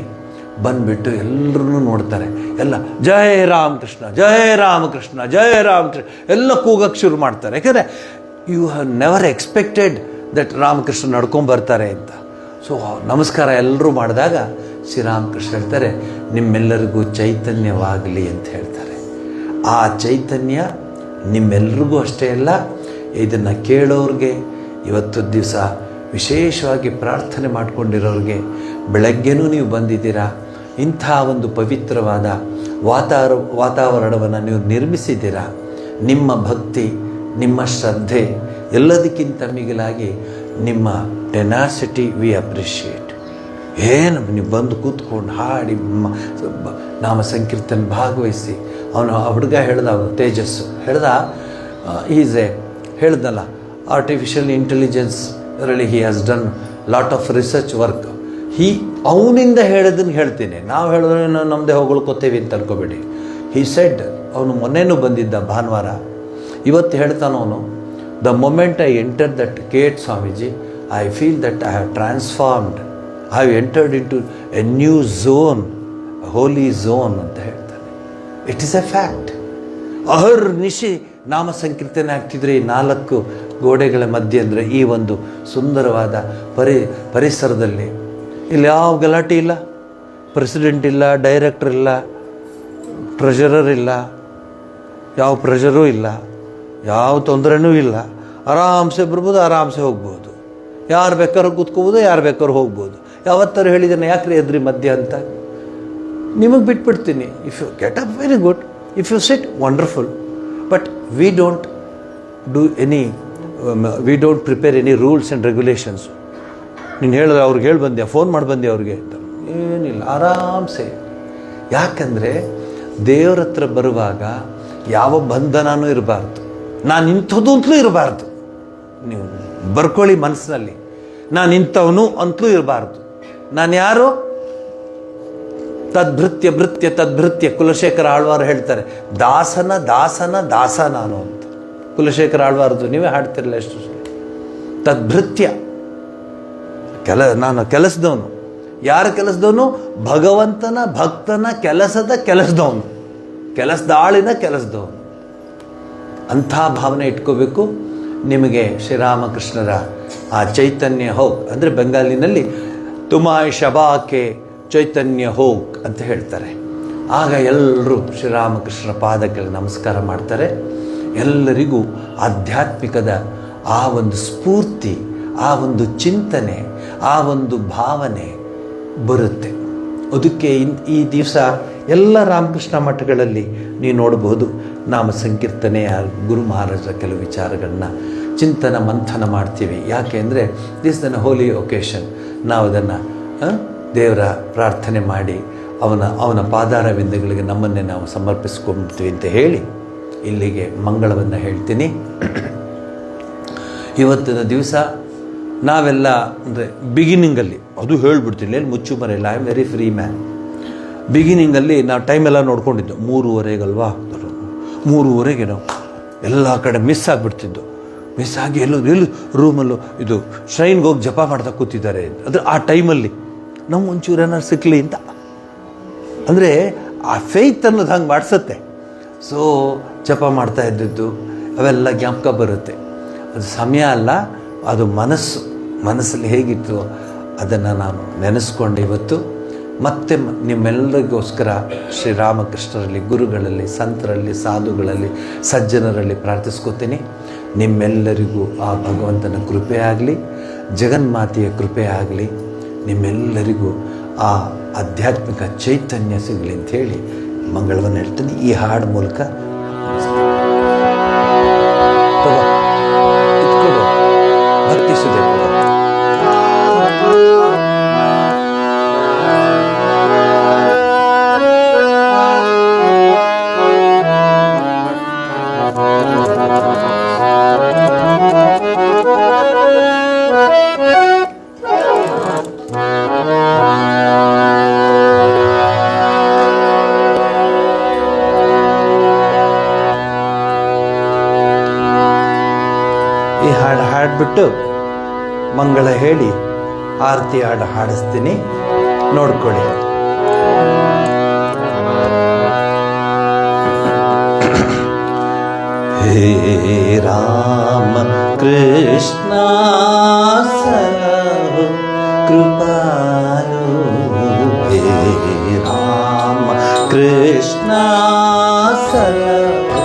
ಬಂದುಬಿಟ್ಟು ಎಲ್ಲರೂ ನೋಡ್ತಾರೆ. ಎಲ್ಲ ಜಯ ರಾಮಕೃಷ್ಣ, ಜಯ ರಾಮಕೃಷ್ಣ, ಜಯ ರಾಮಕೃಷ್ಣ ಎಲ್ಲ ಕೂಗಕ್ಕೆ ಶುರು ಮಾಡ್ತಾರೆ. ಯಾಕೆಂದರೆ you have never expected that Ramakrishna ನಡ್ಕೊಂಬರ್ತಾರೆ ಅಂತ. ಸೊ ನಮಸ್ಕಾರ ಎಲ್ಲರೂ ಮಾಡಿದಾಗ ಶ್ರೀರಾಮಕೃಷ್ಣ ಹೇಳ್ತಾರೆ, ನಿಮ್ಮೆಲ್ಲರಿಗೂ ಚೈತನ್ಯವಾಗಲಿ ಅಂತ ಹೇಳ್ತಾರೆ. ಆ ಚೈತನ್ಯ ನಿಮ್ಮೆಲ್ರಿಗೂ ಅಷ್ಟೇ ಅಲ್ಲ, ಇದನ್ನು ಕೇಳೋರಿಗೆ, ಇವತ್ತು ದಿವಸ ವಿಶೇಷವಾಗಿ ಪ್ರಾರ್ಥನೆ ಮಾಡಿಕೊಂಡಿರೋರಿಗೆ, ಬೆಳಗ್ಗೆನೂ ನೀವು ಬಂದಿದ್ದೀರಾ, ಇಂಥ ಒಂದು ಪವಿತ್ರವಾದ ವಾತಾವರಣವನ್ನು ನೀವು ನಿರ್ಮಿಸಿದ್ದೀರಾ. ನಿಮ್ಮ ಭಕ್ತಿ, ನಿಮ್ಮ ಶ್ರದ್ಧೆ, ಎಲ್ಲದಕ್ಕಿಂತ ಮಿಗಿಲಾಗಿ ನಿಮ್ಮ ಟೆನಾಸಿಟಿ ವಿ ಅಪ್ರಿಷಿಯೇಟ್. ಏನು ನೀವು ಬಂದು ಕೂತ್ಕೊಂಡು ಹಾಡಿ ನಾಮ ಸಂಕೀರ್ತನ ಭಾಗವಹಿಸಿ. ಅವನು ಆ ಹುಡುಗ ಹೇಳ್ದ, ತೇಜಸ್ಸು ಹೇಳ್ದ, ಹೇಳ್ದಲ್ಲ, ಆರ್ಟಿಫಿಷಿಯಲ್ ಇಂಟೆಲಿಜೆನ್ಸ್ ರಲ್ಲಿ he has done lot of research work. ಅವನಿಂದ ಹೇಳೋದನ್ನು ಹೇಳ್ತೀನಿ, ನಾವು ಹೇಳಿದ್ರೆ ನಮ್ಮದೇ ಹೊಗಳ್ಕೊತೇವೆ ಅಂತ ಅನ್ಕೋಬೇಡಿ. ಹಿ ಸೆಡ್, ಅವನು ಮೊನ್ನೆನೂ ಬಂದಿದ್ದ ಭಾನುವಾರ, ಇವತ್ತು ಹೇಳ್ತಾನವನು, the moment I enter that gate Swamiji, I feel that I have transformed, I have entered into a new zone, holy zone ಅಂತ ಹೇಳ್ತಾನೆ. It is a fact. ನಿಶಿ ನಾಮ ಸಂಕೀರ್ತನೆ ಆಗ್ತಿದ್ರೆ ಈ 4 ಗೋಡೆಗಳ ಮಧ್ಯೆ, ಅಂದರೆ ಈ ಒಂದು ಸುಂದರವಾದ ಪರಿಸರದಲ್ಲಿ ಇಲ್ಲಿ ಯಾವ ಗಲಾಟೆ ಇಲ್ಲ, ಪ್ರೆಸಿಡೆಂಟ್ ಇಲ್ಲ, ಡೈರೆಕ್ಟರ್ ಇಲ್ಲ, ಟ್ರೆಜರರ್ ಇಲ್ಲ, ಯಾವ ಪ್ರೆಷರೂ ಇಲ್ಲ, ಯಾವ ತೊಂದರೆನೂ ಇಲ್ಲ. ಆರಾಮ್ಸೆ ಬರ್ಬೋದು, ಆರಾಮ್ಸೆ ಹೋಗ್ಬೋದು. ಯಾರು ಬೇಕಾದ್ರೂ ಕೂತ್ಕೋಬೋದು, ಯಾರು ಬೇಕಾದ್ರೂ ಹೋಗ್ಬೋದು. ಯಾವತ್ತಾರು ಹೇಳಿದ್ದೇನೆ ಯಾಕ್ರಿ ಎದ್ರಿ ಮಧ್ಯ ಅಂತ? ನಿಮಗೆ ಬಿಟ್ಬಿಡ್ತೀನಿ. If you get up, very good. If you sit, wonderful. But we don't prepare any rules and regulations. ನೀನು ಹೇಳಿದ್ರೆ ಅವ್ರಿಗೆ ಹೇಳಿ ಬಂದೆ, ಫೋನ್ ಮಾಡಿ ಬಂದೆ ಅವ್ರಿಗೆ ಅಂತ. ಏನಿಲ್ಲ, ಆರಾಮ್ಸೆ. ಯಾಕಂದರೆ ದೇವ್ರ ಹತ್ರ ಬರುವಾಗ ಯಾವ ಬಂಧನನೂ ಇರಬಾರ್ದು. ನಾನು ಇಂಥದ್ದು ಅಂತಲೂ ಇರಬಾರ್ದು. ನೀವು ಬರ್ಕೊಳ್ಳಿ ಮನಸ್ಸಿನಲ್ಲಿ, ನಾನು ಇಂಥವನು ಅಂತಲೂ ಇರಬಾರ್ದು. ನಾನು ಯಾರು? ತದ್ಭೃತ್ಯ ಭೃತ್ಯ ತದ್ಭೃತ್ಯ. ಕುಲಶೇಖರ ಆಳ್ವಾರ್ ಹೇಳ್ತಾರೆ, ದಾಸನ ದಾಸನ ದಾಸ ನಾನು ಅಂತ. ಕುಲಶೇಖರ ಆಳ್ವಾರ್ದು ನೀವೇ ಹಾಡ್ತಿರಲ್ಲ ಎಷ್ಟು. ತದ್ಭೃತ್ಯ, ನಾನು ಕೆಲಸದವನು. ಯಾರ ಕೆಲಸದವನು? ಭಗವಂತನ ಭಕ್ತನ ಕೆಲಸದವನು, ಕೆಲಸದ ಆಳಿನ ಕೆಲಸದವನು. ಅಂಥ ಭಾವನೆ ಇಟ್ಕೋಬೇಕು. ನಿಮಗೆ ಶ್ರೀರಾಮಕೃಷ್ಣರ ಆ ಚೈತನ್ಯ ಹೋಗ್ ಅಂದರೆ ಬೆಂಗಾಲಿನಲ್ಲಿ ತುಮಾಯ್ ಶಬಾಕೆ ಚೈತನ್ಯ ಹೋಗ್ ಅಂತ ಹೇಳ್ತಾರೆ. ಆಗ ಎಲ್ಲರೂ ಶ್ರೀರಾಮಕೃಷ್ಣರ ಪಾದಕ್ಕೆ ನಮಸ್ಕಾರ ಮಾಡ್ತಾರೆ. ಎಲ್ಲರಿಗೂ ಆಧ್ಯಾತ್ಮಿಕದ ಆ ಒಂದು ಸ್ಫೂರ್ತಿ, ಆ ಒಂದು ಚಿಂತನೆ, ಆ ಒಂದು ಭಾವನೆ ಬರುತ್ತೆ. ಅದಕ್ಕೆ ಈ ದಿವಸ ಎಲ್ಲ ರಾಮಕೃಷ್ಣ ಮಠಗಳಲ್ಲಿ ನೀವು ನೋಡಬಹುದು, ನಾಮ ಸಂಕೀರ್ತನೆಯ ಗುರು ಮಹಾರಾಜರ ಕೆಲವು ವಿಚಾರಗಳನ್ನ ಚಿಂತನ ಮಂಥನ ಮಾಡ್ತೀವಿ. ಯಾಕೆ ಅಂದರೆ ದಿಸ್ ದನ್ ಹೋಲಿ ಒಕೇಶನ್. ನಾವು ಅದನ್ನು ದೇವರ ಪ್ರಾರ್ಥನೆ ಮಾಡಿ ಅವನ ಪಾದಾರವಿಂದಗಳಿಗೆ ನಮ್ಮನ್ನೇ ನಾವು ಸಮರ್ಪಿಸ್ಕೊಂಡ್ತೀವಿ ಅಂತ ಹೇಳಿ ಇಲ್ಲಿಗೆ ಮಂಗಳವನ್ನು ಹೇಳ್ತೀನಿ. ಇವತ್ತಿನ ದಿವಸ ನಾವೆಲ್ಲ ಅಂದರೆ ಬಿಗಿನಿಂಗಲ್ಲಿ ಅದು ಹೇಳ್ಬಿಡ್ತೀನಿ, ಏನು ಮುಚ್ಚು ಮರೆಯಲ್ಲ, I am very free man. ಬಿಗಿನಿಂಗಲ್ಲಿ ನಾವು ಟೈಮೆಲ್ಲ ನೋಡ್ಕೊಂಡಿದ್ದು 3:30ಗಲ್ವಾ, 3:30ಗೆ ನಾವು ಎಲ್ಲ ಕಡೆ ಮಿಸ್ ಆಗಿಬಿಡ್ತಿದ್ದು. ಮಿಸ್ ಆಗಿ ಎಲ್ಲೂ ರೂಮಲ್ಲೂ ಇದು ಶ್ರೈನ್ಗೆ ಹೋಗಿ ಜಪ ಮಾಡ್ತಾ ಕೂತಿದ್ದಾರೆ. ಅದು ಆ ಟೈಮಲ್ಲಿ ನಾವು ಒಂಚೂರು ಏನಾರು ಸಿಕ್ಕಲಿ ಅಂತ ಅಂದರೆ ಆ ಫೇತ್ ಅನ್ನೋದು ಹಂಗೆ ಮಾಡಿಸುತ್ತೆ. ಸೊ ಜಪ ಮಾಡ್ತಾ ಇದ್ದಿದ್ದು ಅವೆಲ್ಲ ಜ್ಞಾಪಕ ಬರುತ್ತೆ. ಅದು ಸಮಯ ಅಲ್ಲ, ಅದು ಮನಸ್ಸಲ್ಲಿ ಹೇಗಿತ್ತು ಅದನ್ನು ನಾನು ನೆನೆಸ್ಕೊಂಡು ಇವತ್ತು ಮತ್ತೆ ನಿಮ್ಮೆಲ್ಲರಿಗೋಸ್ಕರ ಶ್ರೀರಾಮಕೃಷ್ಣರಲ್ಲಿ, ಗುರುಗಳಲ್ಲಿ, ಸಂತರಲ್ಲಿ, ಸಾಧುಗಳಲ್ಲಿ, ಸಜ್ಜನರಲ್ಲಿ ಪ್ರಾರ್ಥಿಸ್ಕೋತೀನಿ. ನಿಮ್ಮೆಲ್ಲರಿಗೂ ಆ ಭಗವಂತನ ಕೃಪೆ ಆಗಲಿ, ಜಗನ್ಮಾತೆಯ ಕೃಪೆ ಆಗಲಿ, ನಿಮ್ಮೆಲ್ಲರಿಗೂ ಆ ಆಧ್ಯಾತ್ಮಿಕ ಚೈತನ್ಯ ಸಿಗಲಿ ಅಂಥೇಳಿ ಮಂಗಳವನ್ನು ಹೇಳ್ತೀನಿ ಈ ಹಾಡು ಮೂಲಕ. ಭಕ್ತಿ ಸುದೆ ಈ ಹಾಡು ಹಾಡ್ಬಿಟ್ಟು ಮಂಗಳ ಹೇಳಿ ಆರತಿ ಹಾಡು ಹಾಡಿಸ್ತೀನಿ, ನೋಡ್ಕೊಳ್ಳಿ. ಹೇ ರಾಮ ಕೃಷ್ಣ ಸಲಹು ಕೃಪಾಲು, ಹೇ ರಾಮ ಕೃಷ್ಣ ಸಲಹು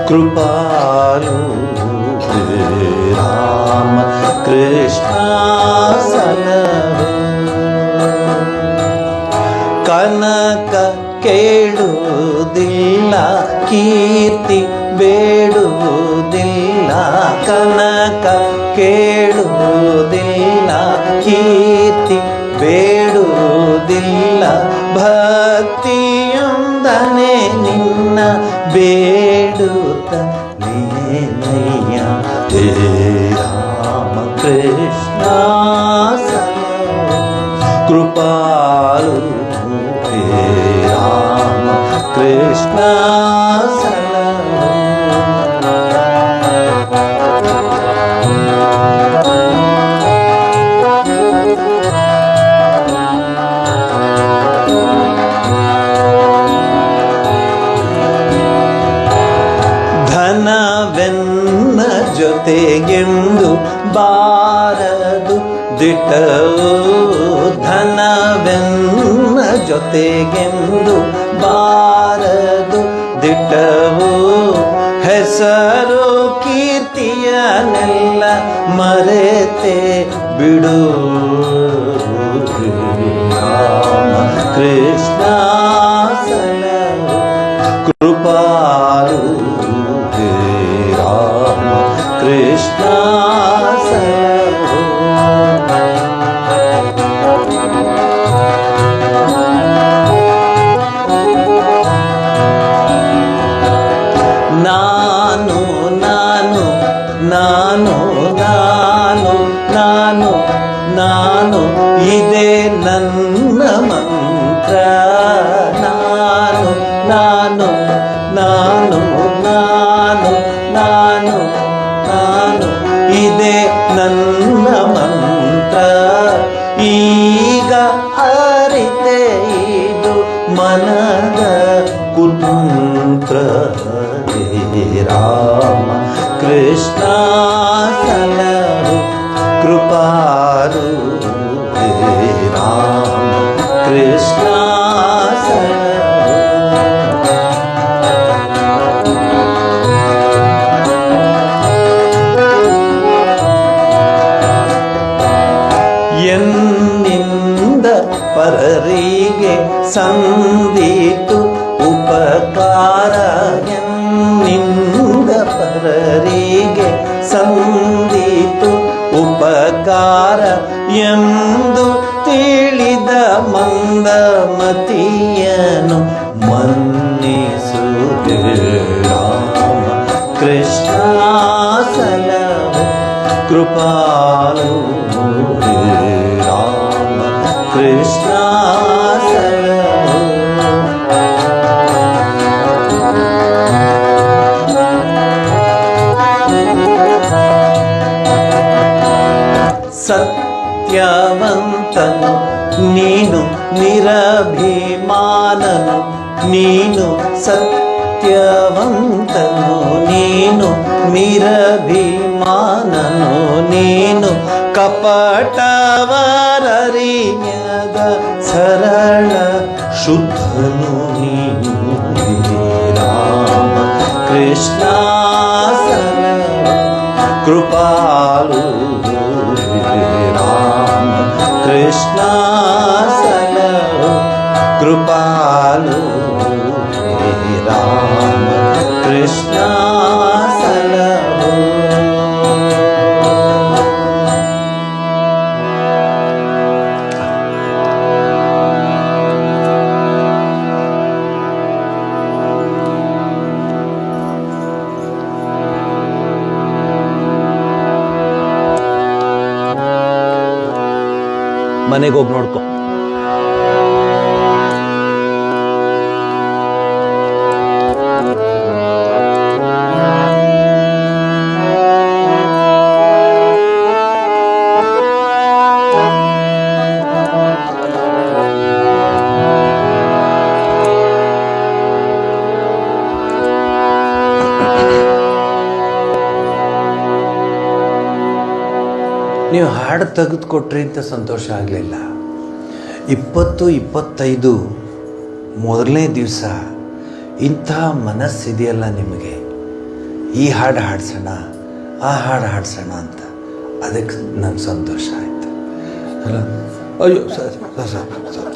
ಕೃಪಾಲು, ರಾಮ ಕೃಷ್ಣ ಸಲಹು. ಕನಕ ಕೇಳುವುದಿಲ್ಲ, ಕೀರ್ತಿ ಬೇಡುವುದಿಲ್ಲ, ಕನಕ ಕೇಳುವುದಿಲ್ಲ, ಕೀರ್ತಿ ಬೇಡುವುದಿಲ್ಲ, ಭಕ್ತಿಯೊಂದನೆ ನಿನ್ನ ಬೇಡುತ್ತ ನೇನಯ್ಯ. ಹೇ ರಾಮ ಕೃಷ್ಣ ಸಲಹು ಕೃಪಾಲು, ಹೇ ರಾಮ ಕೃಷ್ಣ ಸಲಹು. ಧನವೆನ್ನ ಜೊತೆಗೆಂದು ಬಾರದು ದಿಟವು, ಧನವೆನ್ನ ಜೊತೆಗೆಂದು ಬಾರದು ದಿಟವು, ಹೆಸರು ಕೀರ್ತಿಯನೆಲ್ಲ ಮರೆತೆ ಬಿಡು. ರಾಮ ಕೃಷ್ಣ ಸಲಹು ಕೃಪಾಲು, ಹೇ ರಾಮ ಕೃಷ್ಣ ಸಲಹು. ನಾನು ಇದೇ ನನ್ನ ಮಂತ್ರ. ನಾನು ನಾನು ನಾನು ನಾನು ನಾನು ನಾನು ಇದೇ ನನ್ನ ಮಂತ್ರ. ಈಗ ಅರಿತೆ ಇದು ಮನದ ಕುತಂತ್ರ. ರಾಮ ಕೃಷ್ಣ ಸಲಹು ಕೃಪಾಲು. ರಾಮ ಕೃಷ್ಣ ಸಲಹು. ಎನ್ನಿಂದ ಪರರಿಗೆ ಸಂದೀತು ಉಪಕಾರ. ಎನ್ನಿಂದ ಪರರಿಗೆ ಸಂದೀತು ಉಪಕಾರ ಎಂದು ತಿಳಿದ ಮಂದಮತಿಯನು ಮನ್ನಿಸುವೆ. ರಾಮ ಕೃಷ್ಣ ಸಲಹು ಕೃಪಾಲು. ರಾಮ ಕೃಷ್ಣ ಸಲಹು. ಸತ್ಯವಂತನು ನೀನು ನಿರಭಿಮಾನನು. ನೀನು ಸತ್ಯವಂತನು ನೀನು ನಿರಭಿಮಾನನು. ನೀನು ಕಪಟವರರಿಯದ ಸರಳ ಶುದ್ಧನು ನೀನು. ರಾಮ ಕೃಷ್ಣ ಸಲಹು ಕೃಪಾಲು. ರಾಮ ಕೃಷ್ಣ ಸಲಹು ಕೃಪಾಲು. ರಾಮ ಕೃಷ್ಣ ಸಲಹು. ಮನೆಗೆ ಹೋಗಿ ನೋಡ್ಕೊ. ನೀವು ಹಾಡು ತೆಗೆದುಕೊಟ್ರಿ ಅಂತ ಸಂತೋಷ ಆಗಲಿಲ್ಲ. 20-25 ಮೊದಲನೇ ದಿವಸ ಇಂಥ ಮನಸ್ಸಿದೆಯಲ್ಲ ನಿಮಗೆ, ಈ ಹಾಡು ಹಾಡ್ಸೋಣ ಆ ಹಾಡು ಹಾಡ್ಸೋಣ ಅಂತ, ಅದಕ್ಕೆ ನಂಗೆ ಸಂತೋಷ ಆಯಿತು. ಅಲ್ಲ, ಅಯ್ಯೋ ಸರ್ ಸರ್ ಸರ್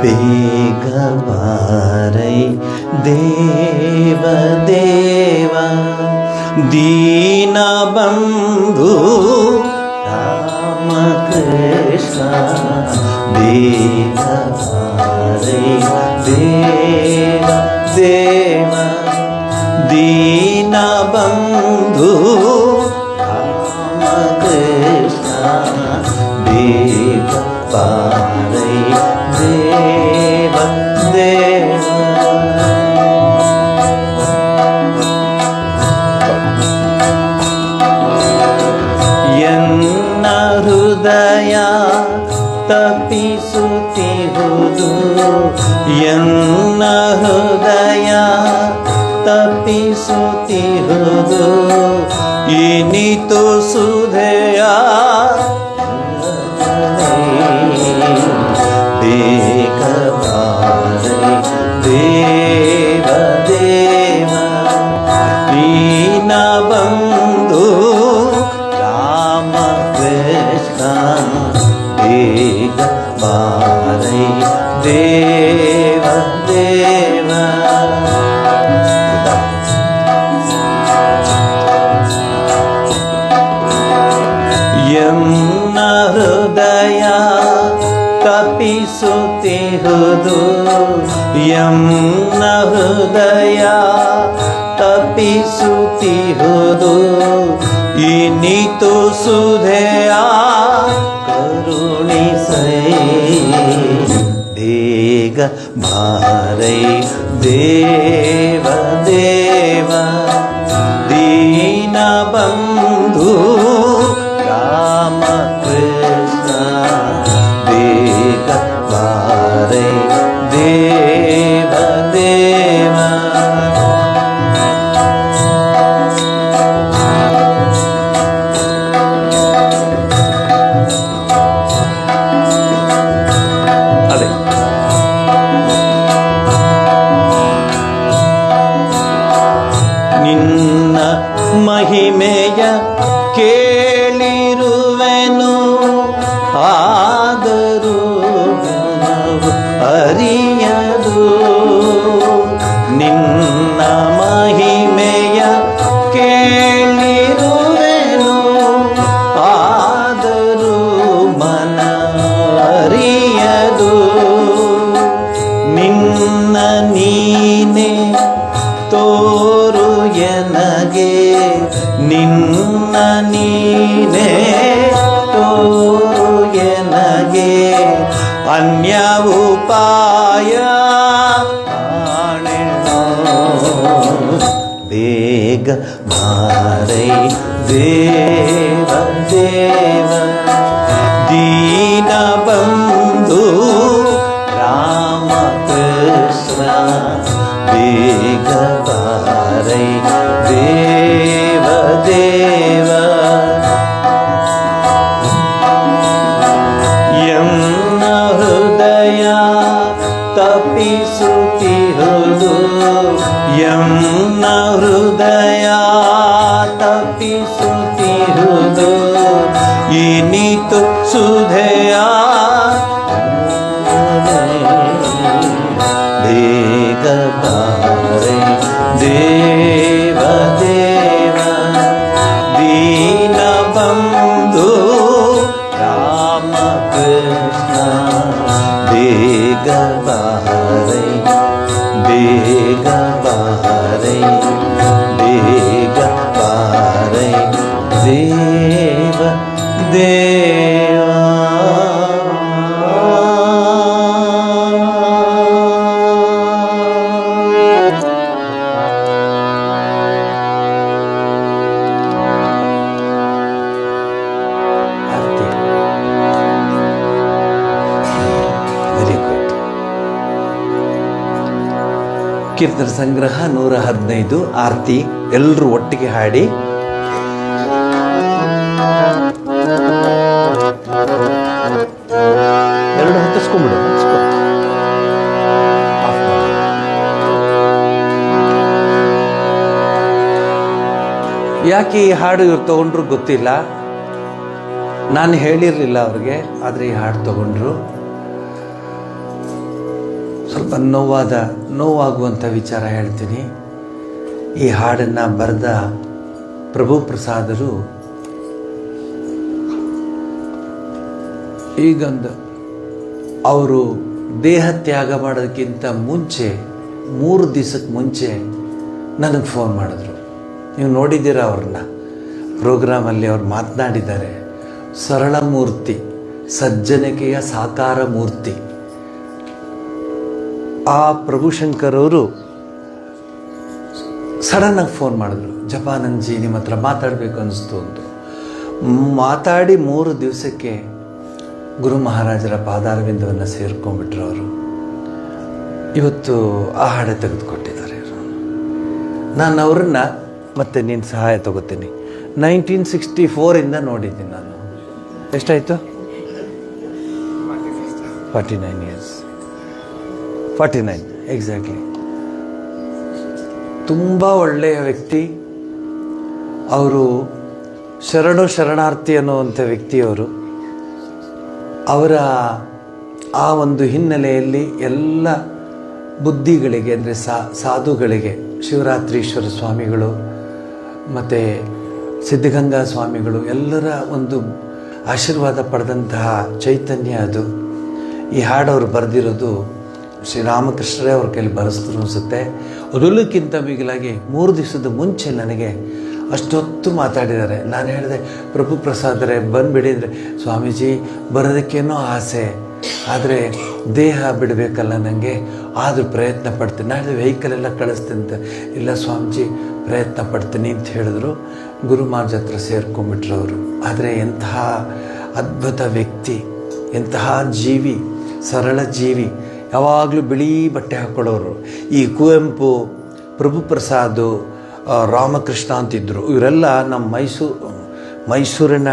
ಬೇಗ ಬಾರೈ ದೇವ ದೇವ ದೀನ ಬಂಧು ರಾಮ ಕೃಷ್ಣ. ಬೇಗ ಬಾರೈ ದೇವ ದೇವ ದೀನ ಬಂಧು ರಾಮ ಕೃಷ್ಣ. ಬೇಗ ಬಾರೈ ದೇವ ದೇವ. ಎನ್ನ ಹೃದಯ ತಪಿಸುತ್ತಿರುವುದು, ಎನ್ನ ಹೃದಯ ತಪಿಸುತ್ತಿರುವುದು, ಇನಿತು ಸುಧೆಯ ಬೇಗ ಬಾರೈ ದೇವ ದೇವ ದೀನ ಬಂಧು ರಾಮ ಕೃಷ್ಣ. ಬೇಗ ಬಾರೈ ಬಾರೈ ದೇವ ದೇವ. ಎನ್ನ ಹೃದಯ ತಪಿಸುತ್ತಿಹುದು, ಎನ್ನ ಹೃದಯ ತಪಿಸುತ್ತಿಹುದು, ಇನಿತು ಸುಧೆಯ ಕರುಣಿಸೈ ಬೇಗ ಬಾರೈ ದೇವ ದೇವ. ದೀನ ಬಂಧು ರಾಮ ಕೃಷ್ಣ ಬೇಗ ಬಾರೈ ದೇವ ದೇವ. ಅದೇ ನಿನ್ನ ಮಹಿಮೆಯ ಕೇಳಿರುವೆನು, ಆದರೂ ಮನವು ಅರಿಯದು. ನಿನ್ನ ಮಹಿಮೆಯ ಕೇಳಿರುವೆನು, ಆದರೂ ಮನ ಅರಿಯದು. ನಿನ್ನ ನೀನೆ ತೋರು ಎನಗೆ, ನಿನ್ನ ನೀನೆ ತೋರು ಎನಗೆ, ಅನ್ಯ ಉಪಾಯ ಕಾಣೆನೋ ಬೇಗ ಬಾರೈ ದೇವ ದೇವ. ದೀನ ಬಂಧು ರಾಮ ಕೃಷ್ಣ ಬೇಗ ಬಾರೈ ದೇವ ದೇವ. ಎನ್ನ ಹೃದಯ ತಪಿಸುತ್ತಿಹುದು, ಎನ್ನ ಹೃದಯ ತಪಿಸುತ್ತಿಹುದು, ಇನಿತು ಸುಧೆಯ ಬೇಗ ಬಾರೈ ದೇವ ದೇವ. ದೀನ ಬಂಧು ರಾಮ ಕೃಷ್ಣ ಬೇಗ ಬಾರೈ ಬೇಗ ಬಾರೈ ಬೇಗ ಬಾರೈ ದೇವ ದೇವ. ಕೀರ್ತನ ಸಂಗ್ರಹ 115 ಆರ್ತಿ. ಎಲ್ಲರೂ ಒಟ್ಟಿಗೆ ಹಾಡಿ. ಎರಡು ಹತ್ತಿಸ್ಕೊಂಡ್ಬಿಡು. ಯಾಕೆ ಈ ಹಾಡು ಇವ್ರು ತಗೊಂಡ್ರು ಗೊತ್ತಿಲ್ಲ, ನಾನು ಹೇಳಿರಲಿಲ್ಲ ಅವ್ರಿಗೆ, ಆದರೆ ಈ ಹಾಡು ತಗೊಂಡ್ರು. ಸ್ವಲ್ಪ ನೋವಾಗುವಂಥ ವಿಚಾರ ಹೇಳ್ತೀನಿ. ಈ ಹಾಡನ್ನು ಬರೆದ ಪ್ರಭು ಪ್ರಸಾದರು ಈಗೊಂದು ಅವರು ದೇಹ ತ್ಯಾಗ ಮಾಡೋದಕ್ಕಿಂತ ಮುಂಚೆ 3 ದಿವಸಕ್ಕೆ ಮುಂಚೆ ನನಗೆ ಫೋನ್ ಮಾಡಿದ್ರು. ನೀವು ನೋಡಿದ್ದೀರ ಅವ್ರನ್ನ ಪ್ರೋಗ್ರಾಮಲ್ಲಿ ಅವ್ರು ಮಾತನಾಡಿದ್ದಾರೆ. ಸರಳ ಮೂರ್ತಿ, ಸಜ್ಜನಿಕೆಯ ಸಾಕಾರ ಮೂರ್ತಿ. ಆ ಪ್ರಭುಶಂಕರ್ ಅವರು ಸಡನ್ನಾಗಿ ಫೋನ್ ಮಾಡಿದ್ರು. ಜಪಾನಂದ್ಜಿ ನಿಮ್ಮ ಹತ್ರ ಮಾತಾಡಬೇಕು ಅನ್ನಿಸ್ತು ಅಂತ ಮಾತಾಡಿ 3 ದಿವಸಕ್ಕೆ ಗುರು ಮಹಾರಾಜರ ಪಾದಾರವಿಂದವನ್ನು ಸೇರ್ಕೊಂಡ್ಬಿಟ್ರು ಅವರು. ಇವತ್ತು ಆ ಹಾಡೆ ತೆಗೆದುಕೊಟ್ಟಿದ್ದಾರೆ. ನಾನು ಅವ್ರನ್ನ ಮತ್ತೆ ನೀನು ಸಹಾಯ ತಗೋತೀನಿ. 1964 ನೋಡಿದ್ದೀನಿ ನಾನು. ಎಷ್ಟಾಯಿತು? 49 ಇಯರ್ಸ್. 49 ಎಕ್ಸಾಕ್ಟ್ಲಿ. ತುಂಬ ಒಳ್ಳೆಯ ವ್ಯಕ್ತಿ ಅವರು. ಶರಣಾರ್ಥಿ ಅನ್ನುವಂಥ ವ್ಯಕ್ತಿಯವರು. ಅವರ ಆ ಒಂದು ಹಿನ್ನೆಲೆಯಲ್ಲಿ ಎಲ್ಲ ಬುದ್ಧಿಗಳಿಗೆ ಅಂದರೆ ಸಾಧುಗಳಿಗೆ ಶಿವರಾತ್ರೀಶ್ವರ ಸ್ವಾಮಿಗಳು ಮತ್ತು ಸಿದ್ಧಗಂಗಾ ಸ್ವಾಮಿಗಳು ಎಲ್ಲರ ಒಂದು ಆಶೀರ್ವಾದ ಪಡೆದಂತಹ ಚೈತನ್ಯ ಅದು. ಈ ಹಾಡವರು ಬರೆದಿರೋದು ಶ್ರೀರಾಮಕೃಷ್ಣರೇ ಅವ್ರ ಕೈಲಿ ಬರೆಸಿದ್ರು ಅನಿಸುತ್ತೆ. ಅದೆಲ್ಲಕ್ಕಿಂತ ಮಿಗಿಲಾಗಿ 3 ದಿವಸದ ಮುಂಚೆ ನನಗೆ ಅಷ್ಟೊತ್ತು ಮಾತಾಡಿದ್ದಾರೆ. ನಾನು ಹೇಳಿದೆ, ಪ್ರಭು ಪ್ರಸಾದರೇ ಬಂದುಬಿಡಿ ಅಂದರೆ, ಸ್ವಾಮೀಜಿ ಬರೋದಕ್ಕೇನೋ ಆಸೆ, ಆದರೆ ದೇಹ ಬಿಡಬೇಕಲ್ಲ ನನಗೆ, ಆದರೂ ಪ್ರಯತ್ನ ಪಡ್ತೀನಿ, ನಾಳೆ ವೆಹಿಕಲೆಲ್ಲ ಕಳಿಸ್ತೀನಿ ಅಂತ. ಇಲ್ಲ ಸ್ವಾಮೀಜಿ ಪ್ರಯತ್ನ ಪಡ್ತೀನಿ ಅಂತ ಹೇಳಿದ್ರು. ಗುರು ಮಹಾರಾಜ್ ಹತ್ರ ಸೇರ್ಕೊಂಡ್ಬಿಟ್ರು ಅವರು. ಆದರೆ ಎಂತಹ ಅದ್ಭುತ ವ್ಯಕ್ತಿ, ಎಂತಹ ಜೀವಿ, ಸರಳ ಜೀವಿ, ಯಾವಾಗಲೂ ಬಿಳಿ ಬಟ್ಟೆ ಹಾಕ್ಕೊಳ್ಳೋರು. ಈ ಕುವೆಂಪು, ಪ್ರಭು ಪ್ರಸಾದ್, ರಾಮಕೃಷ್ಣ ಅಂತಿದ್ದರು. ಇವರೆಲ್ಲ ನಮ್ಮ ಮೈಸೂರಿನ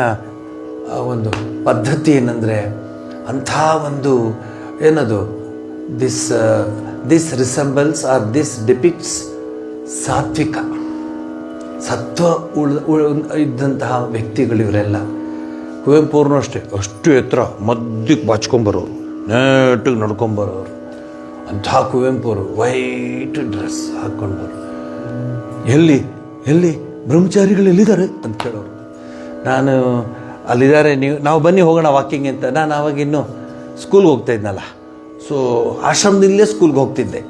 ಒಂದು ಪದ್ಧತಿ ಏನಂದರೆ, ಅಂಥ ಒಂದು ಏನದು this resembles R this depicts ಸಾತ್ವಿಕ, ಸತ್ವ ಇದ್ದಂತಹ ವ್ಯಕ್ತಿಗಳು ಇವರೆಲ್ಲ. ಕುವೆಂಪು ಅವ್ರನ್ನೂ ಅಷ್ಟೇ, ಅಷ್ಟು ಎತ್ತರ ಮಧ್ಯಕ್ಕೆ ಬಾಚ್ಕೊಂಬರೋರು, ನೆಟ್ಟಿಗೆ ನಡ್ಕೊಂಬರೋರು. ಅಂಥ ಕುವೆಂಪು ಅವರು ವೈಟ್ ಡ್ರೆಸ್ ಹಾಕ್ಕೊಂಡ್ಬರು. ಎಲ್ಲಿ ಬ್ರಹ್ಮಚಾರಿಗಳು ಎಲ್ಲಿದ್ದಾರೆ ಅಂತ ಕೇಳೋರು. ನಾನು ಅಲ್ಲಿದ್ದಾರೆ, ನಾವು ಬನ್ನಿ ಹೋಗೋಣ ವಾಕಿಂಗ್ ಅಂತ. ನಾನು ಆವಾಗ ಇನ್ನೂ ಸ್ಕೂಲ್ಗೆ ಹೋಗ್ತಾ ಇದ್ನಲ್ಲ, ಸೊ ಆಶ್ರಮದಲ್ಲೇ ಸ್ಕೂಲ್ಗೆ ಹೋಗ್ತಿದ್ದೆ.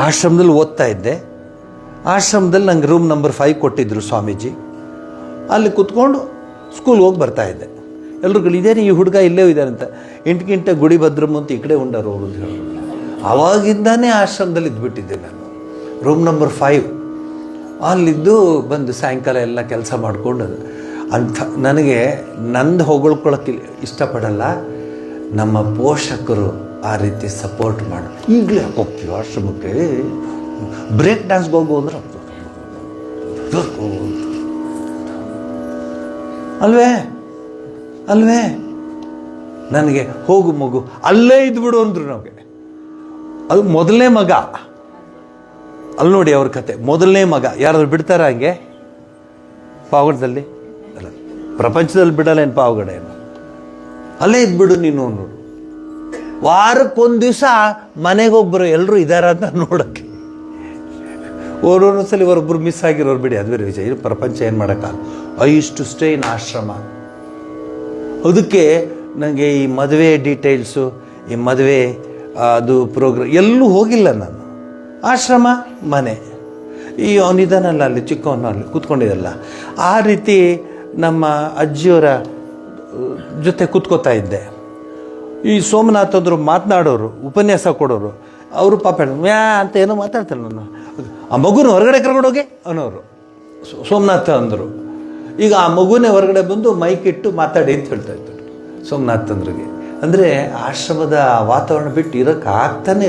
ಆಶ್ರಮದಲ್ಲಿ ಓದ್ತಾ ಇದ್ದೆ. ಆಶ್ರಮದಲ್ಲಿ ನಂಗೆ ರೂಮ್ ನಂಬರ್ 5 ಕೊಟ್ಟಿದ್ದರು ಸ್ವಾಮೀಜಿ. ಅಲ್ಲಿ ಕೂತ್ಕೊಂಡು ಸ್ಕೂಲ್ಗೆ ಹೋಗಿ ಬರ್ತಾಯಿದ್ದೆ. ಎಲ್ರಿಗೂ ಇದೇನು ಈ ಹುಡುಗ ಇಲ್ಲೇ ಇದ್ದಾರೆ ಅಂತ. 8 ಗಂಟೆ ಗುಡಿ ಭದ್ರಮ್ಮ ಅಂತ ಈ ಕಡೆ ಉಂಡರು ಅವರು ಅಂತ ಹೇಳೋರು. ಆವಾಗಿಂದಾನೇ ಆಶ್ರಮದಲ್ಲಿ ಇದ್ದುಬಿಟ್ಟಿದ್ದೆ ನಾನು, ರೂಮ್ ನಂಬರ್ 5. ಅಲ್ಲಿದ್ದು ಬಂದು ಸಾಯಂಕಾಲ ಎಲ್ಲ ಕೆಲಸ ಮಾಡಿಕೊಂಡು ಅಂಥ ನನಗೆ ನಂದು ಹೊಗಳ್ಕೊಳಕ್ಕೆ ಇಷ್ಟಪಡಲ್ಲ, ನಮ್ಮ ಪೋಷಕರು ಆ ರೀತಿ ಸಪೋರ್ಟ್ ಮಾಡಿ. ಈಗಲೇ ಹೋಗ್ತೀವಿ ಆಶ್ರಮಕ್ಕೆ, ಬ್ರೇಕ್ ಡ್ಯಾನ್ಸ್ಗೆ ಹೋಗು ಅಂದ್ರೆ ಅಲ್ವೇ ನನಗೆ ಹೋಗು ಮಗು ಅಲ್ಲೇ ಇದ್ಬಿಡು ಅಂದರು ನಮಗೆ. ಅದು ಮೊದಲನೇ ಮಗ. ಅಲ್ಲಿ ನೋಡಿ ಅವ್ರ ಕತೆ, ಮೊದಲನೇ ಮಗ. ಯಾರಾದ್ರು ಬಿಡ್ತಾರ ಹಂಗೆ ಪಾವಗಡದಲ್ಲಿ? ಅಲ್ಲ, ಪ್ರಪಂಚದಲ್ಲಿ ಬಿಡಲ್ಲ ಏನು ಪಾವಗಡ ಏನು. ಅಲ್ಲೇ ಇದ್ಬಿಡು ನೀನು ನೋಡು. ವಾರಕ್ಕೊಂದು ದಿವಸ ಮನೆಗೆ ಹೋಗ್ಬರೋ ಎಲ್ಲರೂ ಇದ್ದಾರ ಅಂತ ನೋಡೋಕ್ಕೆ. ಒಂದೊಂದ್ಸಲ ಇವರೊಬ್ಬರು ಮಿಸ್ ಆಗಿರೋರು ಬಿಡಿ, ಅದು ಬೇರೆ ವಿಷಯ. ಪ್ರಪಂಚ ಏನು ಮಾಡೋಕ್ಕಾಗಲ್ಲ. I use to stay in ashram. ಅದಕ್ಕೆ ನನಗೆ ಈ ಮದುವೆ ಡೀಟೇಲ್ಸು, ಈ ಮದುವೆ ಅದು ಪ್ರೋಗ್ರಾಮ್ ಎಲ್ಲೂ ಹೋಗಿಲ್ಲ ನಾನು. ಆಶ್ರಮ, ಮನೆ. ಈ ಅವನಿದಾನಲ್ಲ ಅಲ್ಲಿ ಚಿಕ್ಕವನು ಅಲ್ಲಿ ಕೂತ್ಕೊಂಡಿದ್ದಲ್ಲ, ಆ ರೀತಿ ನಮ್ಮ ಅಜ್ಜಿಯವರ ಜೊತೆ ಕೂತ್ಕೋತಾ ಇದ್ದೆ. ಈ ಸೋಮನಾಥ್ ಅಂದರು ಮಾತನಾಡೋರು, ಉಪನ್ಯಾಸ ಕೊಡೋರು. ಅವರು ಪಾಪ ಯಾ ಅಂತ ಏನೋ ಮಾತಾಡ್ತಾರೆ. ನಾನು ಆ ಮಗುನ ಹೊರಗಡೆ ಕರ್ಕೊಂಡೋಗಿ ಅನ್ನೋರು ಸೋಮನಾಥ ಅಂದರು. ಈಗ ಆ ಮಗುನೇ ಹೊರಗಡೆ ಬಂದು ಮೈಕ್ ಇಟ್ಟು ಮಾತಾಡಿ ಅಂತ ಹೇಳ್ತಾ ಇದ್ದರು ಸೋಮನಾಥ್ ಅಂದ್ರಿಗೆ. ಅಂದರೆ ಆಶ್ರಮದ ವಾತಾವರಣ ಬಿಟ್ಟು ಇರೋಕ್ಕೆ ಆಗ್ತಾನೆ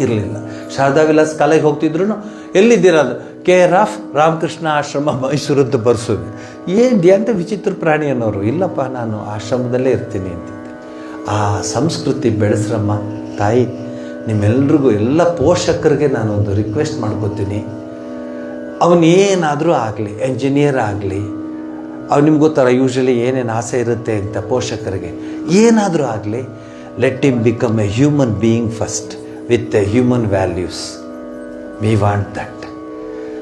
ಇರಲಿಲ್ಲ. ಶಾರದಾ ವಿಲಾಸ್ ಕಾಲೇಜ್ ಹೋಗ್ತಿದ್ರು, ಎಲ್ಲಿದ್ದೀರ ಅದು, KR ರಾಮಕೃಷ್ಣ ಆಶ್ರಮ ಮೈಸೂರದ್ದು ಬರ್ಸೋದು. ಅಂತ ವಿಚಿತ್ರ ಪ್ರಾಣಿ ಅನ್ನೋರು. ಇಲ್ಲಪ್ಪ ನಾನು ಆಶ್ರಮದಲ್ಲೇ ಇರ್ತೀನಿ ಅಂತಿದ್ದೆ. ಆ ಸಂಸ್ಕೃತಿ ಬೆಳೆಸ್ರಮ್ಮ ತಾಯಿ. ನಿಮ್ಮೆಲ್ರಿಗೂ, ಎಲ್ಲ ಪೋಷಕರಿಗೆ ನಾನೊಂದು ರಿಕ್ವೆಸ್ಟ್ ಮಾಡ್ಕೋತೀನಿ. ಅವನೇನಾದರೂ ಆಗಲಿ, ಎಂಜಿನಿಯರ್ ಆಗಲಿ, ನಿಮ್ಗೆ ಗೊತ್ತಲ್ಲ ಯೂಶ್ವಲಿ ಏನೇನು ಆಸೆ ಇರುತ್ತೆ ಅಂತ ಪೋಷಕರಿಗೆ, ಏನಾದರೂ ಆಗಲಿ, let him become A human being first with A human values. We want that.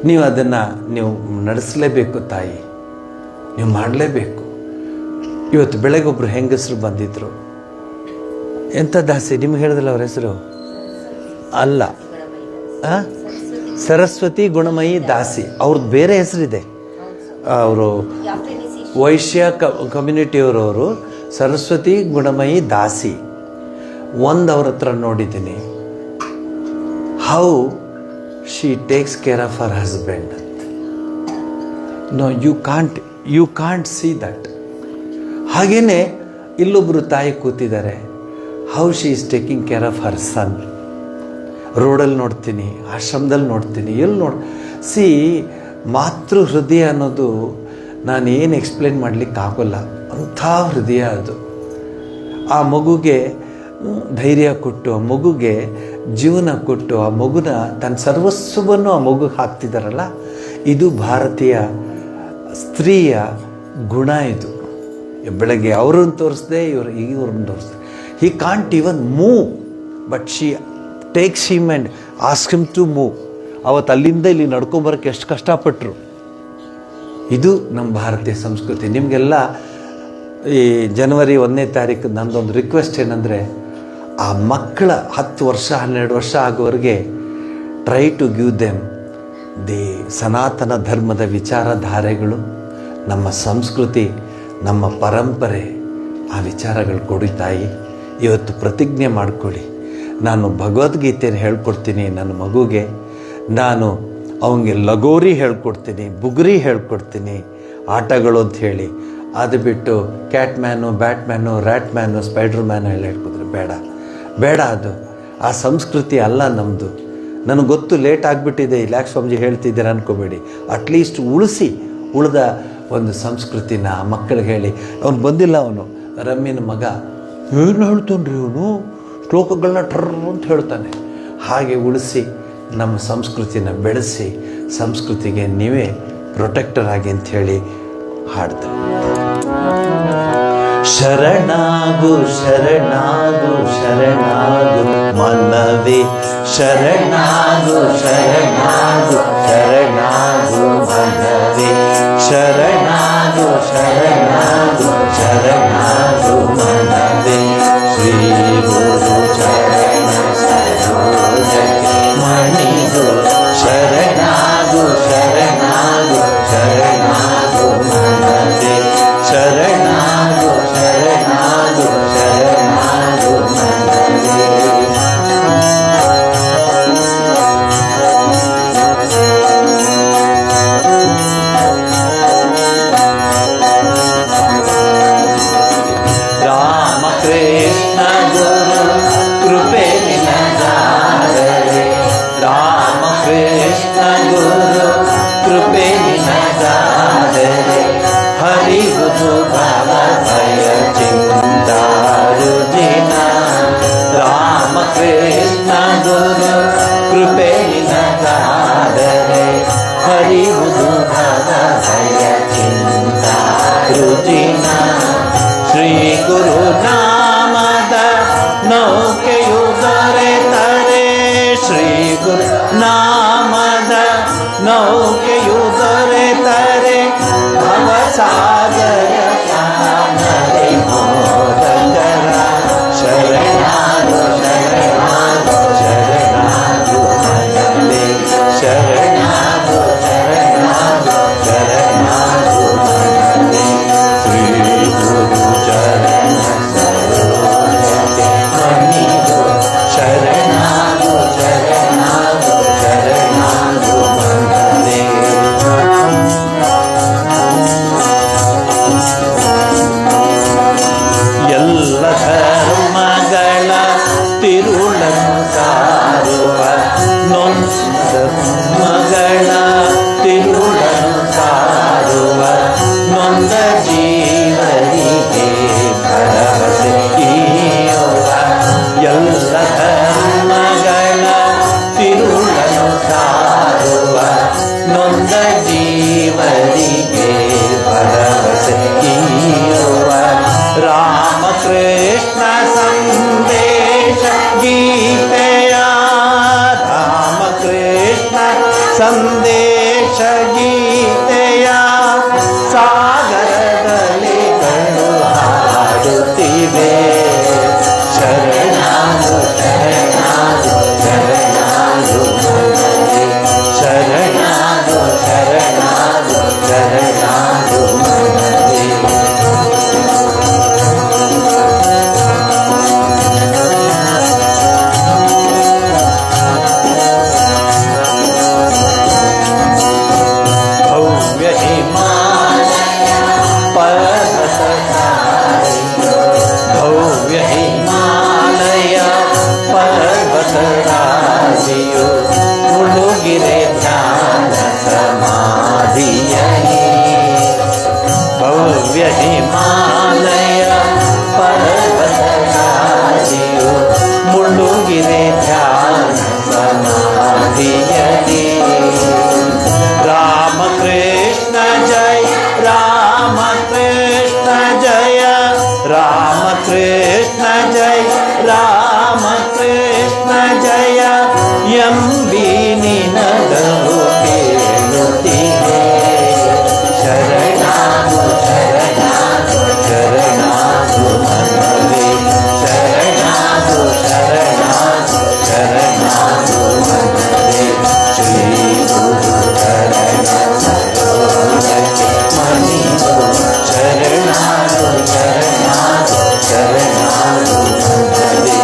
ನೀವು ಅದನ್ನು ನೀವು ನಡೆಸಲೇಬೇಕು ತಾಯಿ, ನೀವು ಮಾಡಲೇಬೇಕು. ಇವತ್ತು ಬೆಳಗ್ಗೆ ಒಬ್ಬರು ಹೆಂಗಸರು ಬಂದಿದ್ದರು. ಎಂಥ ದಾಸಿ, ನಿಮ್ಗೆ ಹೇಳಿದ್ರಲ್ಲ ಅವ್ರ ಹೆಸರು? ಅಲ್ಲ, ಸರಸ್ವತಿ ಗುಣಮಯಿ ದಾಸಿ. ಅವ್ರದ್ದು ಬೇರೆ ಹೆಸರಿದೆ. ಅವರು ವೈಶ್ಯ ಕಮ್ಯುನಿಟಿಯವರವರು ಸರಸ್ವತಿ ಗುಣಮಯಿ ದಾಸಿ. ಅವ್ರ ಹತ್ರ ನೋಡಿದ್ದೀನಿ, how she takes care of her husband ಅಂತ. No, you can't see that. ಹಾಗೆಯೇ ಇಲ್ಲೊಬ್ಬರು ತಾಯಿ ಕೂತಿದ್ದಾರೆ, how she is taking care of her son. ರೋಡಲ್ಲಿ ನೋಡ್ತೀನಿ, ಆಶ್ರಮದಲ್ಲಿ ನೋಡ್ತೀನಿ, ಎಲ್ಲಿ ಸಿ ಮಾತೃ ಹೃದಯ ಅನ್ನೋದು ನಾನು ಏನು ಎಕ್ಸ್ಪ್ಲೇನ್ ಮಾಡಲಿಕ್ಕೆ ಆಗೋಲ್ಲ. ಅಂಥ ಹೃದಯ ಅದು. ಆ ಮಗುಗೆ ಧೈರ್ಯ ಕೊಟ್ಟು, ಆ ಮಗುಗೆ ಜೀವನ ಕೊಟ್ಟು, ಆ ಮಗುನ ತನ್ನ ಸರ್ವಸ್ವವನ್ನು ಆ ಮಗುಗೆ ಹಾಕ್ತಿದ್ದಾರಲ್ಲ, ಇದು ಭಾರತೀಯ ಸ್ತ್ರೀಯ ಗುಣ. ಇದು ಬೆಳಗ್ಗೆ ಅವ್ರನ್ನ ತೋರಿಸ್ದೆ, ಇವ್ರನ್ನ ತೋರಿಸ್ದೆ. He can't even move, but she takes him and ask him to move. ಅವತ್ತು ಅಲ್ಲಿಂದ ಇಲ್ಲಿ ನಡ್ಕೊಂಬರೋಕ್ಕೆ ಎಷ್ಟು ಕಷ್ಟಪಟ್ಟರು. ಇದು ನಮ್ಮ ಭಾರತೀಯ ಸಂಸ್ಕೃತಿ. ನಿಮಗೆಲ್ಲ ಈ ಜನವರಿ 1ನೇ ತಾರೀಕು ನನ್ನದೊಂದು ರಿಕ್ವೆಸ್ಟ್ ಏನಂದರೆ, ಆ ಮಕ್ಕಳ 10 ವರ್ಷ 12 ವರ್ಷ ಆಗೋವರೆಗೆ try to give them the ಸನಾತನ ಧರ್ಮದ ವಿಚಾರಧಾರೆಗಳು, ನಮ್ಮ ಸಂಸ್ಕೃತಿ, ನಮ್ಮ ಪರಂಪರೆ, ಆ ವಿಚಾರಗಳು ಕೊಡಿ ತಾಯಿ. ಇವತ್ತು ಪ್ರತಿಜ್ಞೆ ಮಾಡಿಕೊಳ್ಳಿ, ನಾನು ಭಗವದ್ಗೀತೆಯನ್ನು ಹೇಳ್ಕೊಡ್ತೀನಿ ನನ್ನ ಮಗುಗೆ, ನಾನು ಅವನಿಗೆ ಲಗೋರಿ ಹೇಳ್ಕೊಡ್ತೀನಿ, ಬುಗುರಿ ಹೇಳ್ಕೊಡ್ತೀನಿ, ಆಟಗಳು ಅಂತ ಹೇಳಿ. ಅದು ಬಿಟ್ಟು cat man, bat man, rat man, spider man ಎಲ್ಲ ಹೇಳ್ಕೊಡ್ತಾರೆ. ಬೇಡ, ಅದು ಆ ಸಂಸ್ಕೃತಿ ಅಲ್ಲ ನಮ್ಮದು. ನನಗೆ ಗೊತ್ತು ಲೇಟ್ ಆಗಿಬಿಟ್ಟಿದೆ, ಯಾಕೆ ಸ್ವಾಮೀಜಿ ಹೇಳ್ತಿದ್ದೀರ ಅನ್ಕೋಬೇಡಿ. ಅಟ್ಲೀಸ್ಟ್ ಉಳಿದ ಒಂದು ಸಂಸ್ಕೃತಿನ ಆ ಮಕ್ಕಳಿಗೆ ಹೇಳಿ. ಅವನು ಬಂದಿಲ್ಲ, ಅವನು ರಮ್ಯನ ಮಗ, ಏನು ಹೇಳ್ತಾನೆ ಇವನು, ಶ್ಲೋಕಗಳನ್ನ ಟ್ರರ್ ಅಂತ ಹೇಳ್ತಾನೆ. ಹಾಗೆ ಉಳಿಸಿ ನಮ್ಮ ಸಂಸ್ಕೃತಿನ ಬೆಳೆಸಿ, ಸಂಸ್ಕೃತಿಗೆ ನೀವೇ ಪ್ರೊಟೆಕ್ಟರ್ ಆಗಿ ಅಂಥೇಳಿ ಹಾಡ್ತಾರೆ. ಶರಣಾಗು ಶರಣಾಗು ಶರಣಾಗು ಮನವೇ, ಶರಣಾಗು ಶರಣಾಗು ಶರಣಾಗು ಮನವೇ, ಶರಣಾಗು ಶರಣಾಗು ಶರಣಾಗು ಮನವೇ. ಶ್ರೀ ಗುರು ಚರಣ ಸರೋಜಕ್ಕೆ ಮಣಿಗು, ಶರಣಾಗು ಶರಣಾಗು ಶರಣಾಗು ಮನವೇ, ಶರಣಾಗು ಶರಣಾಗು ಶರಣಾಗು ಮನವೇ. ರಾಮಕೃಷ್ಣ ಗುರು ಕೃಪೆ ನಿನಗಾದರೆ, ರಾಮಕೃಷ್ಣ ಗುರು ಕೃಪೆ ನಿನಗಾದರೆ, ಹರಿವುದು ಭವ ಭಯ ಚಿಂತಾರುಜಿನ. ರಾಮಕೃಷ್ಣ ಗುರು ಕೃಪೆ ನಿನಗಾದರೆ, ಹರಿವುದು ಭವ ಭಯ ಚಿಂತಾರುಜಿನ. ಶ್ರೀ ಗುರು ನಾಮದ ನೌಕೆಯು ದೊರೆತರೆ, ಶ್ರೀ ಗುರು ನಾಮದ ನೌಕೆಯು ದೊರೆತರೆ, ಭವಸಾಗರ ಶಾನರೆ ಮೋದಕರ. ಶರಣಾಗು ಶರಣಾಗು ಶರಣಾಗು ಮನವೇ, ಶರಣಾಗು ಶರಣಾಗು ಶರಣಾಗು ಮನವೇ. ಶ್ರೀ ಗುರು ಚರಣ ಸರೋಜಕ್ಕೆ ಮಣಿಗು, ಶರಣಾಗು ಶರಣಾಗು ಶರಣಾಗು ಮನವೇ. ಎಲ್ಲ ಧರ್ಮಗಳ ತಿರುಳನ್ನು ಸಾರುವ, ಧರ್ಮಗಳ ತಿರುಳನ್ನು ಸಾರುವ, ನೊಂದ ಜೀವರಿಗೆ ಭರವಸೆ ಈಯುವ. ಎಲ್ಲ ಧರ್ಮಗಳ ತಿರುಳನ್ನು ಸಾರುವ, ನೊಂದ ಜೀವರಿಗೆ ಭರವಸೆ ಈಯುವ. ರಾಮಕೃಷ್ಣ ಸಂದೇಶ ಗೀತೆಯ, ರಾಮಕೃಷ್ಣ ಸಂದೇಶ ಗೀತೆಯ ಸಾಗರದಲ್ಲಿ ಕಣ್ಣು ಹಾಡುತ್ತಿವೆ. ಶರಣಾಗು ಶರಣಾಗು ಶರಣಾಗು ಮನವೇ, ಶರಣಾಗು ಶರಣಾಗು ಶರಣಾಗು ಮನವೇ. ಕೃಷ್ಣ ಜಯ ರಾಮ ಕೃಷ್ಣ ಜಯ ಎಂಬಿ ನಿನದವು ಕೇಳುತ್ತಿದೆ ಶರಣಾಗು ಶರಣಾಗು ಶರಣಾಗು ಮನವೇ ಶರಣಾಗು ಶರಣಾಗು ಶರಣಾಗು ಮನವೇ ಶ್ರೀ ಗುರು ಶರಣ ಸರೋಜಕ್ಕೆ ಮಣಿದು ಶರಣಾಗು ಶರಣಾಗು ಶರಣಾಗು ಮನವೇ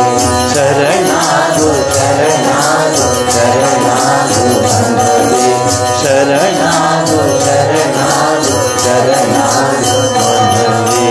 ಶರಣಾಗು ಶರಣಾಗು ಶರಣಾಗು ಮನವೇ ಶರಣಾಗು ಶರಣಾಗು ಶರಣಾಗು ಮನವೇ.